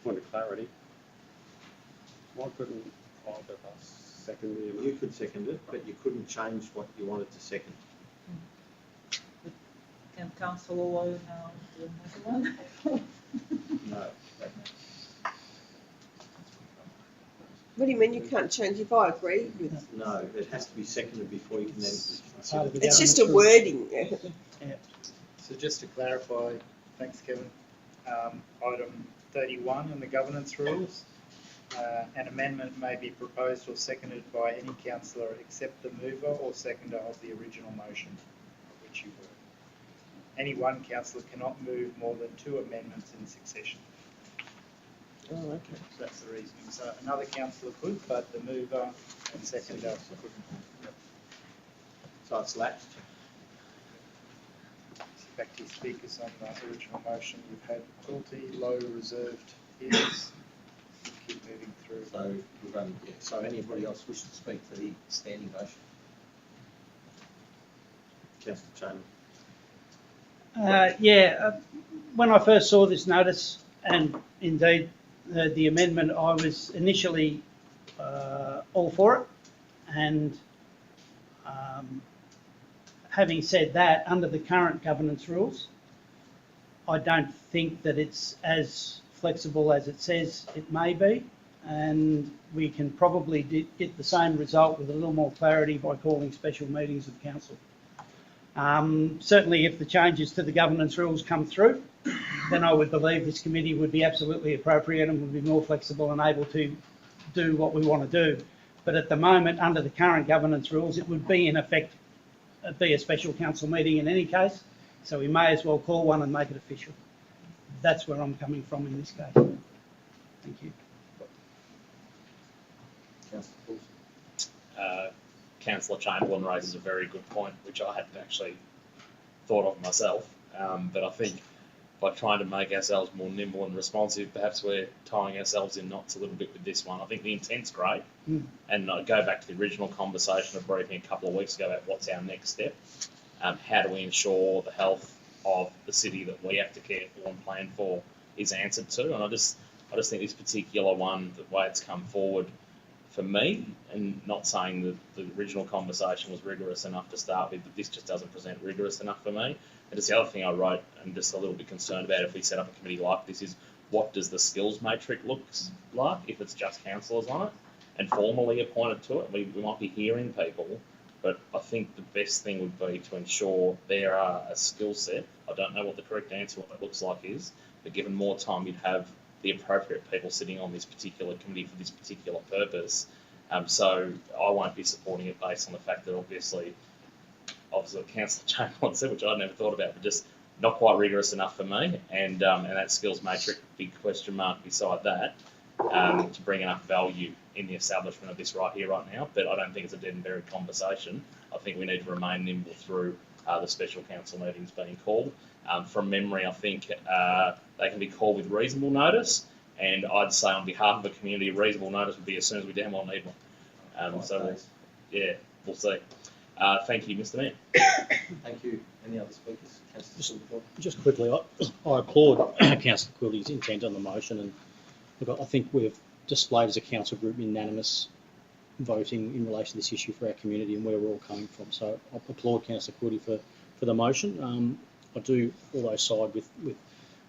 point of clarity. Why couldn't either of us second the amendment? You could second it, but you couldn't change what you wanted to second. Can councillor Lowe now do another one? No. What do you mean you can't change? If I agree with, No, it has to be seconded before you can then Part of consider. the it's just a governance wording. So just to clarify, thanks Kevin, item 31 in the governance rules, an amendment may be proposed or seconded by any councillor except the mover or seconder of the original motion, of which you were. Any one councillor cannot move more than 2 amendments in succession. Oh, okay. So that's the reasoning. So another councillor could, but the mover and seconder couldn't. So it's lapsed. Back to your speakers on the original motion. You've had Quilty, Low, reserved, Hughes. Keep moving through. So we've only, yeah. So anybody else wish to speak to the standing motion? Councillor Chamberlain. When I first saw this notice, and indeed the amendment, I was initially all for it. And having said that, under the current governance rules, I don't think that it's as flexible as it says it may be. And we can probably get the same result with a little more clarity by calling special meetings of council. Certainly if the changes to the governance rules come through, then I would believe this committee would be absolutely appropriate and would be more flexible and able to do what we want to do. But at the moment, under the current governance rules, it would be in effect be a special council meeting in any case. So we may as well call one and make it official. That's where I'm coming from in this case. Thank you. Councillor Paulson. Councillor Chamberlain raises a very good point, which I hadn't actually thought of myself. But I think by trying to make ourselves more nimble and responsive, perhaps we're tying ourselves in knots a little bit with this one. I think the intent's great. And I go back to the original conversation of briefing a couple of weeks ago about what's our next step. How do we ensure the health of the city that we have to care for and plan for is answered to? And I just think this particular one, the way it's come forward for me, and not saying that the original conversation was rigorous enough to start with, but this just doesn't present rigorous enough for me. And just the other thing I wrote, and just a little bit concerned about if we set up a committee like this, is what does the skills matrix look like if it's just councillors on it and formally appointed to it? We might be hearing people, but I think the best thing would be to ensure there are a skill set. I don't know what the correct answer, what that looks like is, but given more time, you'd have the appropriate people sitting on this particular committee for this particular purpose. So I won't be supporting it based on the fact that obviously Councillor Chamberlain said, which I'd never thought about, but just not quite rigorous enough for me. And that skills matrix, big question mark beside that, to bring enough value in the establishment of this right here, right now. But I don't think it's a dead and buried conversation. I think we need to remain nimble through the special council meetings being called. From memory, I think they can be called with reasonable notice, and I'd say on behalf of the community, reasonable notice would be as soon as we damn well need one. Yeah, we'll see. Thank you, Mr. Mayor. Thank you. Any other speakers? Councillor Silverthorpe. Just quickly, I applaud Councillor Quilly's intent on the motion, and look, I think we've displayed as a council group unanimous voting in relation to this issue for our community and where we're all coming from. So I applaud Councillor Quilly for the motion. I do although side with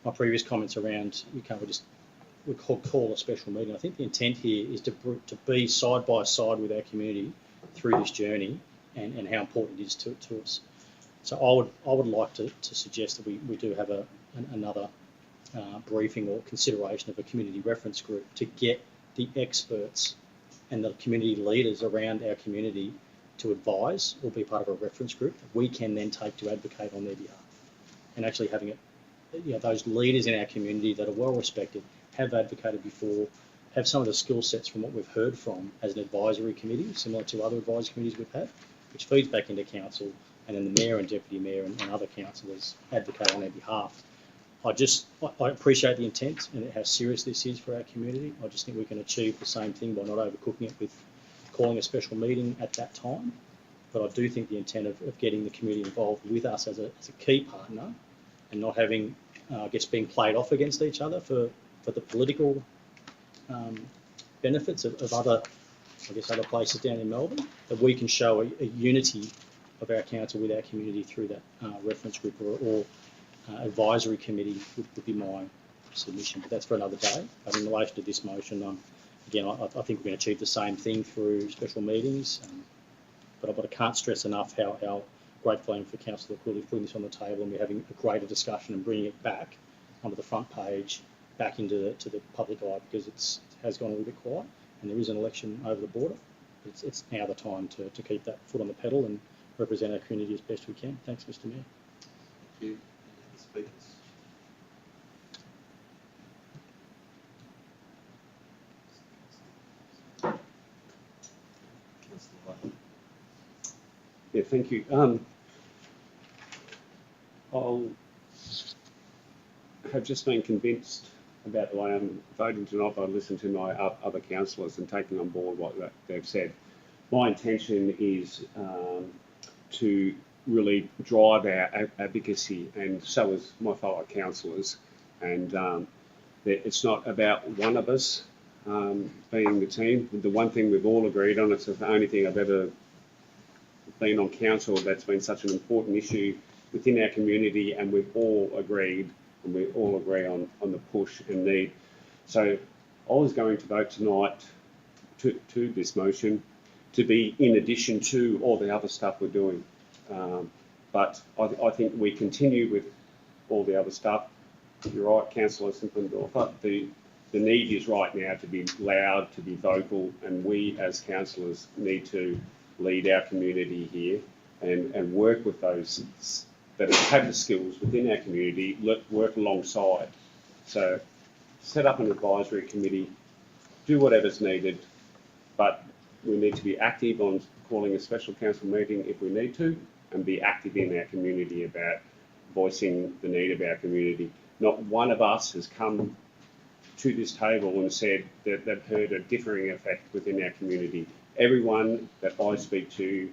my previous comments around we call a special meeting. I think the intent here is to be side by side with our community through this journey and how important it is to us. So I would like to suggest that we do have another briefing or consideration of a community reference group to get the experts and the community leaders around our community to advise or be part of a reference group that we can then take to advocate on their behalf. And actually having it, those leaders in our community that are well respected, have advocated before, have some of the skill sets from what we've heard from as an advisory committee, similar to other advisory committees we've had, which feeds back into council, and then the mayor and deputy mayor and other councillors advocate on their behalf. I appreciate the intent and how serious this is for our community. I just think we can achieve the same thing by not overcooking it with calling a special meeting at that time. But I do think the intent of getting the community involved with us as a key partner and not having, being played off against each other for the political benefits of other places down in Melbourne, that we can show a unity of our council with our community through that reference group or advisory committee would be my submission. But that's for another day. But in relation to this motion, again, I think we can achieve the same thing through special meetings. But I can't stress enough how grateful I am for Councillor Quilly putting this on the table, and we're having a greater discussion and bringing it back onto the front page, back into the public eye, because it has gone a little bit quiet, and there is an election over the border. It's now the time to keep that foot on the pedal and represent our community as best we can. Thanks, Mr. Mayor. Thank you. Any other speakers? Yeah, thank you. I'll have just been convinced about the way I'm voting tonight by listening to my other councillors and taking on board what they've said. My intention is to really drive our advocacy, and so is my fellow councillors. And it's not about one of us being the team. The one thing we've all agreed on, it's the only thing I've ever been on council that's been such an important issue within our community, and we've all agreed, and we all agree on the push and need. So I was going to vote tonight to this motion to be in addition to all the other stuff we're doing. But I think we continue with all the other stuff. You're right, Councillor Simpendorfer, the need is right now to be loud, to be vocal, and we as councillors need to lead our community here and work with those that have the skills within our community, work alongside. So set up an advisory committee, do whatever's needed, but we need to be active on calling a special council meeting if we need to, and be active in our community about voicing the need of our community. not one of us has come to this table and said that they've heard a differing effect within our community. Everyone that I speak to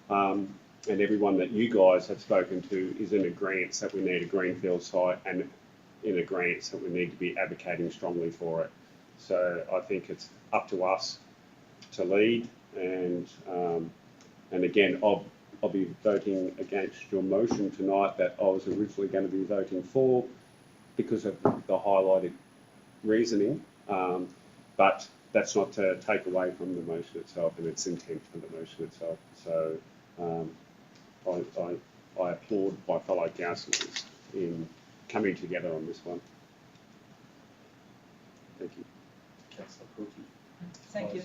and everyone that you guys have spoken to is in agreement that we need a greenfield site and in agreement that we need to be advocating strongly for it. So I think it's up to us to lead, and again, I'll be voting against your motion tonight that I was originally going to be voting for because of the highlighted reasoning, but that's not to take away from the motion itself and its intent for the motion itself. So I applaud my fellow councillors in coming together on this one. Thank you. Councillor Quilty. Thank you.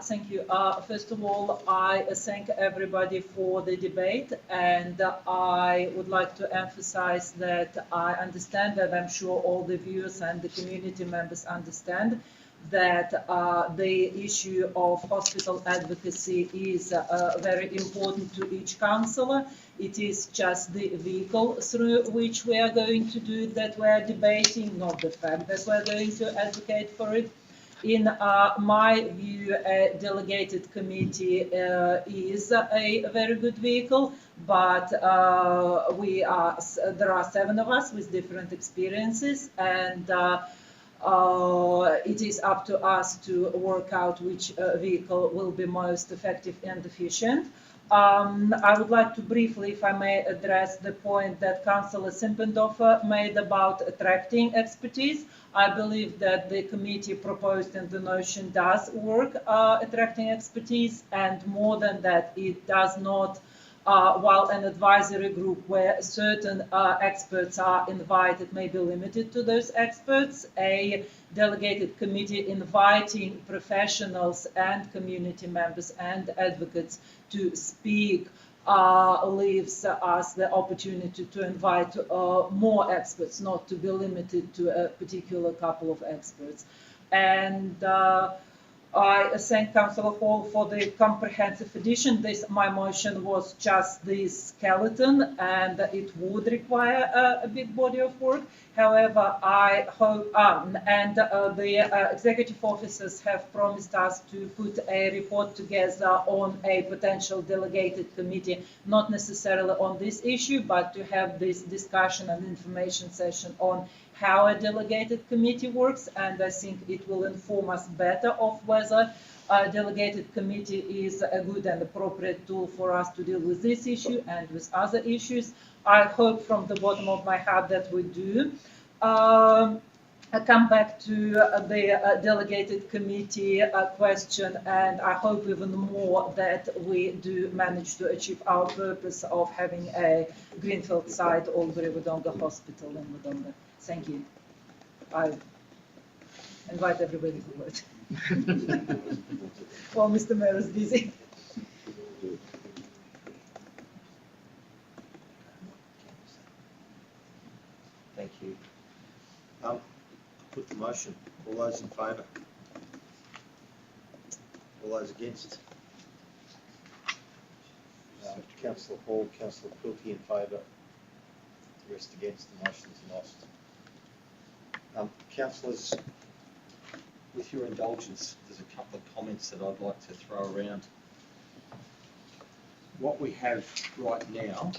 Thank you. First of all, I thank everybody for the debate, and I would like to emphasize that I understand, that I'm sure all the viewers and the community members understand, that the issue of hospital advocacy is very important to each councillor. It is just the vehicle through which we are going to do that we are debating, not the fact that we are going to advocate for it. In my view, a delegated committee is a very good vehicle, but there are 7 of us with different experiences, and it is up to us to work out which vehicle will be most effective and efficient. I would like to briefly, if I may, address the point that Councillor Simpendorfer made about attracting expertise. I believe that the committee proposed in the notion does work attracting expertise, and more than that, it does not, while an advisory group where certain experts are invited may be limited to those experts, a delegated committee inviting professionals and community members and advocates to speak leaves us the opportunity to invite more experts, not to be limited to a particular couple of experts. And I thank Councillor Hall for the comprehensive addition. My motion was just the skeleton, and it would require a big body of work. However, I hope, the executive officers have promised us to put a report together on a potential delegated committee, not necessarily on this issue, but to have this discussion and information session on how a delegated committee works, and I think it will inform us better of whether a delegated committee is a good and appropriate tool for us to deal with this issue and with other issues. I hope from the bottom of my heart that we do. I come back to the delegated committee question, and I hope even more that we do manage to achieve our purpose of having a greenfield site over Wodonga Hospital in Wodonga. Thank you. I invite everybody to vote. Well, Mr. Mayor is busy. Thank you. I'll put the motion. All those in favour? All those against? Councillor Hall, Councillor Quilty in favour. The rest against. The motion is lost. Councillors, with your indulgence, there's a couple of comments that I'd like to throw around. What we have right now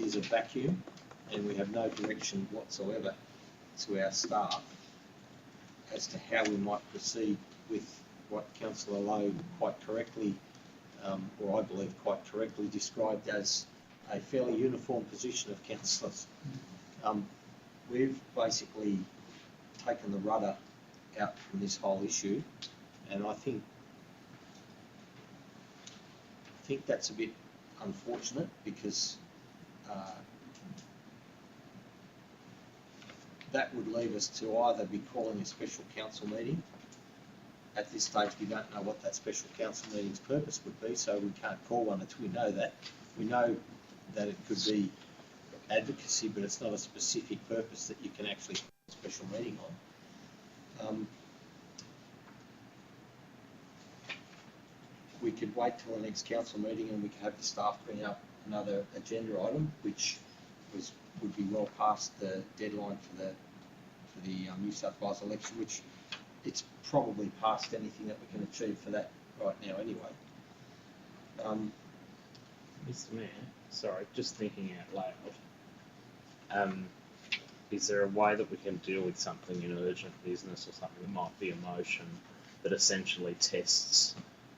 is a vacuum, and we have no direction whatsoever to our staff as to how we might proceed with what Councillor Lowe quite correctly, or I believe quite correctly, described as a fairly uniform position of councillors. We've basically taken the rudder out from this whole issue, and I think that's a bit unfortunate, because that would leave us to either be calling a special council meeting. At this stage, we don't know what that special council meeting's purpose would be, so we can't call one until we know that. We know that it could be advocacy, but it's not a specific purpose that you can actually call a special meeting on. We could wait till the next council meeting and we could have the staff bring up another agenda item, which was would be well past the deadline for the New South Wales election, which it's probably past anything that we can achieve for that right now anyway. Mr. Mayor, sorry, just thinking out loud. Is there a way that we can deal with something in urgent business or something that might be a motion that essentially tests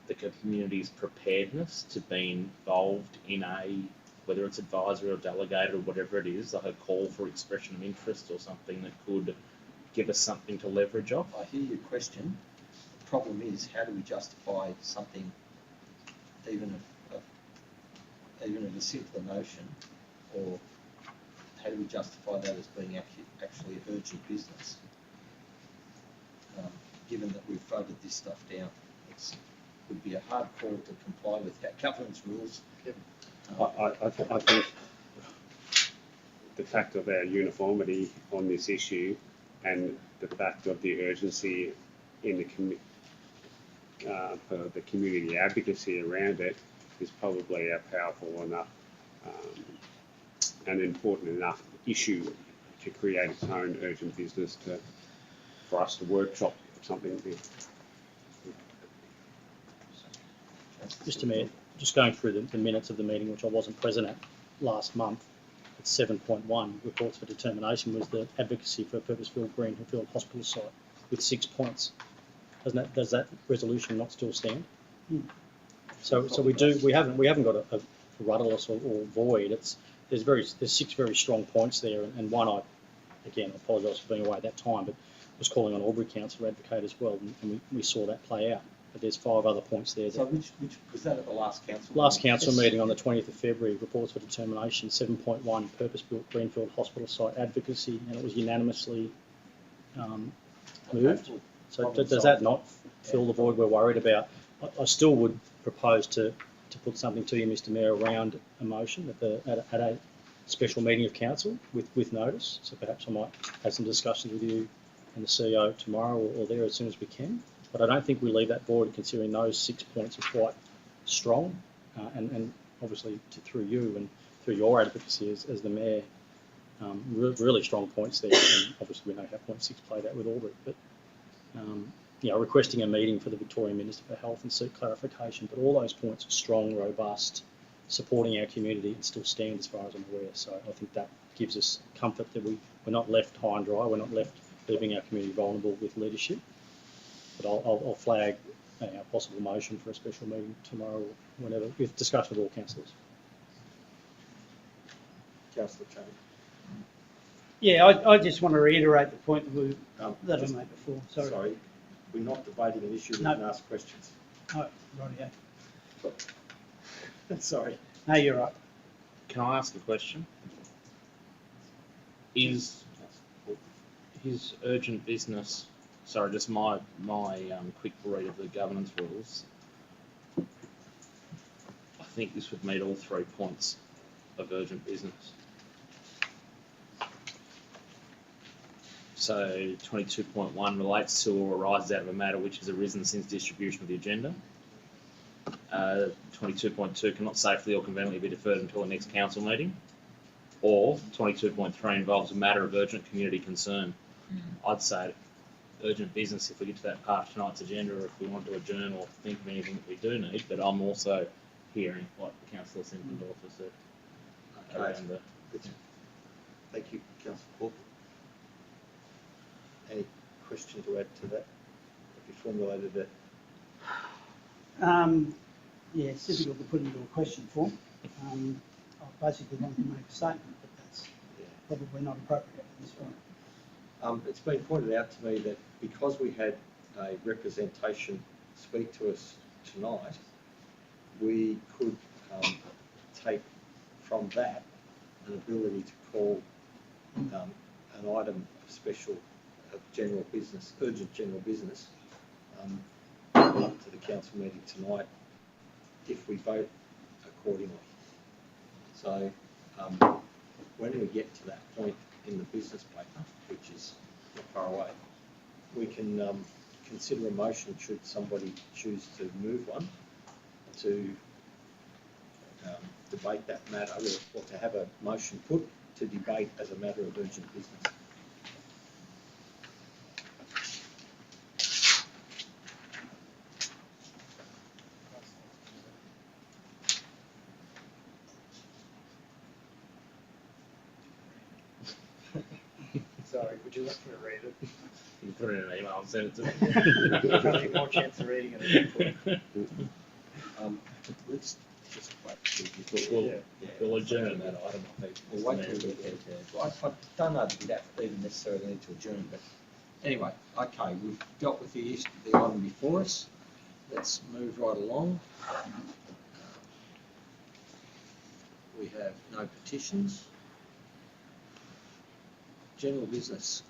the community's preparedness to be involved in whether it's advisory or delegated or whatever it is, like a call for expression of interest or something that could give us something to leverage off? I hear your question. The problem is, how do we justify something, even of a simpler notion, or how do we justify that as being actually urgent business? Given that we've voted this stuff down, it would be a hard call to comply with our governance rules. I think the fact of our uniformity on this issue and the fact of the urgency in for the community advocacy around it is probably a powerful enough and important enough issue to create its own urgent business for us to workshop something. Mr. Mayor, just going through the minutes of the meeting, which I wasn't present at last month, at 7.1, reports for determination was the advocacy for a purpose-built Greenfield Hospital site with 6 points. Does that resolution not still stand? So we haven't got a rudderless or void. There's 6 very strong points there, and one I apologise for being away at that time, but was calling on Albury Council to advocate as well, and we saw that play out. But there's 5 other points there. So which was that at the last council? Last council meeting on the 20th of February, reports for determination, 7.1, purpose-built Greenfield Hospital site advocacy, and it was unanimously moved. So does that not fill the void we're worried about? I still would propose to put something to you, Mr. Mayor, around a motion at a special meeting of council with notice. So perhaps I might have some discussions with you and the CEO tomorrow or there as soon as we can. But I don't think we leave that void, considering those 6 points are quite strong, and obviously through you and through your advocacy as the Mayor, really strong points there. And obviously we know how point 6 played out with Albury. But requesting a meeting for the Victorian Minister for Health and seek clarification. But all those points are strong, robust, supporting our community, and still stand as far as I'm aware. So I think that gives us comfort that we're not left high and dry. We're not left leaving our community vulnerable with leadership. But I'll flag a possible motion for a special meeting tomorrow or whenever, with discussion with all councillors. Councillor Chan. Yeah, I just want to reiterate the point that I made before. Sorry, we're not debating an issue. We can ask questions. Oh, right, yeah. Sorry. No, you're right. Can I ask a question? Is urgent business? Sorry, just my quick read of the governance rules. I think this would meet all 3 points of urgent business. So 22.1 relates to or arises out of a matter which has arisen since distribution of the agenda. 22.2 cannot safely or conveniently be deferred until the next council meeting. Or 22.3 involves a matter of urgent community concern. I'd say urgent business if we get to that part of tonight's agenda, or if we want to adjourn or think of anything that we do need. But I'm also hearing what Councillor Simpendorfer said. Thank you, Councillor Court. Any question to add to that? Have you formulated it? Yeah, it's difficult to put into a question form. I basically want to make a statement, but that's probably not appropriate at this point. It's been pointed out to me that because we had a representation speak to us tonight, we could take from that an ability to call an item of special general business, urgent general business, up to the council meeting tonight if we vote accordingly. So when we get to that point in the business paper, which is not far away, we can consider a motion should somebody choose to move one to debate that matter, or to have a motion put to debate as a matter of urgent business. Sorry, would you like me to read it? You can put it in an email and send it to me. Probably more chance of reading it. Let's just wait till We'll, before. we'll adjourn that item, I think. We'll wait till we get there. I don't know that we'd even necessarily need to adjourn, but anyway, okay, we've dealt with the item before us. Let's move right along. We have no petitions. General business,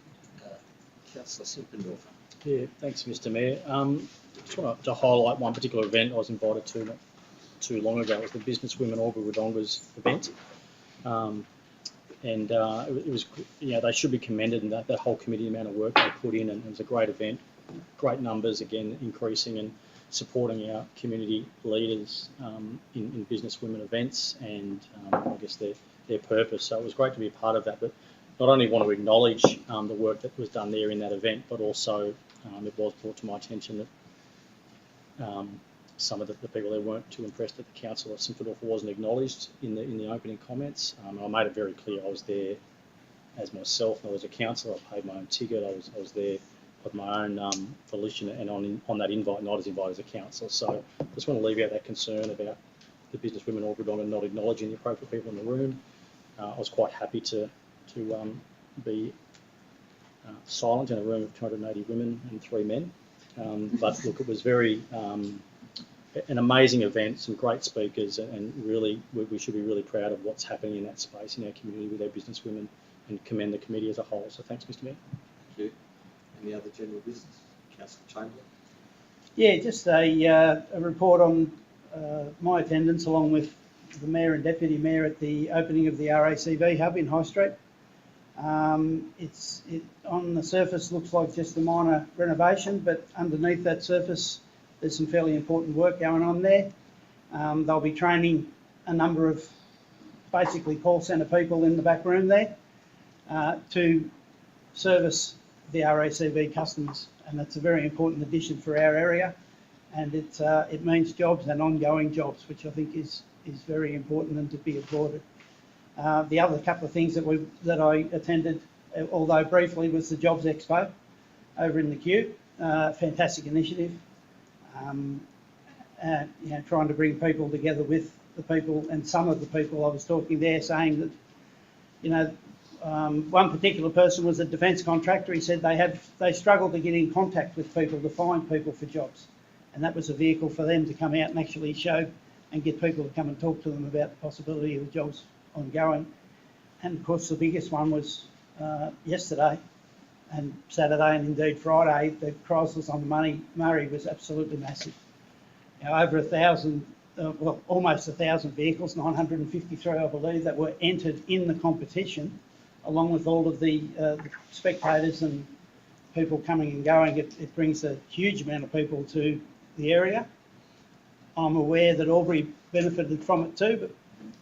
councillor Simpendorfer. Yeah, thanks, Mr. Mayor. Just want to highlight one particular event I was invited to not too long ago. It was the Businesswomen Aubrey Wodonga's event. It was, you know, they should be commended, and that whole committee amount of work they put in, and it was a great event. Great numbers, again, increasing and supporting our community leaders in businesswomen events and I guess their purpose. So it was great to be a part of that, but not only want to acknowledge the work that was done there in that event, but also it was brought to my attention that some of the people there weren't too impressed that the councillor Simpendorfer wasn't acknowledged in the opening comments. I made it very clear I was there as myself, and I was a councillor. I paid my own ticket. I was there of my own volition and on that invite, not as invited as a councillor. So I just want to leave out that concern about the businesswomen all Wodonga not acknowledging the appropriate people in the room. I was quite happy to be silent in a room of 280 women and 3 men. But look, it was very an amazing event, some great speakers, and really we should be really proud of what's happening in that space in our community with our businesswomen, and commend the committee as a whole. So thanks, Mr. Mayor. Thank you. Any other general business? Councillor Chamberlain. Yeah, just a report on my attendance along with the Mayor and Deputy Mayor at the opening of the RACV hub in High Street. It on the surface looks like just a minor renovation, but underneath that surface there's some fairly important work going on there. They'll be training a number of basically call centre people in the back room there to service the RACV customers, and that's a very important addition for our area, and it means jobs and ongoing jobs, which I think is very important and to be applauded. The other couple of things that I attended, although briefly, was the Jobs Expo over in the Q. Fantastic initiative. You know, trying to bring people together with the people, and some of the people I was talking there saying that, you know, one particular person was a defence contractor. He said they struggle to get in contact with people, to find people for jobs, and that was a vehicle for them to come out and actually show and get people to come and talk to them about the possibility of jobs ongoing. And of course the biggest one was yesterday and Saturday, and indeed Friday. The crisis on the Murray was absolutely massive. You know, over 1,000, well, almost 1,000 vehicles, 953 I believe, that were entered in the competition, along with all of the spectators and people coming and going. It brings a huge amount of people to the area. I'm aware that Albury benefited from it too, but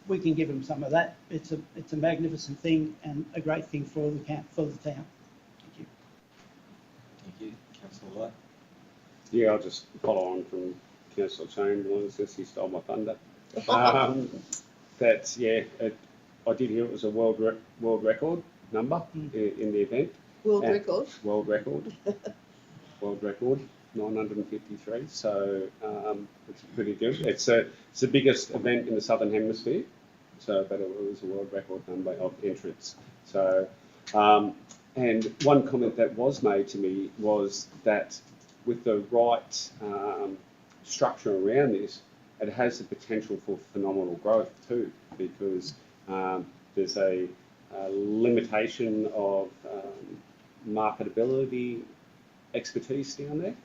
we can give them some of that. It's a magnificent thing and a great thing for the town. Thank you. Thank you. Councillor Lowe. Yeah, I'll just follow on from Councillor Chamberlain, since he stole my thunder. That's, yeah, I did hear it was a world record number in the event. World record. World record. World record. 953, so it's pretty good. It's the biggest event in the Southern Hemisphere, so but it was a world record number of entrants. So, and one comment that was made to me was that with the right structure around this, it has the potential for phenomenal growth too, because there's a limitation of marketability expertise down there.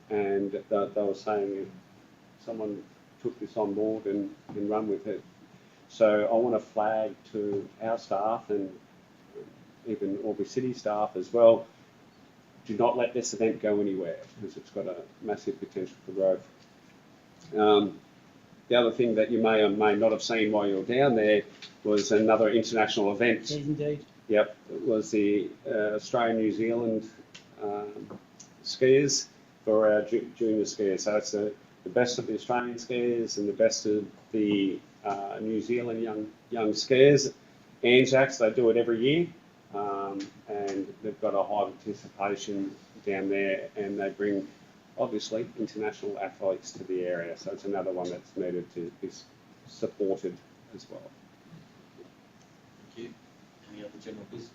And they were saying if someone took this on board and run with it. So I want to flag to our staff and even Albury City staff as well, do not let this event go anywhere, because it's got a massive potential for growth. The other thing that you may or may not have seen while you're down there was another international event. Indeed. Yep, it was the Australian-New Zealand skiers for our junior skiers. So it's the best of the Australian skiers and the best of the New Zealand young skiers. Anzacs, they do it every year, and they've got a high participation down there, and they bring obviously international athletes to the area. So it's another one that's needed to be supported as well. Thank you. Any other general business?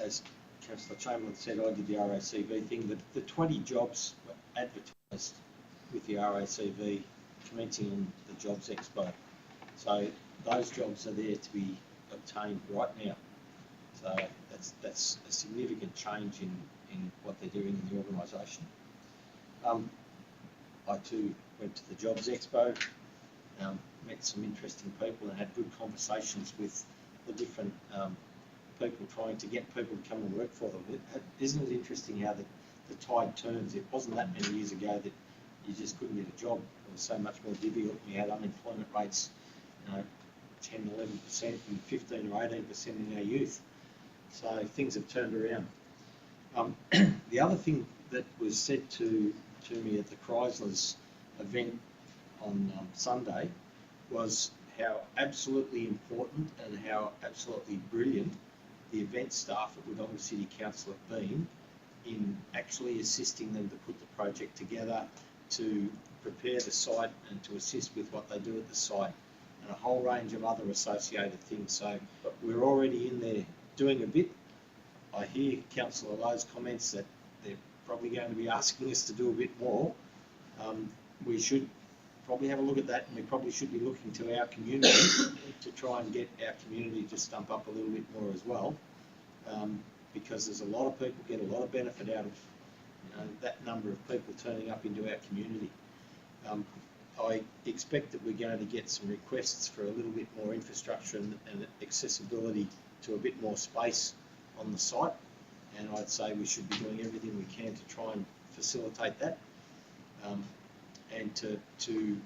As Councillor Chamberlain said, I did the RACV thing. The 20 jobs were advertised with the RACV commencing on the Jobs Expo. So those jobs are there to be obtained right now. So that's a significant change in what they're doing in the organisation. I too went to the Jobs Expo, met some interesting people and had good conversations with the different people trying to get people to come and work for them. Isn't it interesting how the tide turns? It wasn't that many years ago that you just couldn't get a job. It was so much more difficult. We had unemployment rates, 10, 11% and 15 or 18% in our youth. So things have turned around. The other thing that was said to me at the Chrysler's event on Sunday was how absolutely important and how absolutely brilliant the event staff at Wodonga City Council have been in actually assisting them to put the project together, to prepare the site and to assist with what they do at the site, and a whole range of other associated things. So we're already in there doing a bit. I hear Councillor Lowe's comments that they're probably going to be asking us to do a bit more. We should probably have a look at that, and we probably should be looking to our community to try and get our community to stump up a little bit more as well, because there's a lot of people get a lot of benefit out of that number of people turning up into our community. I expect that we're going to get some requests for a little bit more infrastructure and accessibility to a bit more space on the site, and I'd say we should be doing everything we can to try and facilitate that, and to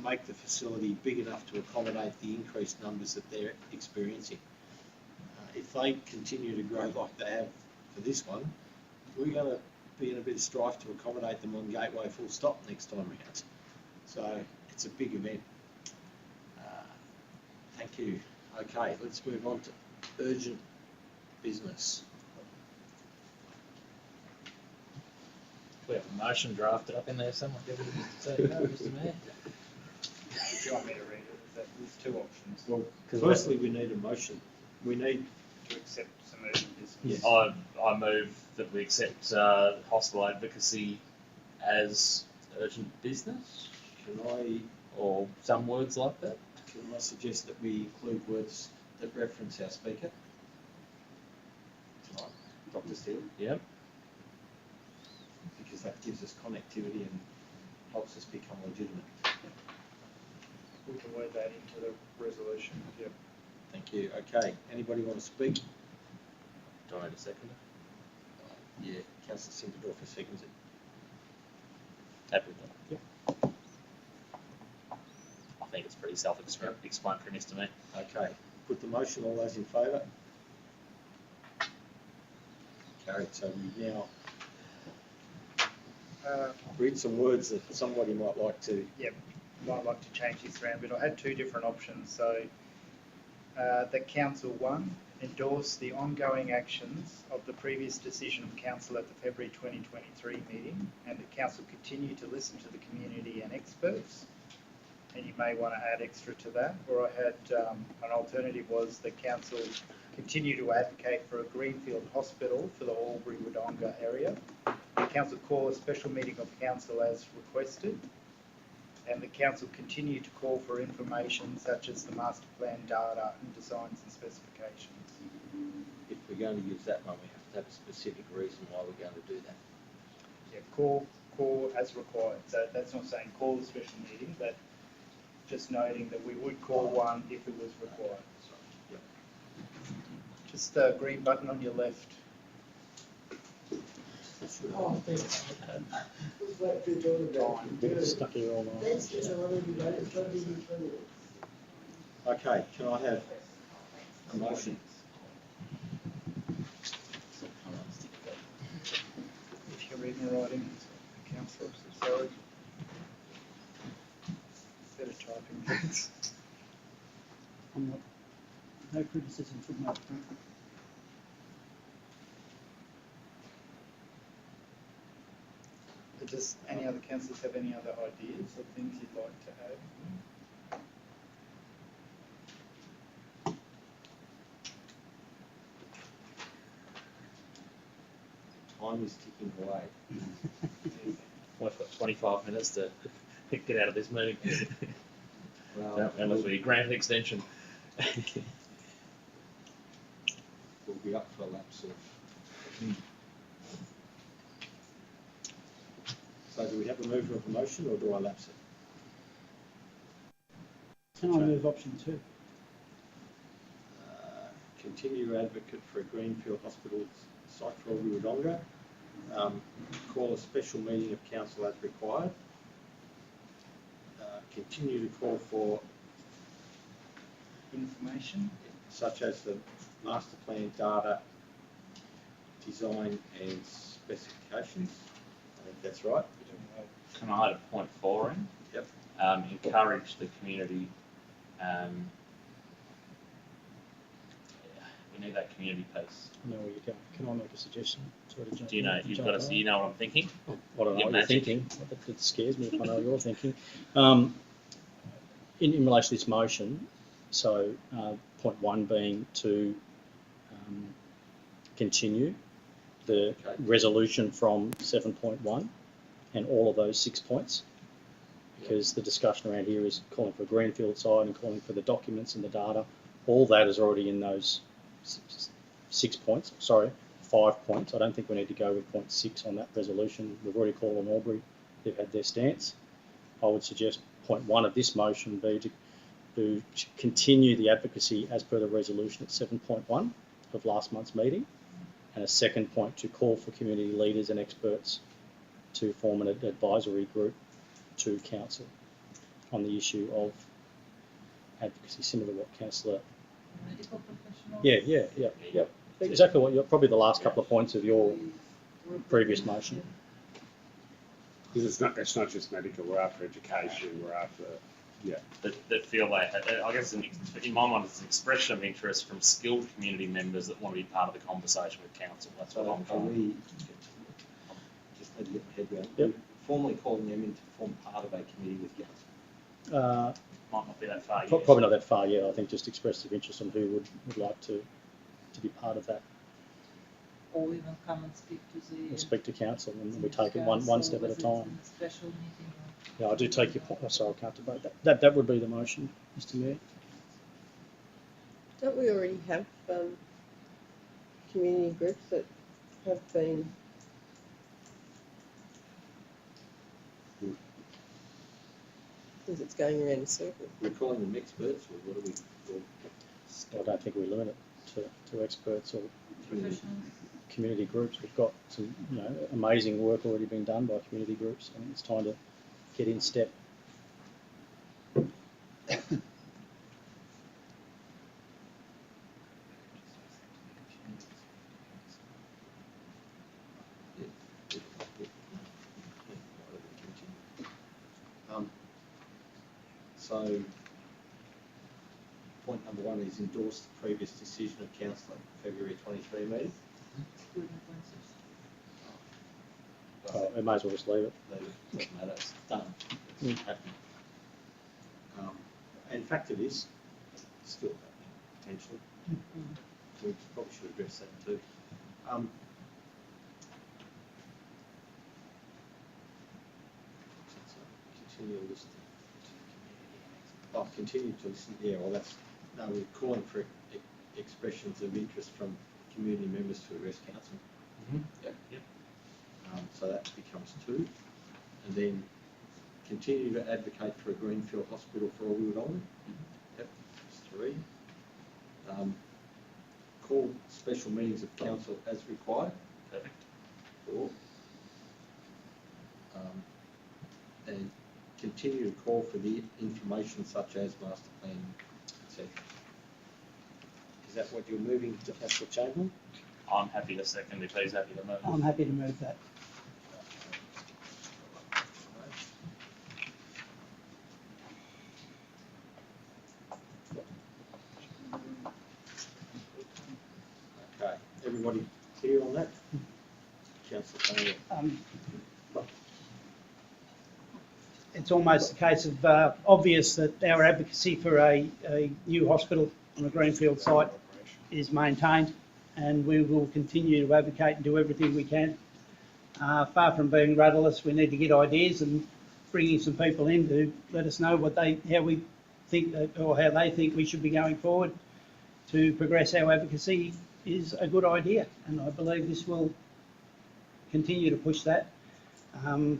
make the facility big enough to accommodate the increased numbers that they're experiencing. If they continue to grow like they have for this one, we're going to be in a bit of strife to accommodate them on Gateway full stop next time around. So it's a big event. Thank you. Okay, let's move on to urgent business. We have a motion drafted up in there somewhere. Mr. Mayor. Do you want me to read it? There's two options. Well, firstly, we need a motion. We need To accept some urgent business. Yes. I move that we accept hospital advocacy as urgent business, or some words like that. Can I suggest that we include words that reference our speaker tonight, Dr. Steele? Yep. Because that gives us connectivity and helps us become legitimate. We can word that into the resolution. Yep. Thank you. Okay, anybody want to speak? Do I need a second? Yeah, Councillor Sinterdorfer seconds it. Happy with that. Yep. I think it's pretty self-explanatory, Mr. Mayor. Okay, put the motion. All those in favour? Carried. So we now read some words that somebody might like to. Yep, might like to change this around, but I had two different options. So that Council 1 endorse the ongoing actions of the previous decision of Council at the February 2023 meeting, and that Council continue to listen to the community and experts. And you may want to add extra to that. Or I had an alternative was that Council continue to advocate for a greenfield hospital for the Albury-Wodonga area. The Council call a special meeting of Council as requested, and the Council continue to call for information such as the master plan data and designs and specifications. If we're going to use that one, we have to have a specific reason why we're going to do that. Yeah, call as required. So that's not saying call the special meeting, but just noting that we would call one if it was required. Yep. Just the green button on your left. Stuck here all night. Okay, can I have a motion? If you're reading the writing, councillor, sorry. Better typing, please. I'm not, no criticism from my front. Does any other councillors have any other ideas or things you'd like to add? Time is ticking away. We've got 25 minutes to get out of this meeting. Well, Unless we grant an extension. we'll be up for a lapse of. So do we have a mover of a motion or do I lapse it? Can I move option 2? Continue advocate for a Greenfield Hospital site for Wodonga. Call a special meeting of council as required. Continue to call for Information? such as the master plan data, design and specifications. I think that's right. Can I add a point 4 in? Yep. Encourage the community. We need that community piece. I know where you're going. Can I make a suggestion? Sorry to jump Do you know? in, You've jump got to. in. You know what I'm thinking. I don't know Your what you're magic. thinking. It scares me if I know what you're thinking. In relation to this motion, so point 1 being to continue the resolution from 7.1 and all of those 6 points, because the discussion around here is calling for a greenfield site and calling for the documents and the data. All that is already in those 6 points. Sorry, 5 points. I don't think we need to go with point 6 on that resolution. We've already called on Albury. They've had their stance. I would suggest point 1 of this motion be to continue the advocacy as per the resolution at 7.1 of last month's meeting, and a second point to call for community leaders and experts to form an advisory group to council on the issue of advocacy, similar to what councillor. Medical professionals? Yeah. Exactly what you're probably the last couple of points of your previous motion. Because it's not just medical, we're after education, we're after, yeah. That feel they had. I guess in my mind, it's an expression of interest from skilled community members that want to be part of the conversation with council. That's what I'm Are trying. we, just need to get my head around, Yep. we're formally calling them in to form part of a committee with council? Might not be that far. Probably not that far yet. I think just expressive interest on who would like to be part of that. Or even come and speak to We'll the. speak to council and we take it one step at a time. Special meeting. Yeah, I do take your point. Oh, sorry, I can't debate that. That would be the motion, Mr. Mayor. Don't we already have community groups that have been because it's going around in circles? We're calling them experts or what do we? I don't think we limit it to experts or Professionals. community groups. We've got some, amazing work already being done by community groups. I think it's time to get in step. So, point number 1 is endorse the previous decision of council at February 23 meeting. We may as well just leave it. Doesn't matter, it's done. Mm. It's happening. In fact, it is still happening, potentially. We probably should address that too. Continue to listen. Continue to listen. Yeah, well, no, we're calling for expressions of interest from community members to address council. Yep. So that becomes 2. And then continue to advocate for a greenfield hospital for Wodonga. Yep, that's 3. Call special meetings of council as required. Perfect. 4. And continue to call for the information such as master plan Second. Is that what you're moving, Councillor Chamberlain? I'm happy to second if he's happy to move. I'm happy to move that. Okay, everybody clear on that? Councillor Taylor. It's almost a case of obvious that our advocacy for a new hospital on a greenfield site is maintained, and we will continue to advocate and do everything we can. Far from being rudderless, we need to get ideas, and bringing some people in to let us know how we think or how they think we should be going forward to progress our advocacy is a good idea, and I believe this will continue to push that.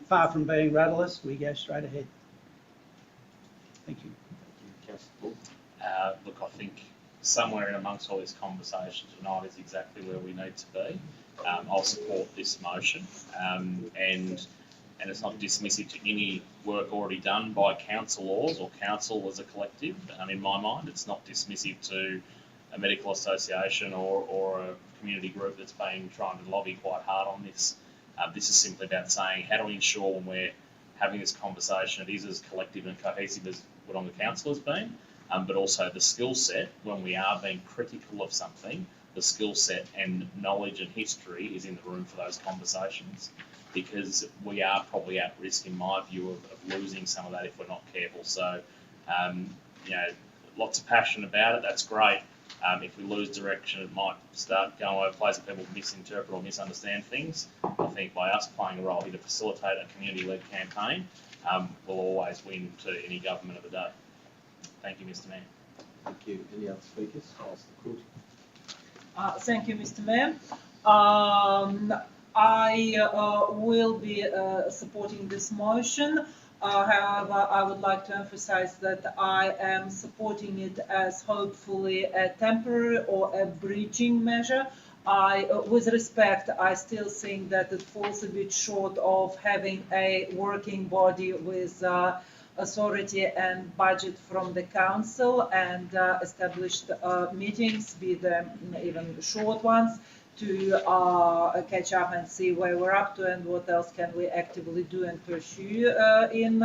Far from being rudderless, we go straight ahead. Thank you. Councillor Paul. Look, I think somewhere in amongst all this conversation tonight is exactly where we need to be. I'll support this motion, and it's not dismissive to any work already done by councillors or council as a collective. In my mind, it's not dismissive to a medical association or a community group that's been trying to lobby quite hard on this. This is simply about saying, how do we ensure when we're having this conversation, it is as collective and cohesive as Wodonga Council has been, but also the skill set, when we are being critical of something, the skill set and knowledge and history is in the room for those conversations, because we are probably at risk, in my view, of losing some of that if we're not careful. So, lots of passion about it, that's great. If we lose direction, it might start going over places and people misinterpret or misunderstand things. I think by us playing a role here to facilitate a community-led campaign, we'll always win to any government of the day. Thank you, Mr. Mayor. Thank you. Any other speakers? Councillor Court. Thank you, Mr. Mayor. I will be supporting this motion. However, I would like to emphasize that I am supporting it as hopefully a temporary or a bridging measure. With respect, I still think that it falls a bit short of having a working body with authority and budget from the council and established meetings, be them even short ones, to catch up and see where we're up to and what else can we actively do and pursue in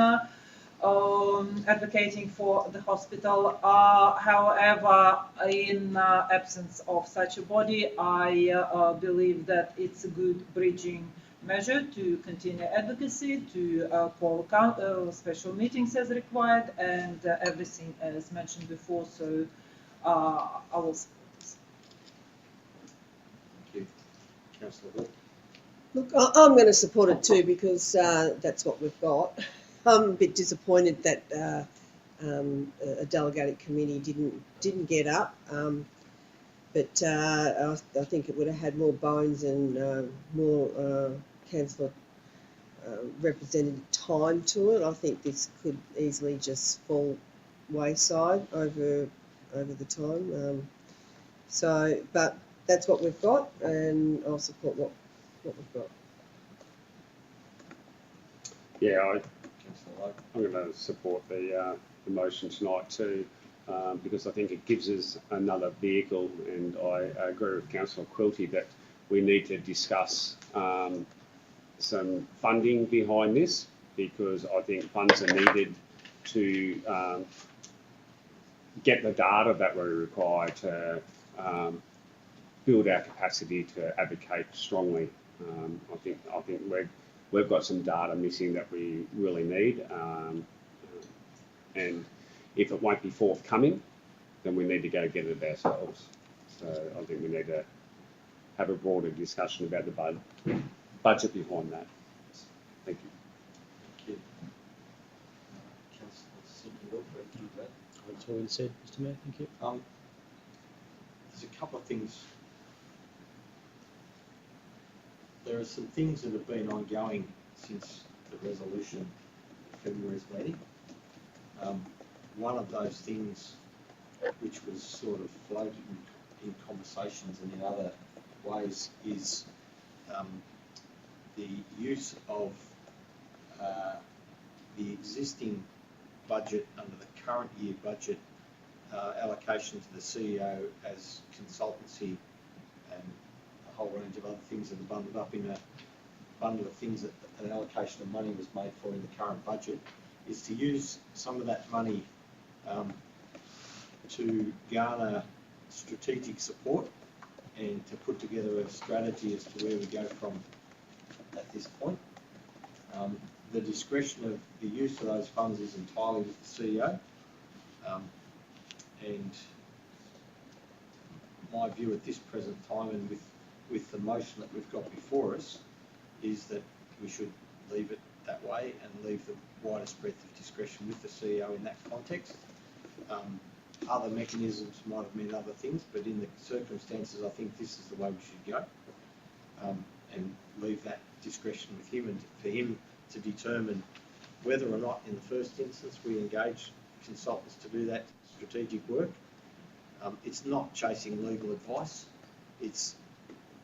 advocating for the hospital. However, in absence of such a body, I believe that it's a good bridging measure to continue advocacy, to call special meetings as required, and everything as mentioned before. So I will. Councillor Hall. Look, I'm going to support it too, because that's what we've got. I'm a bit disappointed that a delegated committee didn't get up, but I think it would have had more bones and more councillor representative time to it. I think this could easily just fall wayside over the time. But that's what we've got, and I'll support what we've got. Yeah, I'm going to support the motion tonight too, because I think it gives us another vehicle, and I agree with Councillor Quilty that we need to discuss some funding behind this, because I think funds are needed to get the data that we require to build our capacity to advocate strongly. I think we've got some data missing that we really need, and if it won't be forthcoming, then we need to go get it ourselves. So I think we need to have a broader discussion about the budget behind that. Thank you. Thank you. Councillor Simpson, That's all been said, Mr. Mayor. Thank you. there's a couple of things. There are some things that have been ongoing since the resolution of February's meeting. One of those things, which was sort of floated in conversations and in other ways, is the use of the existing budget under the current year budget allocation to the CEO as consultancy and a whole range of other things that are bundled up in a bundle of things that an allocation of money was made for in the current budget, is to use some of that money to garner strategic support and to put together a strategy as to where we go from at this point. The discretion of the use of those funds is entirely with the CEO. And my view at this present time, and with the motion that we've got before us, is that we should leave it that way and leave the widest breadth of discretion with the CEO in that context. Other mechanisms might have meant other things, but in the circumstances, I think this is the way we should go, and leave that discretion with him, and for him to determine whether or not, in the first instance, we engage consultants to do that strategic work. It's not chasing legal advice. It's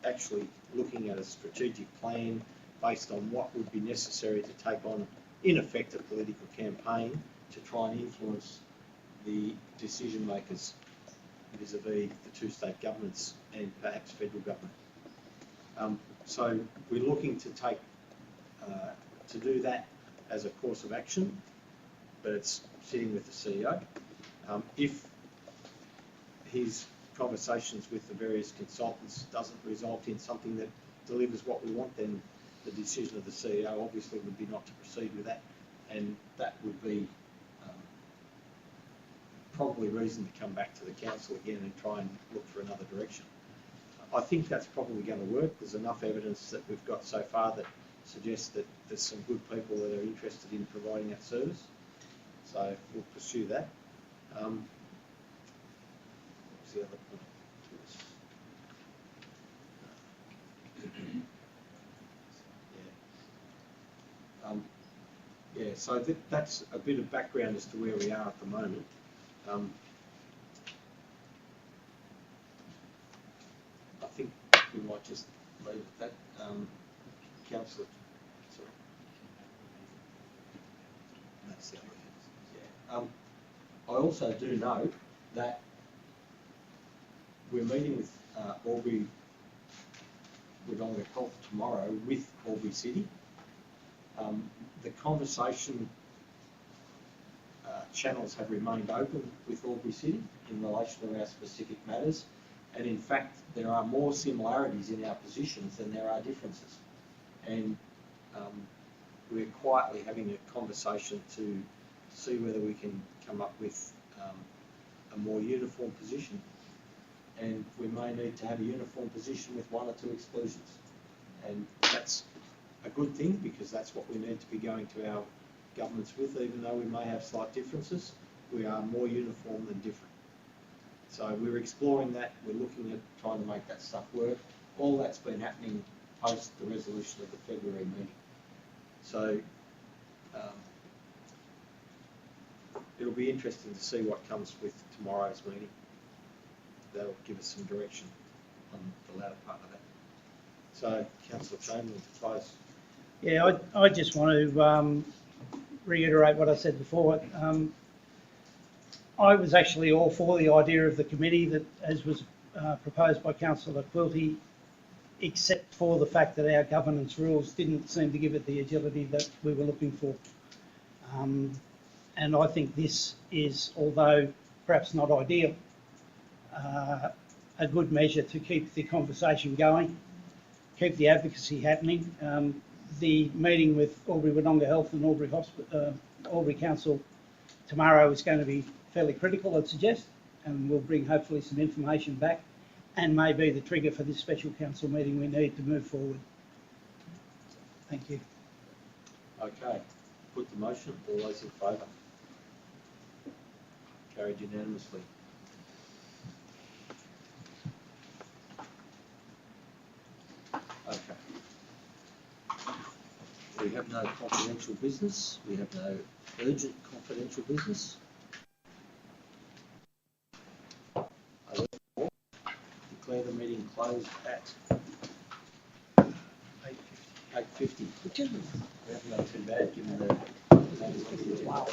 actually looking at a strategic plan based on what would be necessary to take on, in effect, a political campaign to try and influence the decision makers vis-a-vis the two state governments and perhaps federal government. So we're looking to take to do that as a course of action, but it's sitting with the CEO. If his conversations with the various consultants doesn't result in something that delivers what we want, then the decision of the CEO obviously would be not to proceed with that, and that would be probably reason to come back to the council again and try and look for another direction. I think that's probably going to work. There's enough evidence that we've got so far that suggests that there's some good people that are interested in providing that service. So we'll pursue that. What was the other point? Yeah, so that's a bit of background as to where we are at the moment. I think we might just leave it at that. Councillor, sorry. That's the other thing. Yeah. I also do know that we're meeting with Albury Wodonga Health tomorrow with Albury City. The conversation channels have remained open with Albury City in relation to our specific matters, and in fact there are more similarities in our positions than there are differences, and we're quietly having a conversation to see whether we can come up with a more uniform position, and we may need to have a uniform position with one or two exclusions, and that's a good thing because that's what we need to be going to our governments with. Even though we may have slight differences, we are more uniform than different. So we're exploring that. We're looking at trying to make that stuff work. All that's been happening post the resolution of the February meeting. So it'll be interesting to see what comes with tomorrow's meeting. That'll give us some direction on the latter part of that. So, Councillor Chamberlain, to close. Yeah, I just want to reiterate what I said before. I was actually all for the idea of the committee that, as was proposed by Councillor Quilty, except for the fact that our governance rules didn't seem to give it the agility that we were looking for. And I think this is, although perhaps not ideal, a good measure to keep the conversation going, keep the advocacy happening. The meeting with Albury Wodonga Health and Albury Council tomorrow is going to be fairly critical, I'd suggest, and we'll bring hopefully some information back and may be the trigger for this special council meeting we need to move forward. Thank you. Okay, put the motion. All those in favour? Carried unanimously. Okay. We have no confidential business. We have no urgent confidential business. I therefore declare the meeting closed at 8:50. We haven't done too bad given the... Wow.